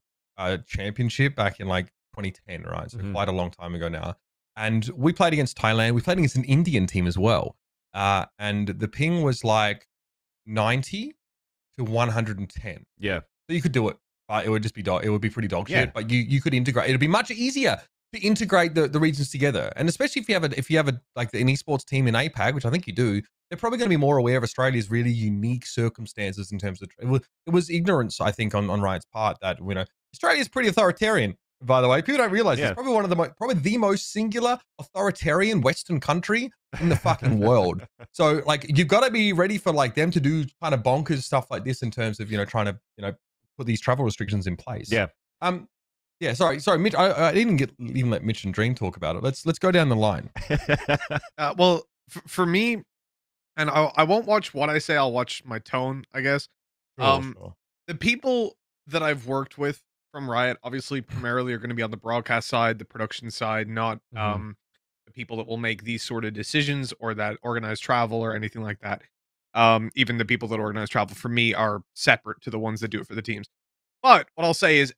championship back in like 2010, right? So quite a long time ago now. And we played against Thailand. We played against an Indian team as well. And the ping was like 90 to 110. Yeah. So you could do it, but it would just be it would be pretty dog shit. But you could integrate. It'd be much easier to integrate the regions together. And especially if you have an esports team in APAC, which I think you do, they're probably going to be more aware of Australia's really unique circumstances in terms of it was ignorance, I think, on Riot's part that Australia is pretty authoritarian. By the way, people don't realize it's probably one of the most singular authoritarian Western country in the fucking world. So like you've got to be ready for like them to do kind of bonkers stuff like this in terms of trying to put these travel restrictions in place. Yeah. Yeah. Sorry, Mitch. I didn't even let Mitch and Dream talk about it. Let's go down the line. Well, for me, and I won't watch what I say. I'll watch my tone, I guess. Sure. The people that I've worked with from Riot, obviously, primarily are going to be on the broadcast side, the production side, not the people that will make these sort of decisions or that organize travel or anything like that. Even the people that organize travel for me are separate to the ones that do it for the teams. But what I'll say is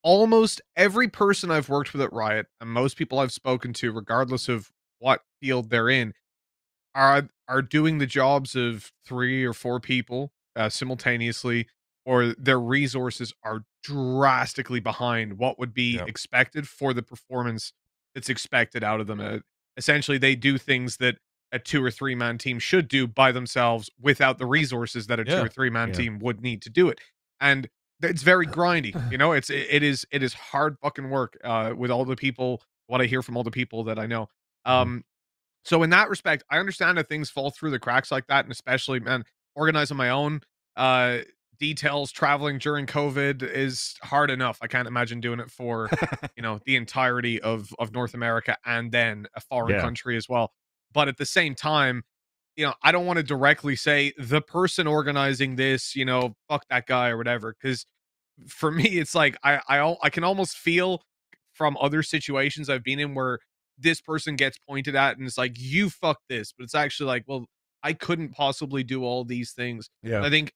almost every person I've worked with at Riot and most people I've spoken to, regardless of what field they're in, are doing the jobs of 3 or 4 people simultaneously, or their resources are drastically behind what would be expected for the performance that's expected out of them. Essentially, they do things that a 2 or 3 man team should do by themselves without the resources that a 2 or 3 man team would need to do it. And it's very grindy, you know, it is hard fucking work with all the people, what I hear from all the people that I know. So in that respect, I understand that things fall through the cracks like that, and especially, man, organizing my own details, traveling during COVID is hard enough. I can't imagine doing it for, you know, the entirety of North America and then a foreign country as well. But at the same time, you know, I don't want to directly say the person organizing this, you know, fuck that guy or whatever, because for me, it's like I can almost feel from other situations I've been in where this person gets pointed at and it's like, you fuck this, but it's actually like, well, I couldn't possibly do all these things. I think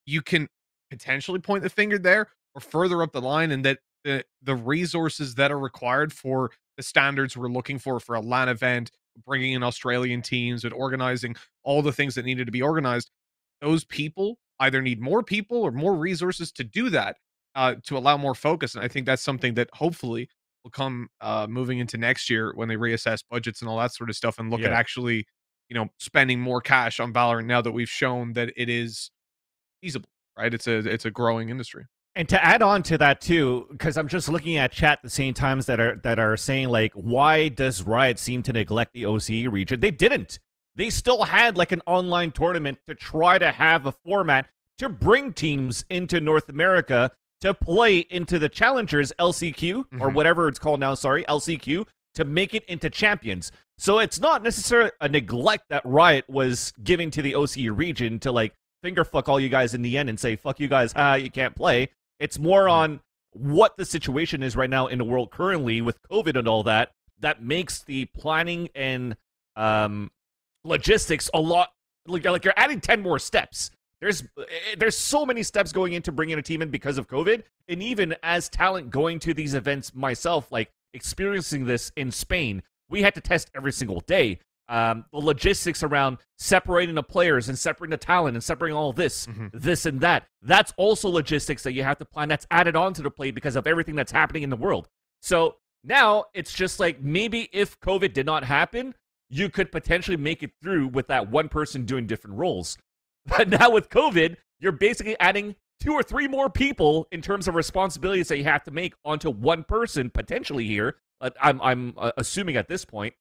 you can potentially point the finger there or further up the line, and that the resources that are required for the standards we're looking for a LAN event, bringing in Australian teams and organizing all the things that needed to be organized, those people either need more people or more resources to do that, to allow more focus. And I think that's something that hopefully will come moving into next year when they reassess budgets and all that sort of stuff and look at actually, you know, spending more cash on Valorant now that we've shown that it is feasible, right? It's a growing industry. And to add on to that too, because I'm just looking at chat at the same times that are saying like, why does Riot seem to neglect the OCE region? They didn't. They still had like an online tournament to try to have a format to bring teams into North America to play into the Challengers LCQ, or whatever it's called now, sorry, LCQ, to make it into Champions. So it's not necessarily a neglect that Riot was giving to the OCE region to like finger fuck all you guys in the end and say, fuck you guys, you can't play. It's more on what the situation is right now in the world currently with COVID and all that, that makes the planning and logistics a lot, like you're adding 10 more steps. There's so many steps going into bringing a team in because of COVID, and even as talent going to these events myself, like experiencing this in Spain, we had to test every single day. The logistics around separating the players and separating the talent and separating all this, this and that, that's also logistics that you have to plan. That's added onto the plate because of everything that's happening in the world. So now it's just like, maybe if COVID did not happen, you could potentially make it through with that one person doing different roles. But now with COVID, you're basically adding 2 or 3 more people in terms of responsibilities that you have to make onto one person potentially here. I'm assuming at this point,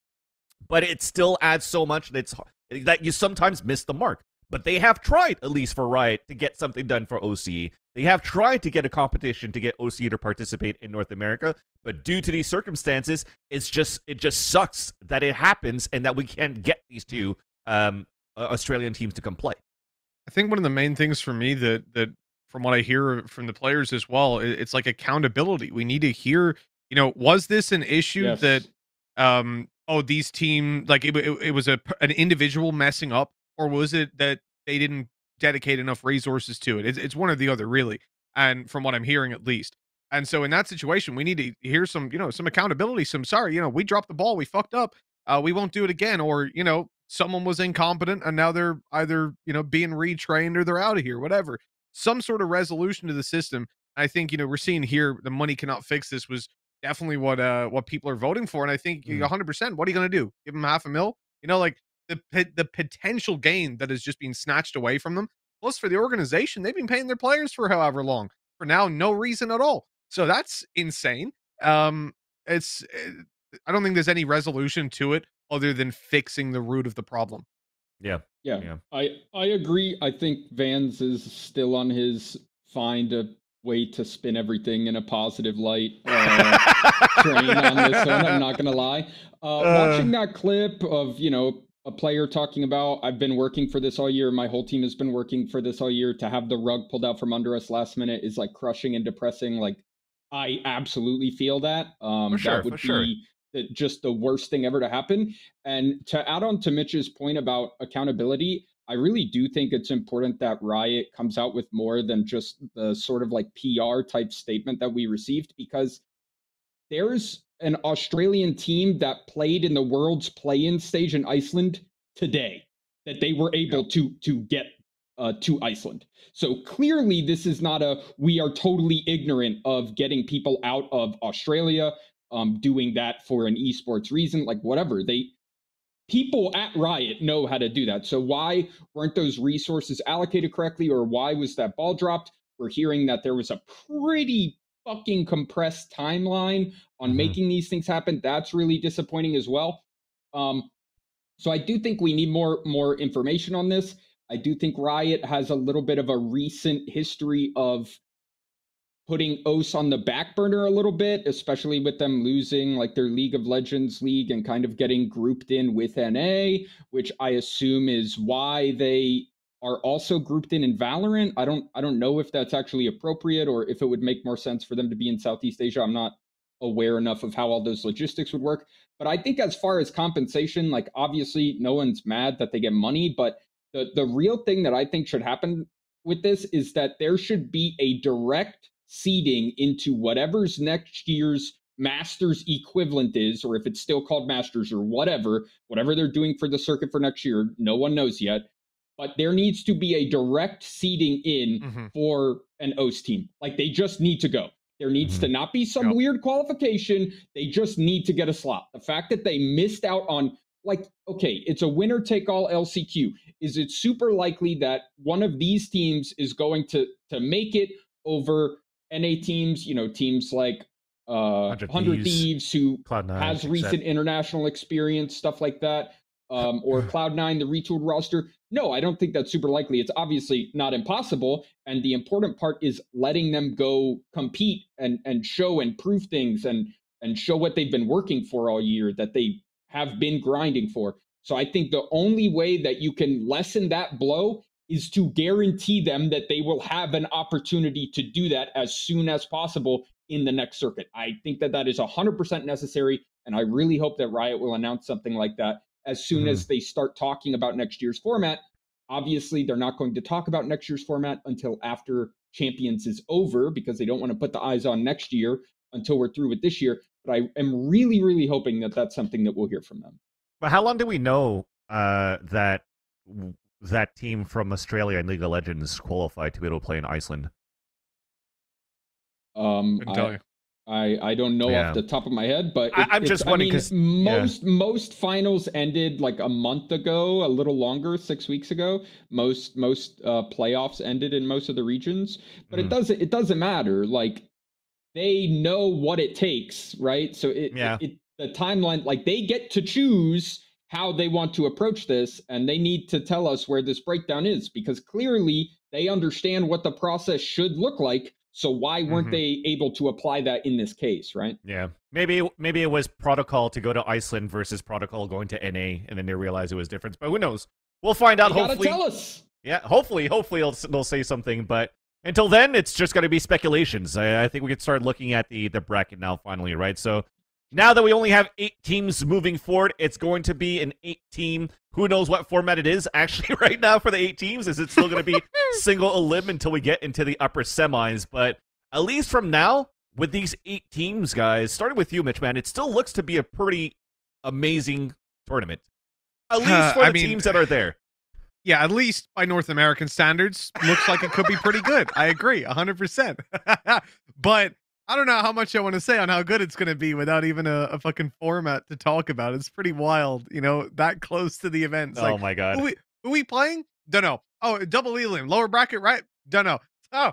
but it still adds so much that you sometimes miss the mark. But they have tried, at least for Riot, to get something done for OCE. They have tried to get a competition to get OCE to participate in North America, but due to these circumstances, it just sucks that it happens and that we can't get these 2 Australian teams to come play. I think one of the main things for me that from what I hear from the players as well, it's like accountability. We need to hear, you know, was this an issue that, these team, like it was an individual messing up, or was it that they didn't dedicate enough resources to it? It's one or the other, really. And from what I'm hearing, at least. And so in that situation, we need to hear some, you know, some accountability, some, sorry, you know, we dropped the ball, we fucked up, we won't do it again. Or, you know, someone was incompetent and now they're either, you know, being retrained or they're out of here, whatever. Some sort of resolution to the system. I think, you know, we're seeing here the money cannot fix this was definitely what people are voting for. And I think 100%, what are you going to do? Give them $500,000? You know, like the potential gain that is just being snatched away from them. Plus for the organization, they've been paying their players for however long. For now, no reason at all. So that's insane. I don't think there's any resolution to it other than fixing the root of the problem. Yeah. I agree. I think Vans is still on his find a way to spin everything in a positive light train on this one. I'm not gonna lie. Watching that clip of, you know, a player talking about, I've been working for this all year, my whole team has been working for this all year, to have the rug pulled out from under us last minute is like crushing and depressing. Like, I absolutely feel that. That would be just the worst thing ever to happen. And to add on to Mitch's point about accountability, I really do think it's important that Riot comes out with more than just the sort of like PR type statement that we received, because there's an Australian team that played in the world's play-in stage in Iceland today that they were able to get to Iceland. So clearly this is not we are totally ignorant of getting people out of Australia, doing that for an esports reason, like whatever. people at Riot know how to do that. So why weren't those resources allocated correctly, or why was that ball dropped? We're hearing that there was a pretty fucking compressed timeline on making these things happen. That's really disappointing as well. So I do think we need more information on this. I do think Riot has a little bit of a recent history of putting OCE on the back burner a little bit, especially with them losing like their League of Legends league and kind of getting grouped in with NA, which I assume is why they are also grouped in Valorant. I don't know if that's actually appropriate or if it would make more sense for them to be in Southeast Asia. I'm not aware enough of how all those logistics would work. But I think as far as compensation, like obviously no one's mad that they get money, but the real thing that I think should happen with this is that there should be a direct seeding into whatever's next year's Masters equivalent is, or if it's still called Masters or whatever they're doing for the circuit for next year, no one knows yet. But there needs to be a direct seeding in for an OCE team. Like they just need to go. There needs to not be some weird qualification. They just need to get a slot. The fact that they missed out on, like, okay, it's a winner take all LCQ. Is it super likely that one of these teams is going to make it over NA teams, you know, teams like 100 Thieves, who Cloud9 has recent international experience, stuff like that, or Cloud9, the retooled roster? No, I don't think that's super likely. It's obviously not impossible, and the important part is letting them go compete and show and prove things and show what they've been working for all year, that they have been grinding for. So I think the only way that you can lessen that blow is to guarantee them that they will have an opportunity to do that as soon as possible in the next circuit. I think that is 100% necessary, and I really hope that Riot will announce something like that as soon as they start talking about next year's format. Obviously, they're not going to talk about next year's format until after Champions is over, because they don't want to put the eyes on next year until we're through with this year. But I am really, really hoping that that's something that we'll hear from them. But how long do we know that team from Australia in League of Legends qualified to be able to play in Iceland? I don't know off the top of my head, but I'm just wondering because most finals ended like a month ago, a little longer, 6 weeks ago. Most playoffs ended in most of the regions, but it doesn't matter. Like they know what it takes, right? So the timeline, like they get to choose how they want to approach this, and they need to tell us where this breakdown is, because clearly they understand what the process should look like. So why weren't they able to apply that in this case, right? Yeah. Maybe it was protocol to go to Iceland versus protocol going to NA, and then they realized it was different. But who knows? We'll find out. Hopefully, tell us. Yeah, hopefully they'll say something. But until then, it's just going to be speculations. I think we could start looking at the bracket now, finally, right? So now that we only have 8 teams moving forward, it's going to be an 8-team. Who knows what format it is actually right now for the 8 teams? Is it still going to be single elim until we get into the upper semis? But at least from now, with these 8 teams, guys, starting with you, Mitch, man, it still looks to be a pretty amazing tournament. At least for the teams that are there. Yeah, at least by North American standards, looks like it could be pretty good. I agree, 100%. But I don't know how much I want to say on how good it's going to be without even a fucking format to talk about. It's pretty wild, you know, that close to the event. It's oh my God. Who we playing? Don't know. Oh, double elim, lower bracket, right? Don't know. Oh,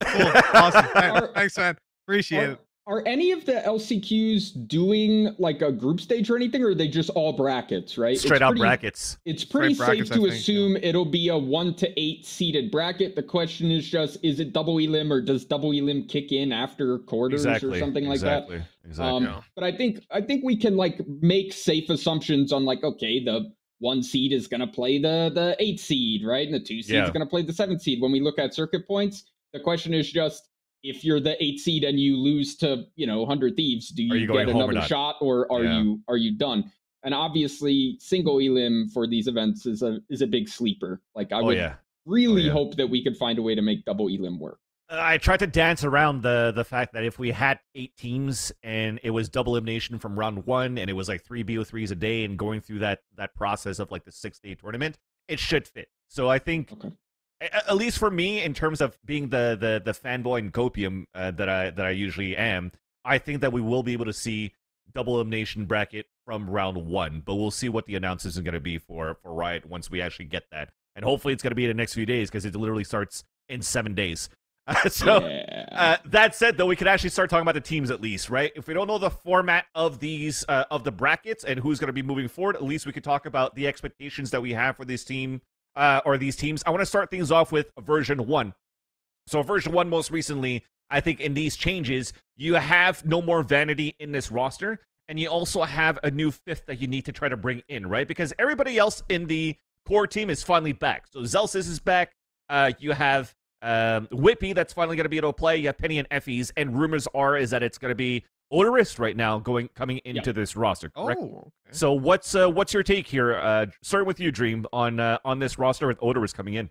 cool. Awesome. Thanks, man. Appreciate it. Are any of the LCQs doing like a group stage or anything, or are they just all brackets, right? Straight out brackets. It's pretty safe to assume it'll be a 1 to 8 seeded bracket. The question is just, is it double elim, or does double elim kick in after quarters or something like that? Exactly. But I think we can like make safe assumptions on like, okay, the 1 seed is going to play the 8 seed, right? And the 2 seed is going to play the 7 seed. When we look at circuit points, the question is just, if you're the 8 seed and you lose to, 100 Thieves, do you get another shot, or are you done? And obviously, single elim for these events is a big sleeper. Like I would really hope that we could find a way to make double elim work. I tried to dance around the fact that if we had 8 teams and it was double elimination from round 1 and it was like 3 BO3s a day and going through that process of like the 6-day tournament, it should fit. So I think. Okay. At least for me, in terms of being the fanboy and copium that I usually am, I think that we will be able to see double elimination bracket from round 1, but we'll see what the announcement is going to be for Riot once we actually get that. And hopefully it's going to be in the next few days because it literally starts in 7 days. That said, though, we could actually start talking about the teams at least, right? If we don't know the format of these of the brackets and who's going to be moving forward, at least we could talk about the expectations that we have for this team or these teams. I want to start things off with version 1. So version 1, most recently, I think in these changes, you have no more Vanity in this roster, and you also have a new 5th that you need to try to bring in, right? Because everybody else in the core team is finally back. So Zelsis is back. You have Whippy that's finally going to be able to play. You have Penny and Effies, and rumors are is that it's going to be Odorous right now coming into this roster. Correct? Oh, okay. So what's your take here? Starting with you, Dream, on this roster with Odorous coming in.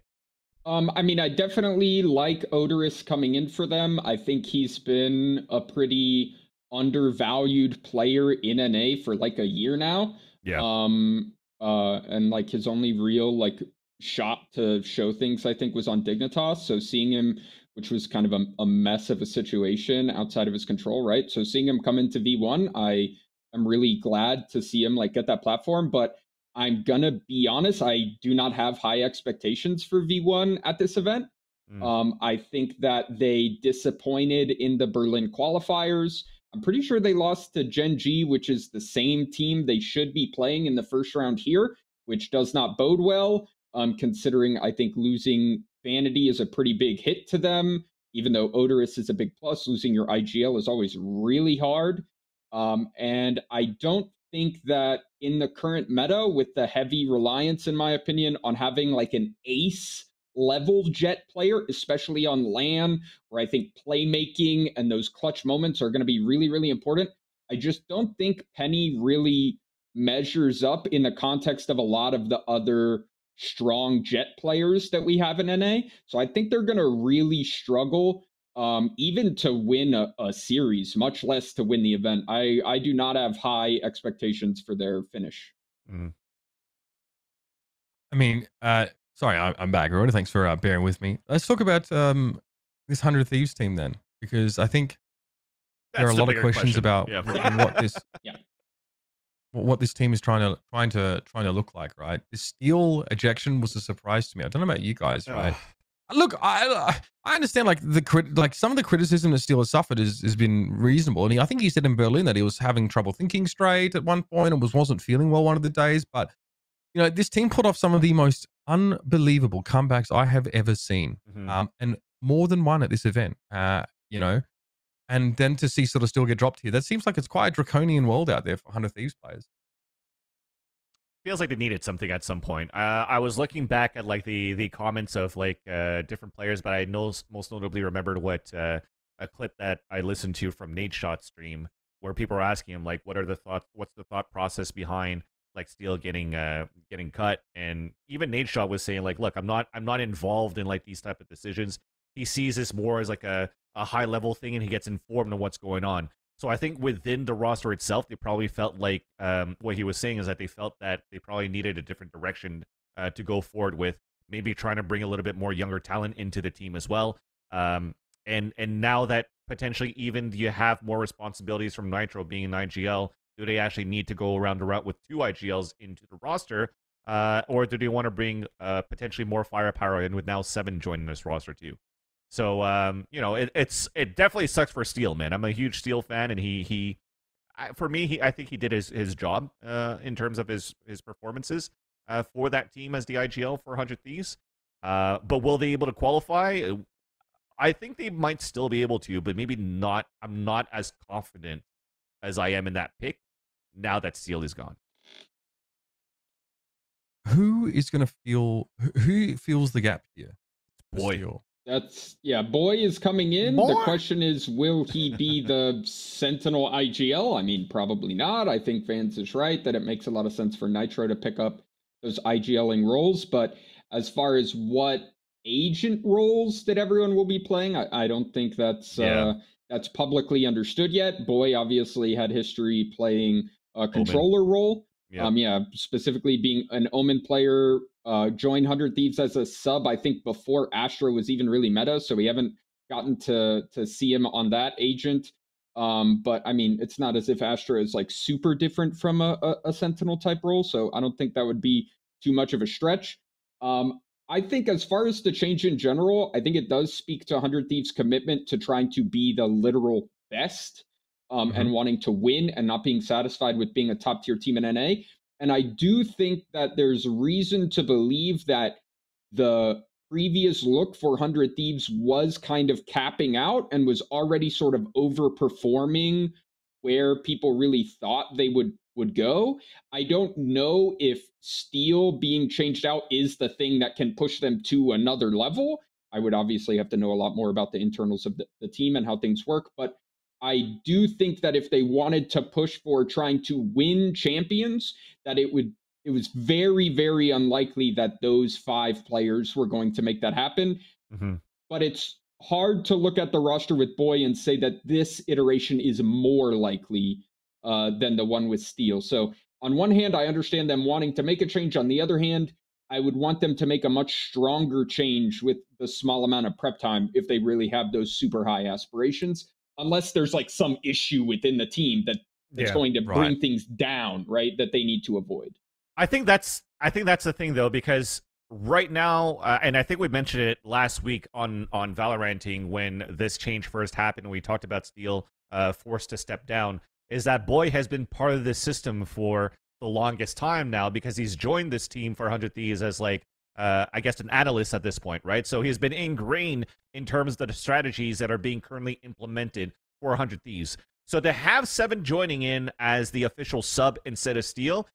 I mean, I definitely like Odorous coming in for them. I think he's been a pretty undervalued player in NA for like a year now. Yeah. And like his only real like shot to show things I think was on Dignitas. So seeing him, which was kind of a mess of a situation outside of his control, right? So seeing him come into V1, I am really glad to see him like get that platform. But I'm gonna be honest, I do not have high expectations for V1 at this event. I think that they disappointed in the Berlin qualifiers. I'm pretty sure they lost to Gen G, which is the same team they should be playing in the first round here, which does not bode well, considering I think losing Vanity is a pretty big hit to them. Even though Odorous is a big plus, losing your IGL is always really hard. And I don't think that in the current meta, with the heavy reliance, in my opinion, on having like an ace level jet player, especially on LAN, where I think playmaking and those clutch moments are going to be really, really important. I just don't think Penny really measures up in the context of a lot of the other strong jet players that we have in NA. So I think they're going to really struggle even to win a series, much less to win the event. I do not have high expectations for their finish. I mean, sorry, I'm back, everyone. Thanks for bearing with me. Let's talk about this 100 Thieves team then, because I think there are a lot of questions about what this what this team is trying to look like, right? This Steel ejection was a surprise to me. I don't know about you guys, right? Look, I understand like some of the criticism that Steel has suffered has been reasonable, and I think he said in Berlin that he was having trouble thinking straight at one point and wasn't feeling well one of the days. But you know, this team put off some of the most unbelievable comebacks I have ever seen, and more than one at this event. You know, and then to see sort of Steel get dropped here, that seems like it's quite a draconian world out there for 100 Thieves players. Feels like they needed something at some point. I was looking back at like the comments of like different players, but I most notably remembered what a clip that I listened to from Nadeshot's stream, where people were asking him like, what's the thought process behind like Steel getting cut, and even Nadeshot was saying like, look, I'm not involved in like these type of decisions. He sees this more as like a high level thing, and he gets informed on what's going on. So I think within the roster itself, they probably felt like what he was saying is that they felt that they probably needed a different direction to go forward with, maybe trying to bring a little bit more younger talent into the team as well. And now that potentially even you have more responsibilities from Nitro being an IGL, do they actually need to go around the route with 2 IGLs into the roster? Or do they want to bring potentially more firepower in with now 7 joining this roster too? So, you know, it definitely sucks for Steel, man. I'm a huge Steel fan, and I think he did his job in terms of his performances for that team as the IGL for 100 Thieves. But will they be able to qualify? I think they might still be able to, but maybe not. I'm not as confident as I am in that pick now that Steel is gone. Who feels the gap here? Boy. Steel. Boy is coming in. Boy. The question is, will he be the Sentinel IGL? I mean, probably not. I think Vance is right that it makes a lot of sense for Nitro to pick up those IGLing roles. But as far as what agent roles that everyone will be playing, I don't think that's publicly understood yet. Boy obviously had history playing a controller role. Specifically being an Omen player, joined 100 Thieves as a sub, I think before Astro was even really meta, so we haven't gotten to see him on that agent. But I mean, it's not as if Astra is like super different from a Sentinel type role, so I don't think that would be too much of a stretch. I think as far as the change in general, I think it does speak to 100 Thieves' commitment to trying to be the literal best and wanting to win and not being satisfied with being a top tier team in NA. And I do think that there's reason to believe that the previous look for 100 Thieves was kind of capping out and was already sort of overperforming where people really thought they would go. I don't know if Steel being changed out is the thing that can push them to another level. I would obviously have to know a lot more about the internals of the team and how things work, but I do think that if they wanted to push for trying to win champions, that it was very, very unlikely that those 5 players were going to make that happen. But it's hard to look at the roster with Boy and say that this iteration is more likely than the one with Steel. So on one hand, I understand them wanting to make a change. On the other hand, I would want them to make a much stronger change with the small amount of prep time if they really have those super high aspirations, unless there's like some issue within the team that's going to bring things down, right, that they need to avoid. I think that's the thing though, because right now, and I think we mentioned it last week on VALORANTing when this change first happened, and we talked about Steel forced to step down, is that Boy has been part of this system for the longest time now because he's joined this team for 100 Thieves as like, I guess, an analyst at this point, right? So he's been ingrained in terms of the strategies that are being currently implemented for 100 Thieves. So to have 7 joining in as the official sub instead of Steel,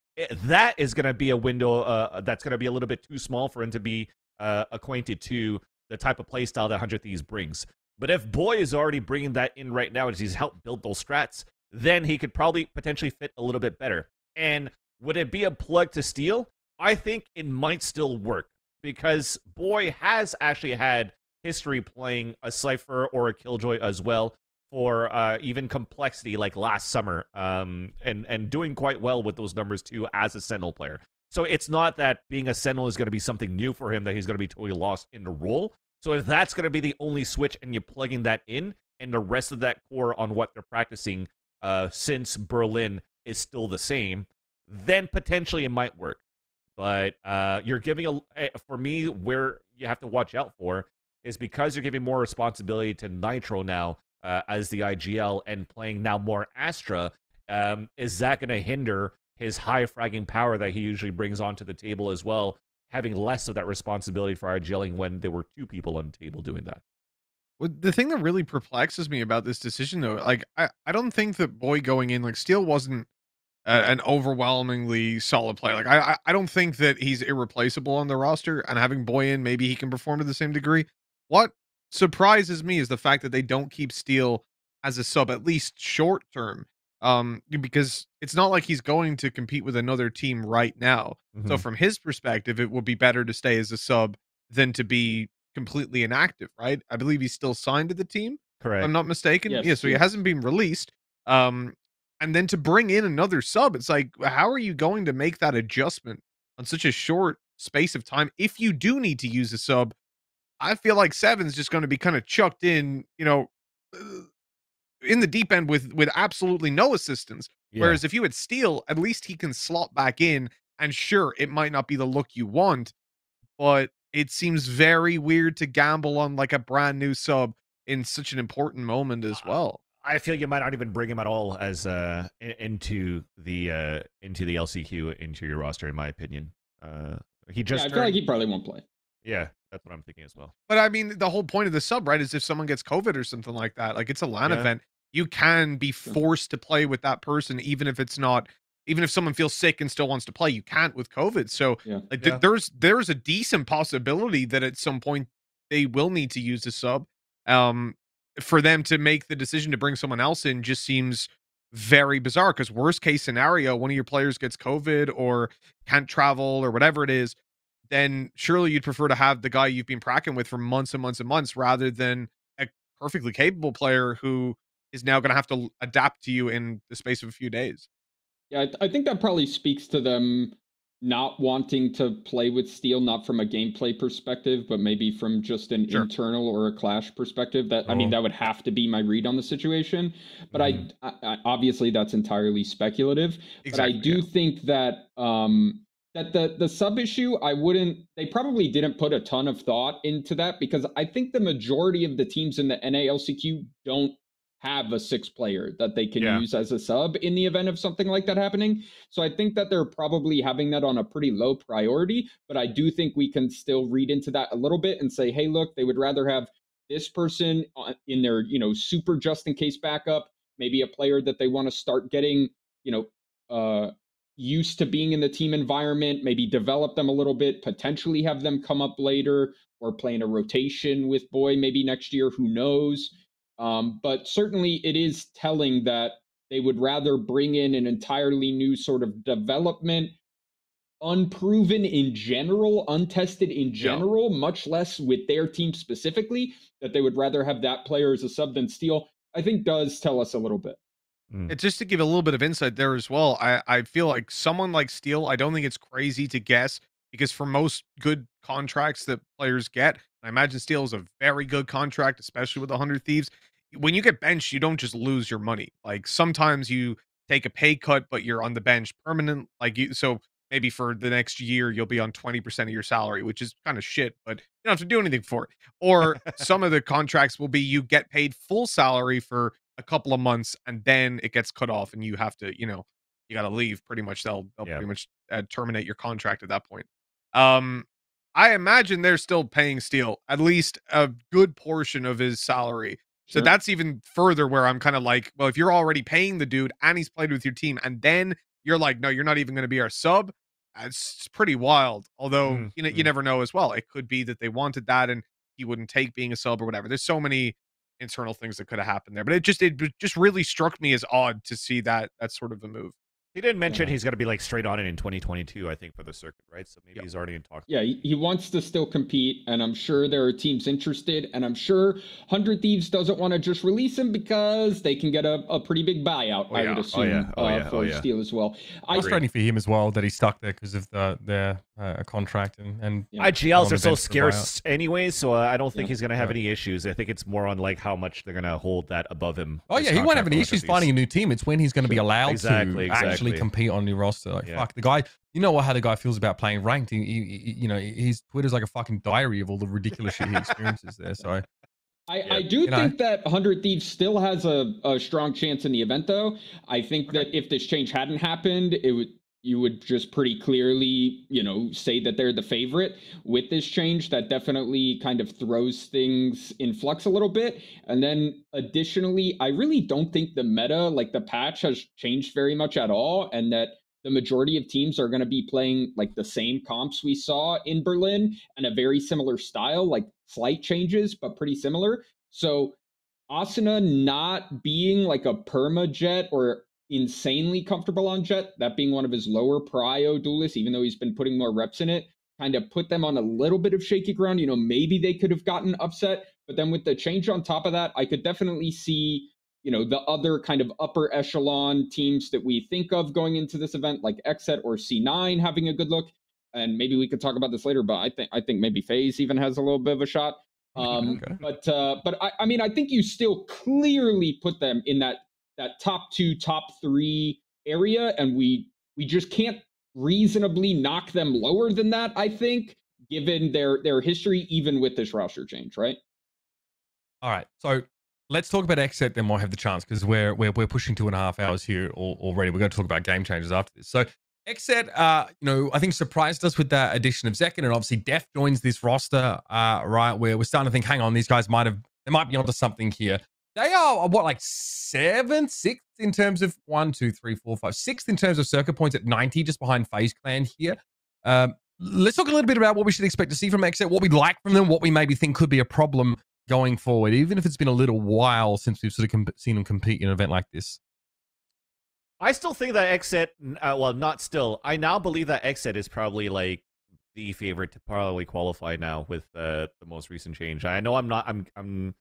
that is going to be a window that's going to be a little bit too small for him to be acquainted to the type of playstyle that 100 Thieves brings. But if Boy is already bringing that in right now as he's helped build those strats, then he could probably potentially fit a little bit better. And would it be a plug to Steel? I think it might still work because Boy has actually had history playing a Cypher or a Killjoy as well for even complexity like last summer and doing quite well with those numbers too as a Sentinel player. So it's not that being a Sentinel is going to be something new for him that he's going to be totally lost in the role. So if that's going to be the only switch and you're plugging that in and the rest of that core on what they're practicing since Berlin is still the same, then potentially it might work. But you're giving for me, where you have to watch out for is because you're giving more responsibility to Nitro now as the IGL and playing now more Astra. Is that going to hinder his high fragging power that he usually brings onto the table as well, having less of that responsibility for IGLing when there were 2 people on the table doing that? Well, the thing that really perplexes me about this decision, though, like, I don't think that Boy going in, like, Steel wasn't an overwhelmingly solid player. Like, I don't think that he's irreplaceable on the roster, and having Boy in, maybe he can perform to the same degree. What surprises me is the fact that they don't keep Steel as a sub, at least short term, because it's not like he's going to compete with another team right now. So from his perspective, it would be better to stay as a sub than to be completely inactive, right? I believe he's still signed to the team. Correct. If I'm not mistaken. Yes, yeah, so he hasn't been released. And then to bring in another sub, it's like, how are you going to make that adjustment on such a short space of time? If you do need to use a sub, I feel like Seven's just going to be kind of chucked in, you know, in the deep end with absolutely no assistance. Yeah. Whereas if you had Steel, at least he can slot back in, and sure, it might not be the look you want, but it seems very weird to gamble on like a brand new sub in such an important moment as well. I feel you might not even bring him at all as into the LCQ into your roster, in my opinion. He just I feel like he probably won't play. Yeah, that's what I'm thinking as well. But I mean, the whole point of the sub, right, is if someone gets COVID or something like that, like it's a LAN event, you can be forced to play with that person, even if it's not, even if someone feels sick and still wants to play, you can't with COVID. So like there's a decent possibility that at some point they will need to use the sub. For them to make the decision to bring someone else in just seems very bizarre, because worst case scenario, one of your players gets COVID or can't travel or whatever it is, then surely you'd prefer to have the guy you've been practicing with for months and months and months rather than a perfectly capable player who is now going to have to adapt to you in the space of a few days. Yeah, I think that probably speaks to them not wanting to play with Steel, not from a gameplay perspective, but maybe from just an internal or a clash perspective. That I mean, that would have to be my read on the situation. But I obviously that's entirely speculative. Exactly, but I do think that that the sub issue, they probably didn't put a ton of thought into that, because I think the majority of the teams in the NA LCQ don't have a 6th player that they can use as a sub in the event of something like that happening. So I think that they're probably having that on a pretty low priority, but I do think we can still read into that a little bit and say, hey, look, they would rather have this person in their, super just in case backup, maybe a player that they want to start getting, used to being in the team environment, maybe develop them a little bit, potentially have them come up later or play in a rotation with Boy maybe next year, who knows. But certainly it is telling that they would rather bring in an entirely new sort of development, unproven in general, untested in general, much less with their team specifically, that they would rather have that player as a sub than Steel, I think does tell us a little bit. Just to give a little bit of insight there as well, I feel like someone like Steel, I don't think it's crazy to guess, because for most good contracts that players get, I imagine Steel is a very good contract, especially with the 100 Thieves. When you get benched, you don't just lose your money. Like, sometimes you take a pay cut, but you're on the bench permanent. So maybe for the next year, you'll be on 20% of your salary, which is kind of shit, but you don't have to do anything for it. Or some of the contracts will be you get paid full salary for a couple of months, and then it gets cut off, and you have to, you got to leave. Pretty much, they'll pretty much terminate your contract at that point. I imagine they're still paying Steel at least a good portion of his salary. So that's even further where I'm kind of like, well, if you're already paying the dude and he's played with your team, and then you're like, no, you're not even going to be our sub, it's pretty wild. Although, you never know as well. It could be that they wanted that and he wouldn't take being a sub or whatever. There's so many internal things that could have happened there. But it just really struck me as odd to see that sort of a move. He didn't mention he's going to be like straight on it in 2022, I think, for the circuit, right? So maybe he's already in talks. Yeah, he wants to still compete, and I'm sure there are teams interested, and I'm sure 100 Thieves doesn't want to just release him because they can get a pretty big buyout, I would assume, for Steel as well. Frustrating for him as well that he's stuck there because of their contract and IGLs are so scarce anyways, so I don't think he's going to have any issues. I think it's more on like how much they're going to hold that above him. Oh yeah, he won't have any issues finding a new team. It's when he's going to be allowed to actually compete on the roster. Like, fuck, the guy, you know how the guy feels about playing ranked. His Twitter's like a fucking diary of all the ridiculous shit he experiences there. So I do think that 100 Thieves still has a strong chance in the event, though. I think that if this change hadn't happened, you would just pretty clearly, say that they're the favorite. With this change, that definitely kind of throws things in flux a little bit. And then additionally, I really don't think the meta, like the patch, has changed very much at all, and that the majority of teams are going to be playing like the same comps we saw in Berlin and a very similar style, like slight changes, but pretty similar. So Asuna not being like a perma jet or insanely comfortable on jet, that being one of his lower prio duelists, even though he's been putting more reps in it, kind of put them on a little bit of shaky ground. Maybe they could have gotten upset, but then with the change on top of that, I could definitely see, the other kind of upper echelon teams that we think of going into this event, like XSET or C9, having a good look. And maybe we could talk about this later, but I think maybe Faze even has a little bit of a shot. But I mean, I think you still clearly put them in that top 2, top 3 area, and we just can't reasonably knock them lower than that, I think, given their history, even with this roster change, right? All right, so let's talk about XSET, then we'll have the chance, because we're pushing 2.5 hours here already. We're going to talk about game changes after this. So XSET, I think surprised us with that addition of Zekin, and obviously Def joins this roster, right, where we're starting to think, hang on, these guys might be onto something here. They are, like 6th in terms of 1, 2, 3, 4, 5, 6th in terms of circuit points at 90, just behind FaZe Clan here. Let's talk a little bit about what we should expect to see from XSET, what we'd like from them, what we maybe think could be a problem going forward, even if it's been a little while since we've sort of seen them compete in an event like this. I still think that XSET, well, not still. I now believe that XSET is probably like the favorite to probably qualify now with the most recent change. I know I'm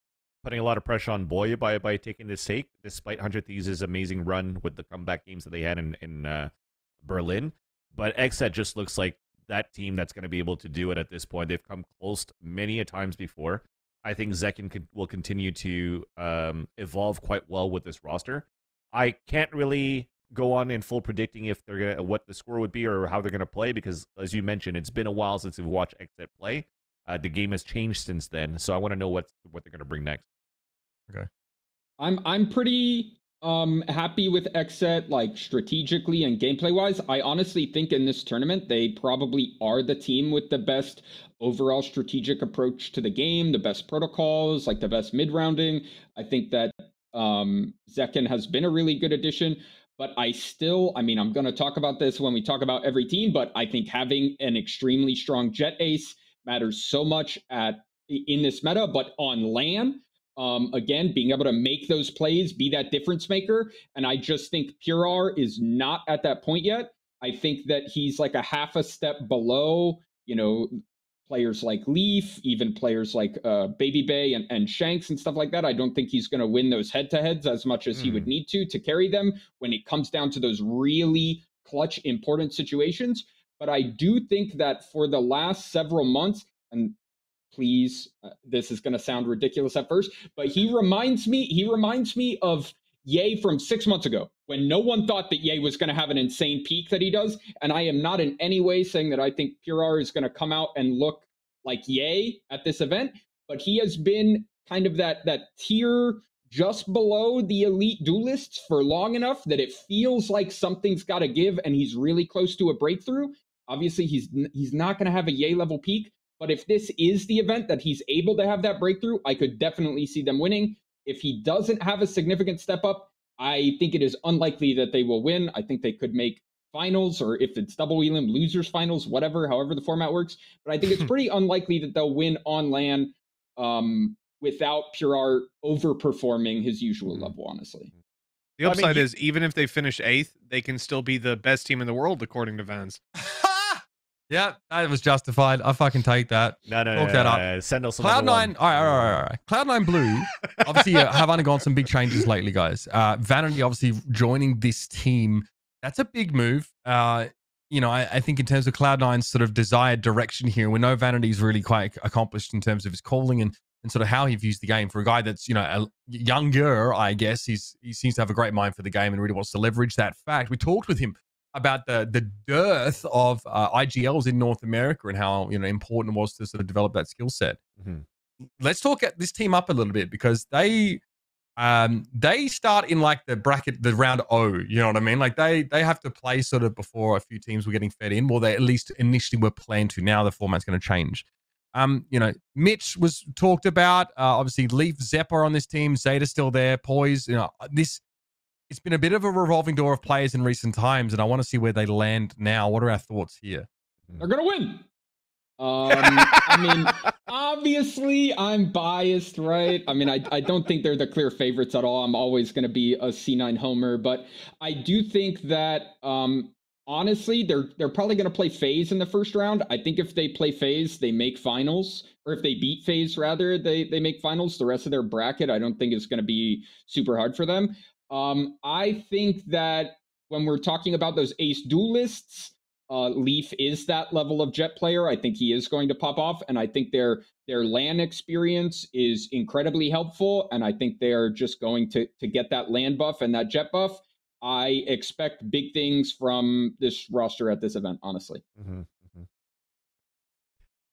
putting a lot of pressure on Boy by taking this take, despite 100 Thieves' amazing run with the comeback games that they had in Berlin. But XSET just looks like that team that's going to be able to do it at this point. They've come close many a times before. I think Zekin will continue to evolve quite well with this roster. I can't really go on in full predicting if they're gonna what the score would be or how they're gonna play because, as you mentioned, it's been a while since we've watched XSET play. The game has changed since then, so I want to know what they're gonna bring next. Okay, I'm pretty happy with XSET, like strategically and gameplay wise. I honestly think in this tournament they probably are the team with the best overall strategic approach to the game, the best protocols, like the best mid-rounding. I think that Zekin has been a really good addition, but I mean, I'm going to talk about this when we talk about every team, but I think having an extremely strong Jet Ace matters so much in this meta, but on LAN, again, being able to make those plays, be that difference maker. And I just think Pure is not at that point yet. I think that he's like a half a step below, players like Leaf, even players like Baby Bay and Shanks and stuff like that. I don't think he's going to win those head-to-heads as much as he would need to carry them when it comes down to those really clutch, important situations. But I do think that for the last several months, and please, this is going to sound ridiculous at first, but he reminds me of Ye from 6 months ago, when no one thought that Ye was going to have an insane peak that he does. And I am not in any way saying that I think Pure is going to come out and look like Ye at this event, but he has been kind of that tier just below the elite duelists for long enough that it feels like something's got to give, and he's really close to a breakthrough. Obviously, he's not going to have a Ye level peak, but if this is the event that he's able to have that breakthrough, I could definitely see them winning. If he doesn't have a significant step up, I think it is unlikely that they will win. I think they could make finals, or if it's double elim, losers finals, however the format works. But I think it's pretty unlikely that they'll win on LAN without Pure overperforming his usual level, honestly. The upside is, even if they finish 8th, they can still be the best team in the world, according to Vans. Yeah, that was justified. I fucking take that. No. That up. Send us Cloud9. All right. Cloud9 Blue obviously have undergone some big changes lately, guys. Vanity obviously joining this team. That's a big move. I think in terms of Cloud9's sort of desired direction here, we know Vanity's really quite accomplished in terms of his calling and sort of how he views the game. For a guy that's younger, I guess he seems to have a great mind for the game and really wants to leverage that fact. We talked with him about the dearth of IGLs in North America and how important it was to sort of develop that skill set. Let's talk at this team up a little bit, because they start in like the bracket, the round O. You know what I mean? Like they have to play sort of before a few teams were getting fed in. Well, they at least initially were planned to. Now the format's going to change. Mitch was talked about. Obviously, Leaf, Zeppa on this team. Zeta's still there. Poise. It's been a bit of a revolving door of players in recent times, and I want to see where they land now. What are our thoughts here? They're going to win. I mean, obviously, I'm biased, right? I mean, I don't think they're the clear favorites at all. I'm always going to be a C9 homer, but I do think that, honestly, they're probably going to play Faze in the first round. I think if they play Faze, they make finals, or if they beat Faze, rather, they make finals. The rest of their bracket, I don't think it's going to be super hard for them. I think that when we're talking about those ace duelists, Leaf is that level of jet player. I think he is going to pop off, and I think their LAN experience is incredibly helpful, and I think they're just going to get that LAN buff and that jet buff. I expect big things from this roster at this event, honestly.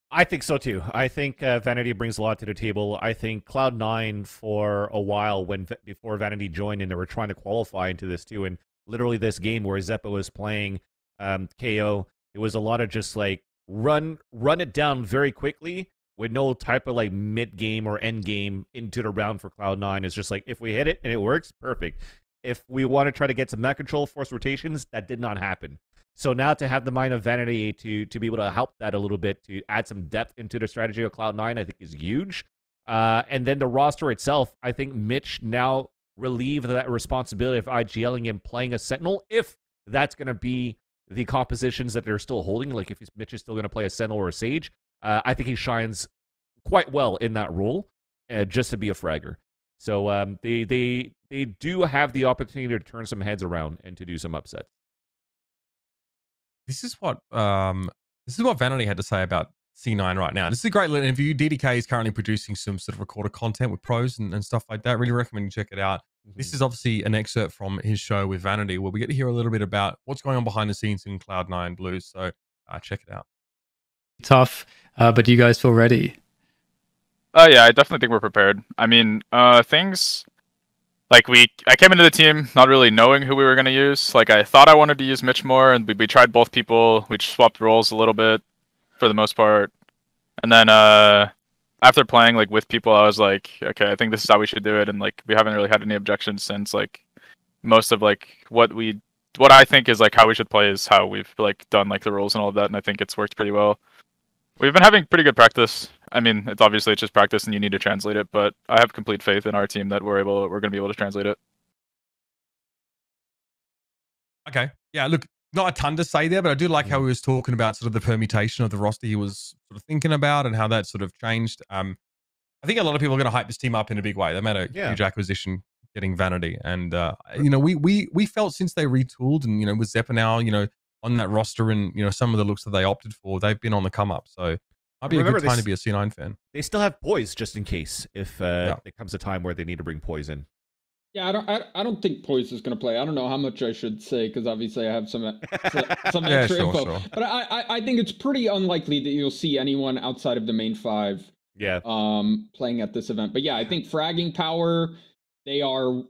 I think so too. I think Vanity brings a lot to the table. I think Cloud9 for a while, before Vanity joined, and they were trying to qualify into this too, and literally this game where Zeppa was playing KO, it was a lot of just like run it down very quickly with no type of like mid game or end game into the round for Cloud9. It's just like, if we hit it and it works, perfect. If we want to try to get some map control, force rotations, that did not happen. So now to have the mind of Vanity to be able to help that a little bit, to add some depth into the strategy of Cloud9, I think is huge. And then the roster itself, I think Mitch now relieved that responsibility of IGLing and playing a Sentinel, if that's going to be the compositions that they're still holding. Like if Mitch is still going to play a Sentinel or a Sage, I think he shines quite well in that role, just to be a fragger. So they do have the opportunity to turn some heads around and to do some upsets. this is what Vanity had to say about C9 right now. This is a great little interview. DDK is currently producing some sort of recorded content with pros and stuff like that. Really recommend you check it out. This is obviously an excerpt from his show with Vanity, where we get to hear a little bit about what's going on behind the scenes in Cloud9 Blue. So check it out. Tough, but do you guys feel ready? Yeah, I definitely think we're prepared. I mean, things like I came into the team not really knowing who we were going to use. Like, I thought I wanted to use Mitch more, and we tried both people. We swapped roles a little bit for the most part. And then after playing like with people, I was like, okay, I think this is how we should do it. And like, we haven't really had any objections since. Like, most of like what I think is like how we should play is how we've like done like the rules and all of that. And I think it's worked pretty well. We've been having pretty good practice. I mean, it's just practice and you need to translate it, but I have complete faith in our team that we're going to be able to translate it. Okay. Yeah, look, not a ton to say there, but I do like how he was talking about sort of the permutation of the roster he was sort of thinking about and how that sort of changed. I think a lot of people are going to hype this team up in a big way. They made a huge acquisition getting Vanity. And, you know, we felt since they retooled and, you know, with Zeppa now, you know, on that roster and, you know, some of the looks that they opted for, they've been on the come up. So might be a good time to be a C9 fan. They still have Poise just in case if there comes a time where they need to bring Poise in. Yeah, I don't think Poise is going to play. I don't know how much I should say because obviously I have some extra info. Sure. But I think it's pretty unlikely that you'll see anyone outside of the main five playing at this event. But yeah, I think fragging power, they are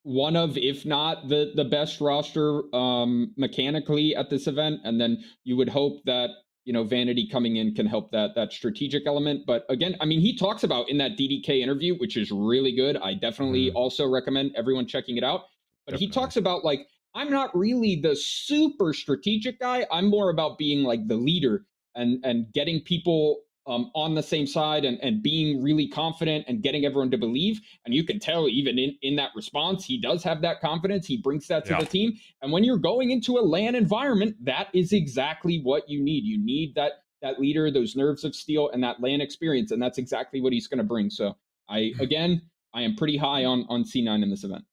one of, if not the best roster mechanically at this event. And then you would hope that, you know, Vanity coming in can help that strategic element. But again, I mean, he talks about in that DDK interview, which is really good. I definitely also recommend everyone checking it out. But he talks about like, I'm not really the super strategic guy. I'm more about being like the leader and getting people on the same side and being really confident and getting everyone to believe. And you can tell even in that response, he does have that confidence. He brings that to the team. And when you're going into a LAN environment, that is exactly what you need. You need that leader, those nerves of steel, and that LAN experience. And that's exactly what he's going to bring. So I am pretty high on C9 in this event.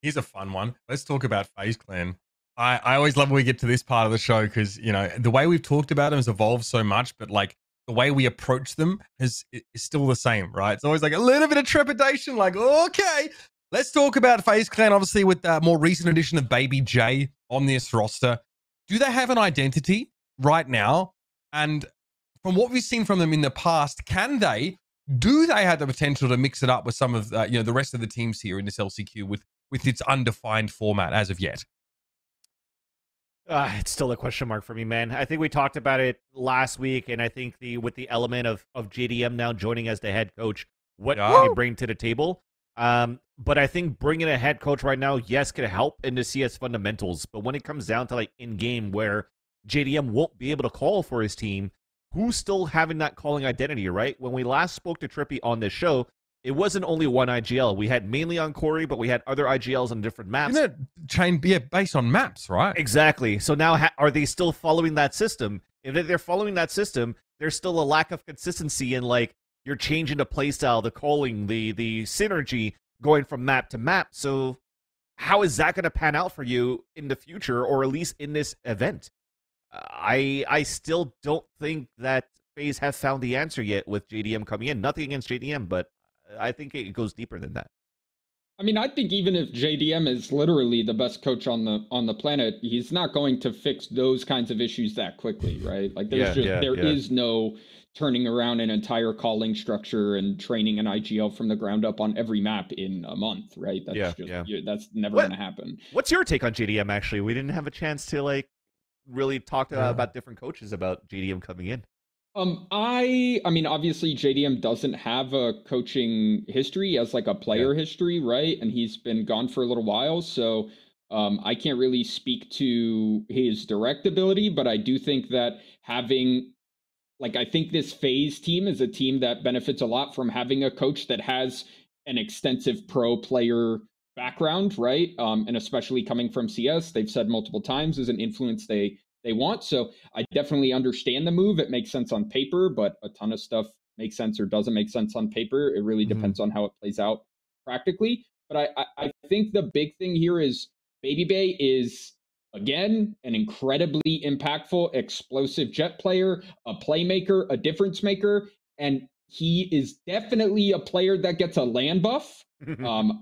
Here's a fun one. Let's talk about FaZe Clan. I always love when we get to this part of the show because, you know, the way we've talked about them has evolved so much, but like, the way we approach them is still the same, right? It's always like a little bit of trepidation, like, okay, let's talk about FaZe Clan, obviously, with the more recent addition of Baby J on this roster. Do they have an identity right now? And from what we've seen from them in the past, do they have the potential to mix it up with some of you know, the rest of the teams here in this LCQ with its undefined format as of yet? It's still a question mark for me, man. I think we talked about it last week, and I think with the element of JDM now joining as the head coach, what can he bring to the table? But I think bringing a head coach right now, yes, can help in the CS fundamentals. But when it comes down to like in game where JDM won't be able to call for his team, who's still having that calling identity, right? When we last spoke to Trippy on this show, it wasn't only one IGL. We had mainly on Corey, but we had other IGLs on different maps. Isn't it chain based on maps, right? Exactly. So now are they still following that system? If they're following that system, there's still a lack of consistency in like you're changing the playstyle, the calling, the synergy going from map to map. So how is that going to pan out for you in the future, or at least in this event? I still don't think that FaZe have found the answer yet with JDM coming in. Nothing against JDM, but I think it goes deeper than that. I mean, I think even if JDM is literally the best coach on the planet, he's not going to fix those kinds of issues that quickly, right? Like there is no turning around an entire calling structure and training an IGL from the ground up on every map in a month, right? That's that's never going to happen. What's your take on JDM? Actually, we didn't have a chance to like really talk about different coaches about JDM coming in. I mean, obviously JDM doesn't have a coaching history as like a player history, right? And he's been gone for a little while, so I can't really speak to his direct ability, but I do think that having, like, I think this FaZe team is a team that benefits a lot from having a coach that has an extensive pro player background, right? And especially coming from CS, they've said multiple times is an influence they want. So I definitely understand the move. It makes sense on paper, but a ton of stuff makes sense or doesn't make sense on paper. It really depends on how it plays out practically. But I think the big thing here is Baby Bay is again, an incredibly impactful, explosive jet player, a playmaker, a difference maker, and he is definitely a player that gets a land buff.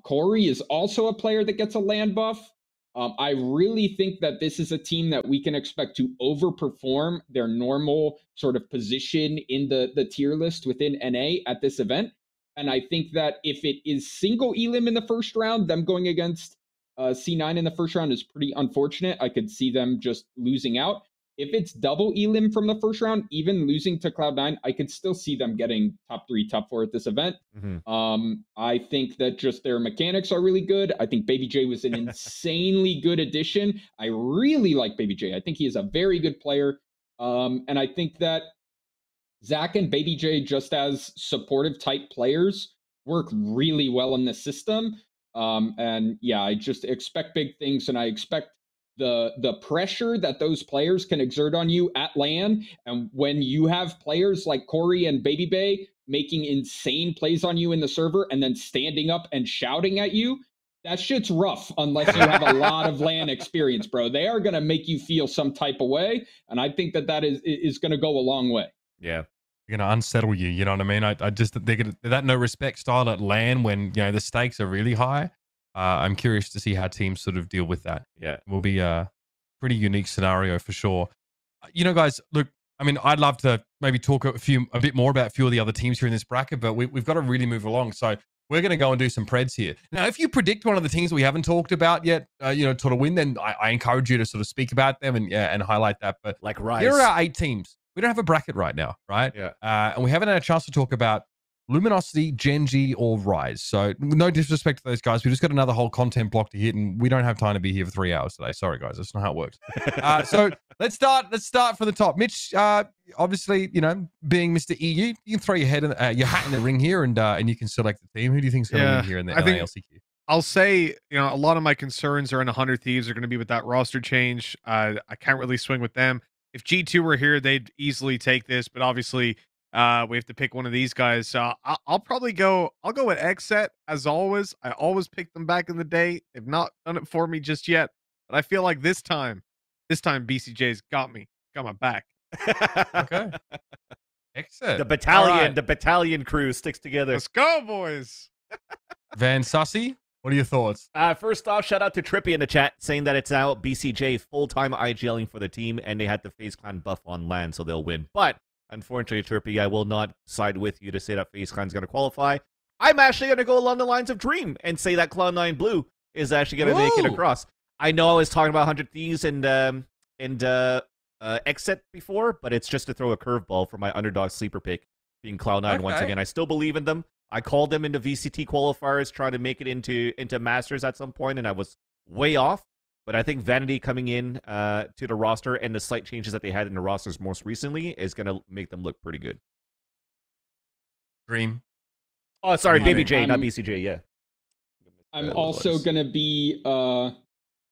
Corey is also a player that gets a land buff. I really think that this is a team that we can expect to overperform their normal sort of position in the tier list within NA at this event. And I think that if it is single elim in the first round, them going against C9 in the first round is pretty unfortunate. I could see them just losing out. If it's double elim from the first round, even losing to Cloud9, I could still see them getting top 3, top 4 at this event. I think that just their mechanics are really good. I think Baby J was an insanely good addition. I really like Baby J. I think he is a very good player. And I think that Zach and Baby J, just as supportive type players, work really well in the system. And yeah, I just expect big things, and I expect the pressure that those players can exert on you at LAN. And when you have players like Corey and Baby Bay making insane plays on you in the server and then standing up and shouting at you, that shit's rough unless you have a lot of LAN experience, bro. They are going to make you feel some type of way. And I think that is going to go a long way. Yeah. They're going to unsettle you. You know what I mean? I just, they're that no respect style at LAN when, you know, the stakes are really high. I'm curious to see how teams sort of deal with that. Yeah. It will be a pretty unique scenario for sure. You know, guys, look, I mean, I'd love to maybe talk a bit more about a few of the other teams here in this bracket, but we've got to really move along. So we're going to go and do some preds here. Now, if you predict one of the teams we haven't talked about yet, you know, to win, then I encourage you to sort of speak about them and highlight that. But like Rise. Here are our 8 teams. We don't have a bracket right now, right? Yeah. And we haven't had a chance to talk about Luminosity, Genji, or Rise. So no disrespect to those guys. We just got another whole content block to hit, and we don't have time to be here for 3 hours today. Sorry, guys. That's not how it works. So let's start from the top. Mitch, obviously, you know, being Mr. EU, you can throw your hat in the ring here, and you can select the team. Who do you think's going to win here in the LCQ? I'll say, you know, a lot of my concerns are in the 100 Thieves are going to be with that roster change. I can't really swing with them. If G2 were here, they'd easily take this, but obviously we have to pick one of these guys. So I'll probably go with XSET as always. I always pick them back in the day. They've not done it for me just yet, but I feel like this time BCJ's got my back. Okay. XSET. The battalion crew sticks together. Let's go, boys. Van Sussy, what are your thoughts? First off, shout out to Trippy in the chat saying that it's now BCJ full-time IGLing for the team, and they had the FaZe Clan buff on land, so they'll win. But unfortunately, Trippy, I will not side with you to say that FaZe Clan's going to qualify. I'm actually going to go along the lines of Dream and say that Cloud9 Blue is actually going to make it across. I know I was talking about 100 Thieves and XSET before, but it's just to throw a curveball for my underdog sleeper pick being Cloud9 once again. I still believe in them. I called them into VCT qualifiers, trying to make it into Masters at some point, and I was way off. But I think Vanity coming in to the roster and the slight changes that they had in the rosters most recently is going to make them look pretty good. Dream. Oh, sorry, Baby J, not BCJ, yeah. I'm also going to be a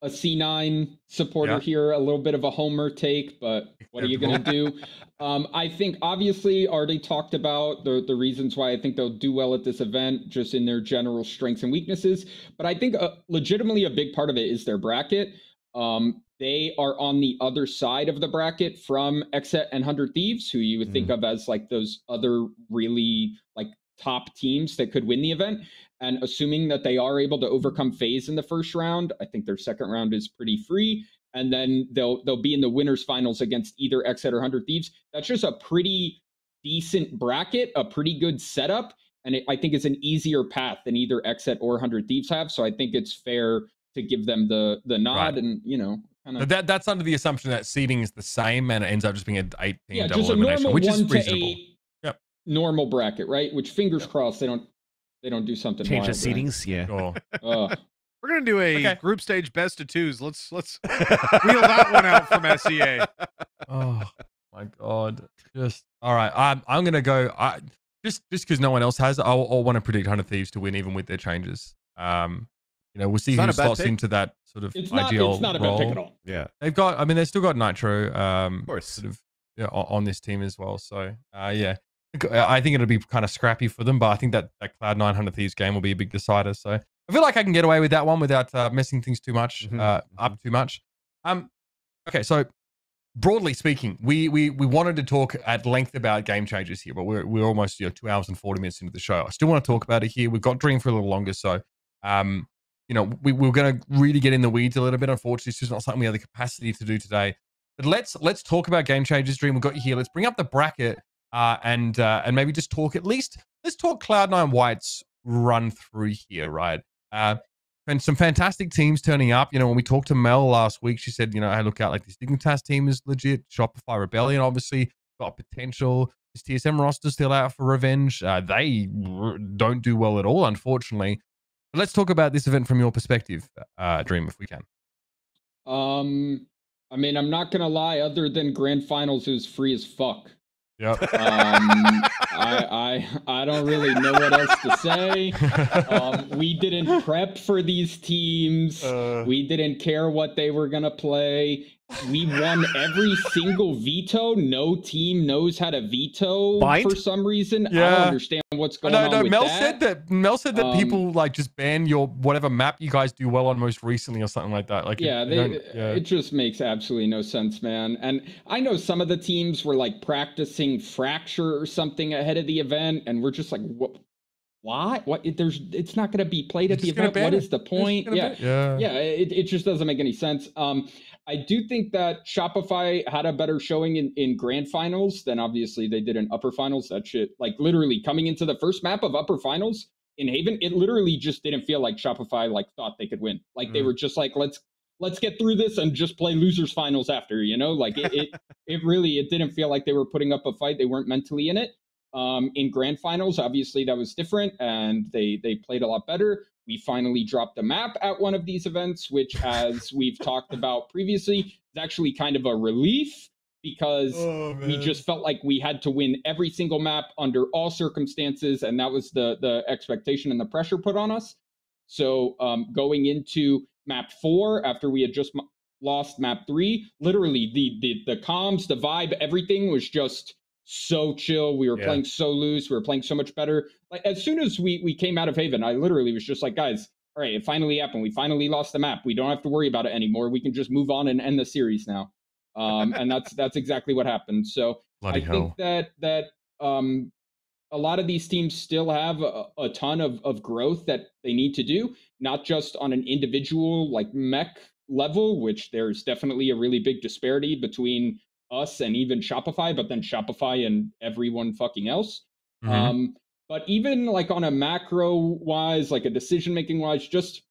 C9 supporter here, a little bit of a homer take, but what are you going to do? I think, obviously, already talked about the reasons why I think they'll do well at this event, just in their general strengths and weaknesses. But I think legitimately a big part of it is their bracket. They are on the other side of the bracket from XSET and 100 Thieves, who you would think of as like those other really like top teams that could win the event. And assuming that they are able to overcome FaZe in the first round, I think their second round is pretty free. And then they'll be in the winners finals against either XSET or 100 Thieves. That's just a pretty decent bracket, a pretty good setup. And I think it's an easier path than either XSET or 100 Thieves have. So I think it's fair to give them the nod and, you know, kind of. That's under the assumption that seeding is the same and it ends up just being an 8-team double just a elimination, normal which 1 is to reasonable. 8 normal bracket, right? Which fingers crossed they don't do something change wild, the seedings, yeah. Sure. We're gonna do a group stage best of 2s. Let's wheel that one out from SEA. Oh my god! Just all right. I'm gonna go. Just because no one else has, I'll want to predict 100 Thieves to win, even with their changes. You know, we'll see who slots into that sort of IGL It's not a role. bad pick at all. Yeah, they've got. I mean, they've still got Nitro. Of course, sort of on this team as well. So yeah. I think it'll be kind of scrappy for them, but I think that Cloud9 100 Thieves game will be a big decider. So I feel like I can get away with that one without messing things too much up too much. Okay, so broadly speaking, we wanted to talk at length about game changers here, but we're almost 2 hours and 40 minutes into the show. I still want to talk about it here. We've got Dream for a little longer, so we're going to really get in the weeds a little bit. Unfortunately, it's just not something we have the capacity to do today. But let's talk about game changers. Dream, we've got you here. Let's bring up the bracket and maybe just talk let's talk Cloud9 White's run through here, right? And some fantastic teams turning up. When we talked to Mel last week, she said, hey, look out, like this Dignitas team is legit. Shopify Rebellion, obviously, got potential. This TSM roster still out for revenge. They don't do well at all, unfortunately. But let's talk about this event from your perspective, Dream, if we can. I mean, I'm not going to lie, other than Grand Finals, it was free as fuck. Yep. I don't really know what else to say. We didn't prep for these teams. We didn't care what they were gonna play. We won every single veto. No team knows how to veto for some reason. Yeah. I don't understand what's going on with Mel that. Mel said that people like just ban your whatever map you guys do well on most recently or something like that. Like it just makes absolutely no sense, man. And I know some of the teams were like practicing Fracture or something ahead of the event, and we're just like, what? It's not going to be played at the event. What is the point? It just doesn't make any sense. I do think that Shopify had a better showing in grand finals than obviously they did in upper finals. That shit, like literally coming into the first map of upper finals in Haven, it literally just didn't feel like Shopify like thought they could win. Like they were just like, let's get through this and just play losers finals after, like it didn't feel like they were putting up a fight. They weren't mentally in it. In grand finals, obviously that was different and they played a lot better. We finally dropped a map at one of these events, which, as we've talked about previously, is actually kind of a relief because we just felt like we had to win every single map under all circumstances, and that was the expectation and the pressure put on us. So going into map 4, after we had just lost map 3, literally the comms, the vibe, everything was just so chill. We were playing so loose. We were playing so much better. Like as soon as we came out of Haven, I literally was just like, guys, all right, it finally happened. We finally lost the map. We don't have to worry about it anymore. We can just move on and end the series now. And that's exactly what happened. So I think that a lot of these teams still have a ton of growth that they need to do, not just on an individual like mech level, which there's definitely a really big disparity between us and even Shopify, but then Shopify and everyone fucking else. But even like on a macro wise, like a decision making wise, just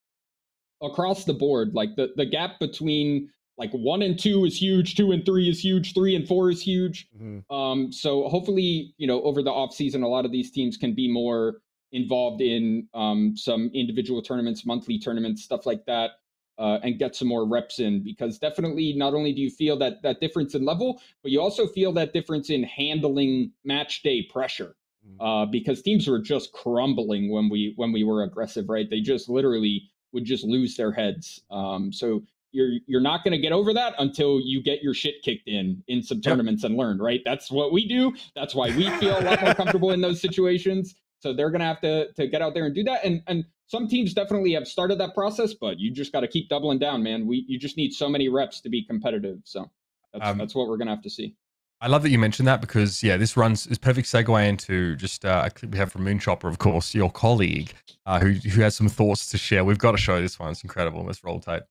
across the board, like the gap between like 1 and 2 is huge, 2 and 3 is huge, 3 and 4 is huge. So hopefully, over the off season, a lot of these teams can be more involved in some individual tournaments, monthly tournaments, stuff like that. And get some more reps in, because definitely not only do you feel that difference in level, but you also feel that difference in handling match day pressure, because teams were just crumbling when we were aggressive, right? They just literally would just lose their heads. So you're not going to get over that until you get your shit kicked in some tournaments and learn, right? That's what we do. That's why we feel a lot more comfortable in those situations. So they're going to have to get out there and do that. And some teams definitely have started that process, but you just got to keep doubling down, man. You just need so many reps to be competitive. So that's what we're going to have to see. I love that you mentioned that because, this is perfect segue into just a clip we have from Moonchopper, of course, your colleague, who has some thoughts to share. We've got to show this one. It's incredible. Let's roll tape.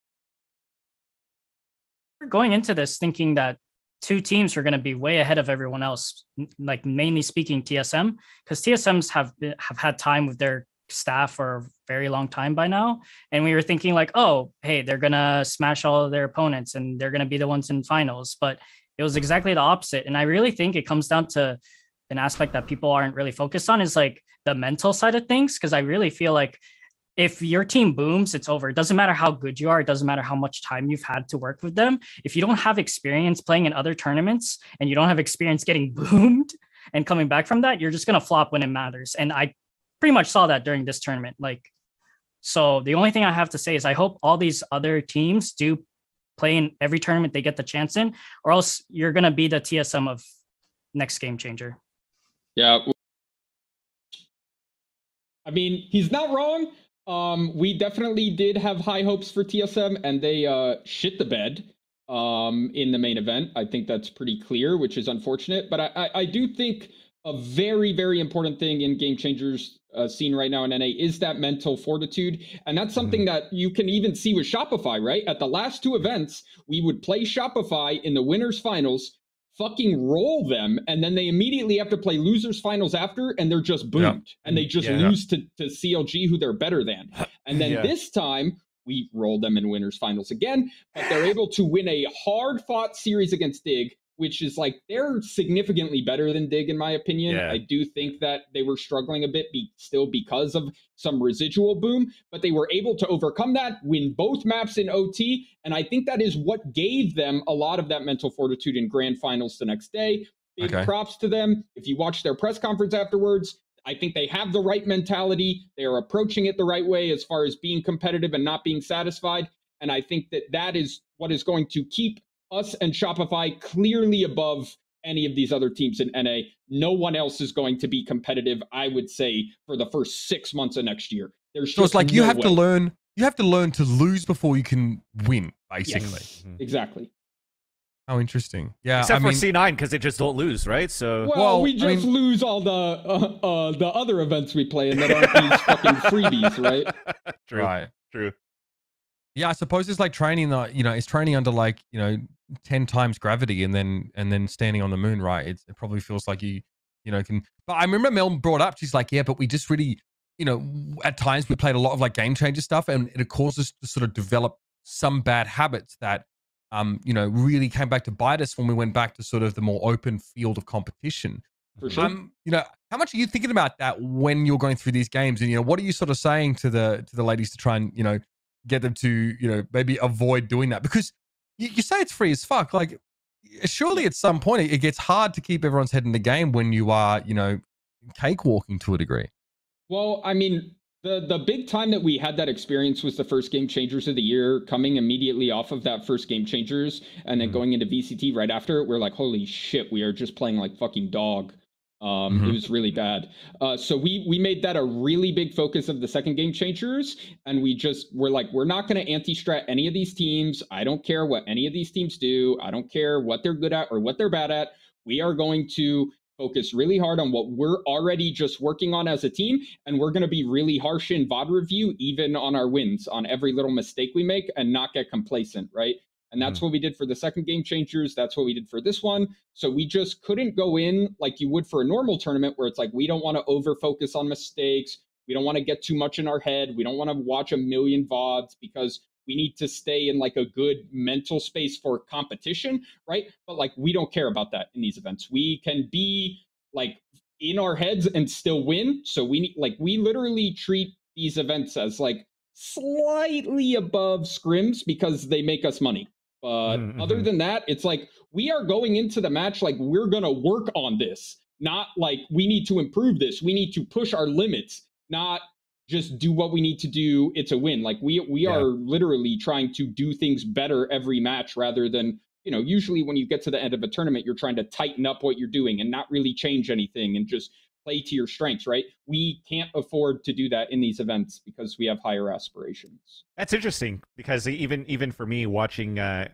We're going into this thinking that 2 teams are going to be way ahead of everyone else, like mainly speaking TSM, because TSMs have had time with their staff for a very long time by now. And we were thinking like, oh, hey, they're going to smash all of their opponents and they're going to be the ones in finals. But it was exactly the opposite. And I really think it comes down to an aspect that people aren't really focused on is like the mental side of things. Because I really feel like if your team booms, it's over. It doesn't matter how good you are. It doesn't matter how much time you've had to work with them. If you don't have experience playing in other tournaments and you don't have experience getting boomed and coming back from that, you're just going to flop when it matters. And I pretty much saw that during this tournament. So the only thing I have to say is I hope all these other teams do play in every tournament they get the chance in, or else you're going to be the TSM of next game changer. Yeah. I mean, he's not wrong. We definitely did have high hopes for TSM, and they shit the bed. in the main event. I think that's pretty clear, which is unfortunate. But I do think a very, very important thing in Game Changers scene right now in NA is that mental fortitude. And that's something that you can even see with Shopify, right? At the last two events, we would play Shopify in the winners finals, fucking roll them, and then they immediately have to play losers finals after, and they're just boomed. And they just lose to CLG, who they're better than. And then this time, we roll them in winners finals again, but they're able to win a hard-fought series against Dig, which is like, they're significantly better than Dig, in my opinion. I do think that they were struggling a bit still because of some residual boom, but they were able to overcome that, win both maps in OT, and I think that is what gave them a lot of that mental fortitude in grand finals the next day. Big props to them. If you watch their press conference afterwards, I think they have the right mentality. They are approaching it the right way as far as being competitive and not being satisfied. And I think that that is what is going to keep us and Shopify clearly above any of these other teams in NA. No one else is going to be competitive, I would say, for the first 6 months of next year. So it's like you have to learn to lose before you can win, basically. Yes, exactly. How interesting. Yeah. Except for C9, because they just don't lose, right? So we just lose all the other events we play and that aren't these fucking freebies, right? True. Right. True. Yeah, I suppose it's like training it's training under 10 times gravity and then standing on the moon, right? It probably feels like you can. But I remember Mel brought up, she's like, yeah, but we just really, at times we played a lot of like game changer stuff, and it caused us to sort of develop some bad habits that really came back to bite us when we went back to sort of the more open field of competition. For sure. How much are you thinking about that when you're going through these games? And what are you sort of saying to the ladies to try and get them to maybe avoid doing that? Because you say it's free as fuck. Like, surely at some point it gets hard to keep everyone's head in the game when you are cakewalking to a degree. Well, I mean, the big time that we had that experience was the first Game Changers of the year, coming immediately off of that first Game Changers and then going into VCT right after it. We're like, holy shit, we are just playing like fucking dog. It was really bad. So we made that a really big focus of the second Game Changers, and we're like, we're not going to anti-strat any of these teams. I don't care what any of these teams do. I don't care what they're good at or what they're bad at. We are going to focus really hard on what we're already just working on as a team, and we're going to be really harsh in VOD review, even on our wins, on every little mistake we make, and not get complacent, right? And that's what we did for the second Game Changers. That's what we did for this one. So we just couldn't go in like you would for a normal tournament, where it's like, we don't want to over focus on mistakes. We don't want to get too much in our head. We don't want to watch a million VODs, because we need to stay in like a good mental space for competition, right? But like, we don't care about that in these events. We can be like in our heads and still win. So we literally treat these events as like slightly above scrims because they make us money. But other than that, it's like, we are going into the match like we're going to work on this, not like we need to improve this. We need to push our limits, not just do what we need to do. It's a win. Like we are literally trying to do things better every match, rather than, usually when you get to the end of a tournament, you're trying to tighten up what you're doing and not really change anything and just play to your strengths, right? We can't afford to do that in these events because we have higher aspirations. That's interesting, because even for me watching, I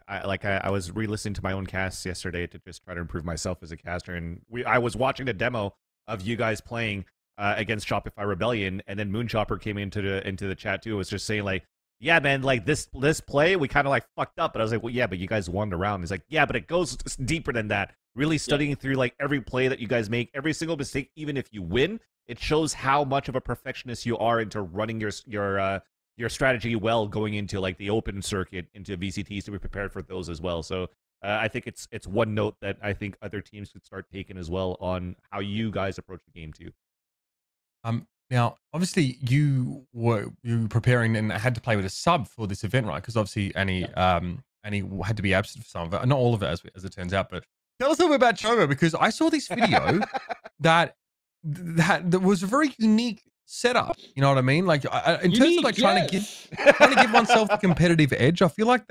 was re-listening to my own casts yesterday to just try to improve myself as a caster, and I was watching the demo of you guys playing against Shopify Rebellion, and then Moonchopper came into the chat too. It was just saying like, yeah, man, like this play we kind of like fucked up, but I was like, well, yeah, but you guys won the round. He's like, yeah, but it goes deeper than that. Really studying through like every play that you guys make, every single mistake, even if you win, it shows how much of a perfectionist you are into running your strategy well, going into like the open circuit, into VCTs, to be prepared for those as well. So I think it's one note that I think other teams could start taking as well on how you guys approach the game too. Now, obviously, you were preparing and had to play with a sub for this event, right? Because obviously, Annie had to be absent for some of it, not all of it, as it turns out. But tell us a little bit about Chobo, because I saw this video that was a very unique setup. You know what I mean? Like, in terms of like trying to give oneself the competitive edge, I feel like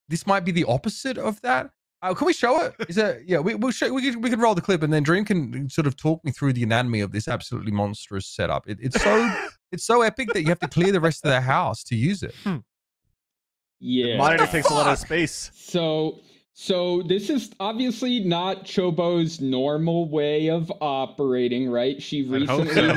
this might be the opposite of that. Can we show it? Is it? Yeah, we'll show. We can roll the clip, and then Dream can sort of talk me through the anatomy of this absolutely monstrous setup. It's so epic that you have to clear the rest of the house to use it. Yeah. The monitor takes a lot of space. So this is obviously not Chobo's normal way of operating, right? She recently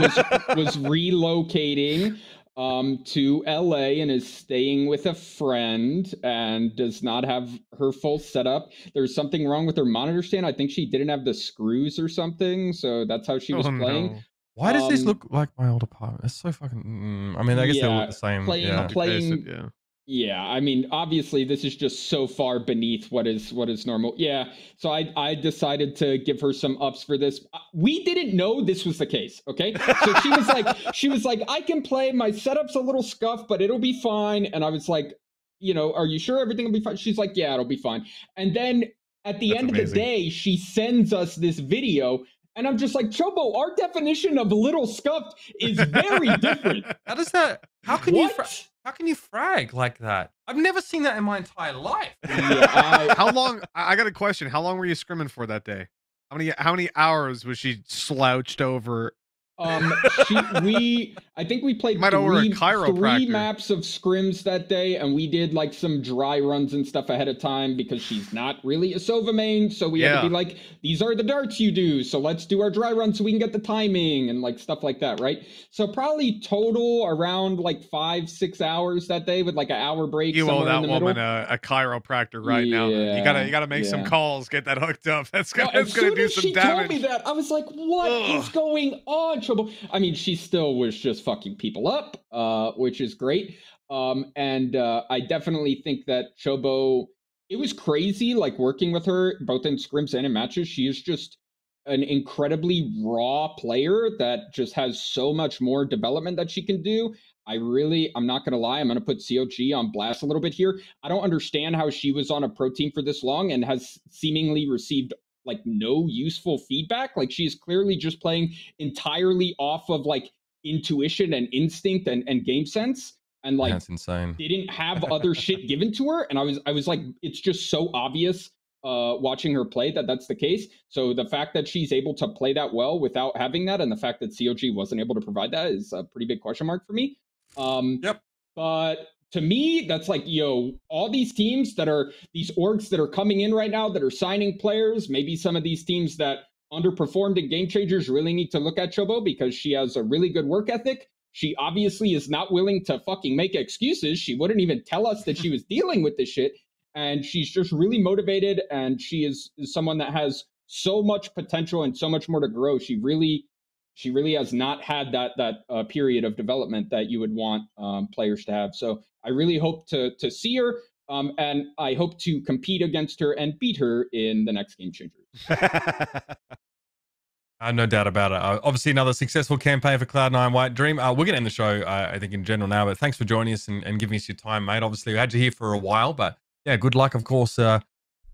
was relocating to LA and is staying with a friend and does not have her full setup. There's something wrong with her monitor stand. I think she didn't have the screws or something, so that's how she was playing. No. Why does this look like my old apartment? It's so fucking. I mean, I guess they look the same. Playing. Yeah, I mean, obviously, this is just so far beneath what is normal. Yeah, so I decided to give her some ups for this. We didn't know this was the case, okay? So she was like, I can play. My setup's a little scuffed, but it'll be fine. And I was like, are you sure everything will be fine? She's like, yeah, it'll be fine. And then at the end of the day, she sends us this video. And I'm just like, Chobo, our definition of little scuffed is very different. How does that? How can you frag like that? I've never seen that in my entire life. Yeah, how long? I got a question. How long were you scrimming for that day? How many hours was she slouched over? I think we played three maps of scrims that day, and we did like some dry runs and stuff ahead of time because she's not really a Sova main, so we had to be like, these are the darts you do, so let's do our dry run so we can get the timing and like stuff like that, right? So probably total around like 5-6 hours that day with like an hour break. You owe that woman a chiropractor right now. You gotta make some calls, get that hooked up. That's gonna do some damage. She told me that, I was like, what is going on, Chobo? I mean, she still was just fucking people up, which is great. And I definitely think that Chobo, it was crazy, like working with her both in scrims and in matches. She is just an incredibly raw player that just has so much more development that she can do. I'm not going to lie, I'm going to put COG on blast a little bit here. I don't understand how she was on a pro team for this long and has seemingly received like no useful feedback. Like she's clearly just playing entirely off of like intuition and instinct and game sense, and like that's insane. Didn't have other shit given to her. And I was like, it's just so obvious watching her play that that's the case. So the fact that she's able to play that well without having that, and the fact that COG wasn't able to provide that, is a pretty big question mark for me. But to me, that's like, all these teams that are, these orgs that are coming in right now that are signing players, maybe some of these teams that underperformed in Game Changers really need to look at Chobo because she has a really good work ethic. She obviously is not willing to fucking make excuses. She wouldn't even tell us that she was dealing with this shit. And she's just really motivated, and she is someone that has so much potential and so much more to grow. She really has not had that period of development that you would want players to have. So I really hope to see her, and I hope to compete against her and beat her in the next Game Changers. No doubt about it. Obviously, another successful campaign for Cloud9 White. Dream, we're going to end the show, I think, in general now, but thanks for joining us and giving us your time, mate. Obviously, we had you here for a while, but yeah, good luck, of course,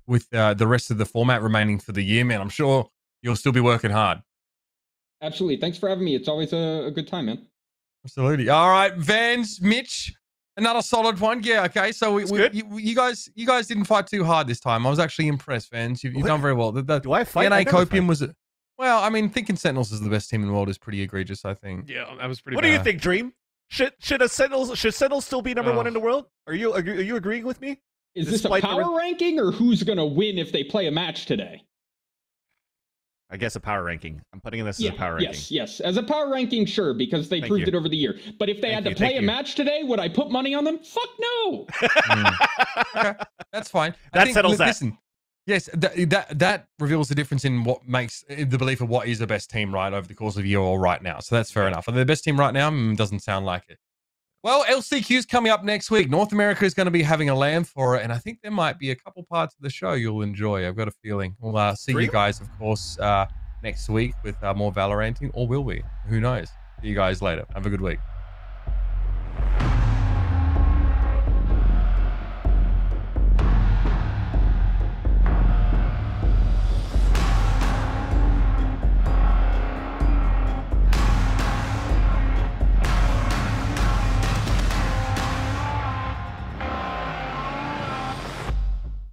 with the rest of the format remaining for the year, man. I'm sure you'll still be working hard. Absolutely. Thanks for having me. It's always a good time, man. Absolutely. All right, Vans, Mitch, another solid one. Yeah, okay. So you guys didn't fight too hard this time. I was actually impressed, Vans. You've done very well. Do I fight? NA Copium was it? Well, I mean, thinking Sentinels is the best team in the world is pretty egregious, I think. Yeah, that was pretty What bad. do you think, Dream? Should Sentinels still be number 1 in the world? Are you agreeing with me? Is this a power ranking, or who's going to win if they play a match today? I guess a power ranking. I'm putting this as a power ranking. Yes. As a power ranking, sure, because they proved it over the year. But if they had to play a match today, would I put money on them? Fuck no. Okay, that's fine. That settles that. Listen, yes, that reveals the difference in what makes the belief of what is the best team, right, over the course of a year or right now. So that's fair enough. Are they the best team right now? Doesn't sound like it. Well, LCQ's coming up next week. North America is going to be having a LAN for it, and I think there might be a couple parts of the show you'll enjoy. I've got a feeling. We'll see you guys, of course, next week with more Valoranting, or will we? Who knows? See you guys later. Have a good week.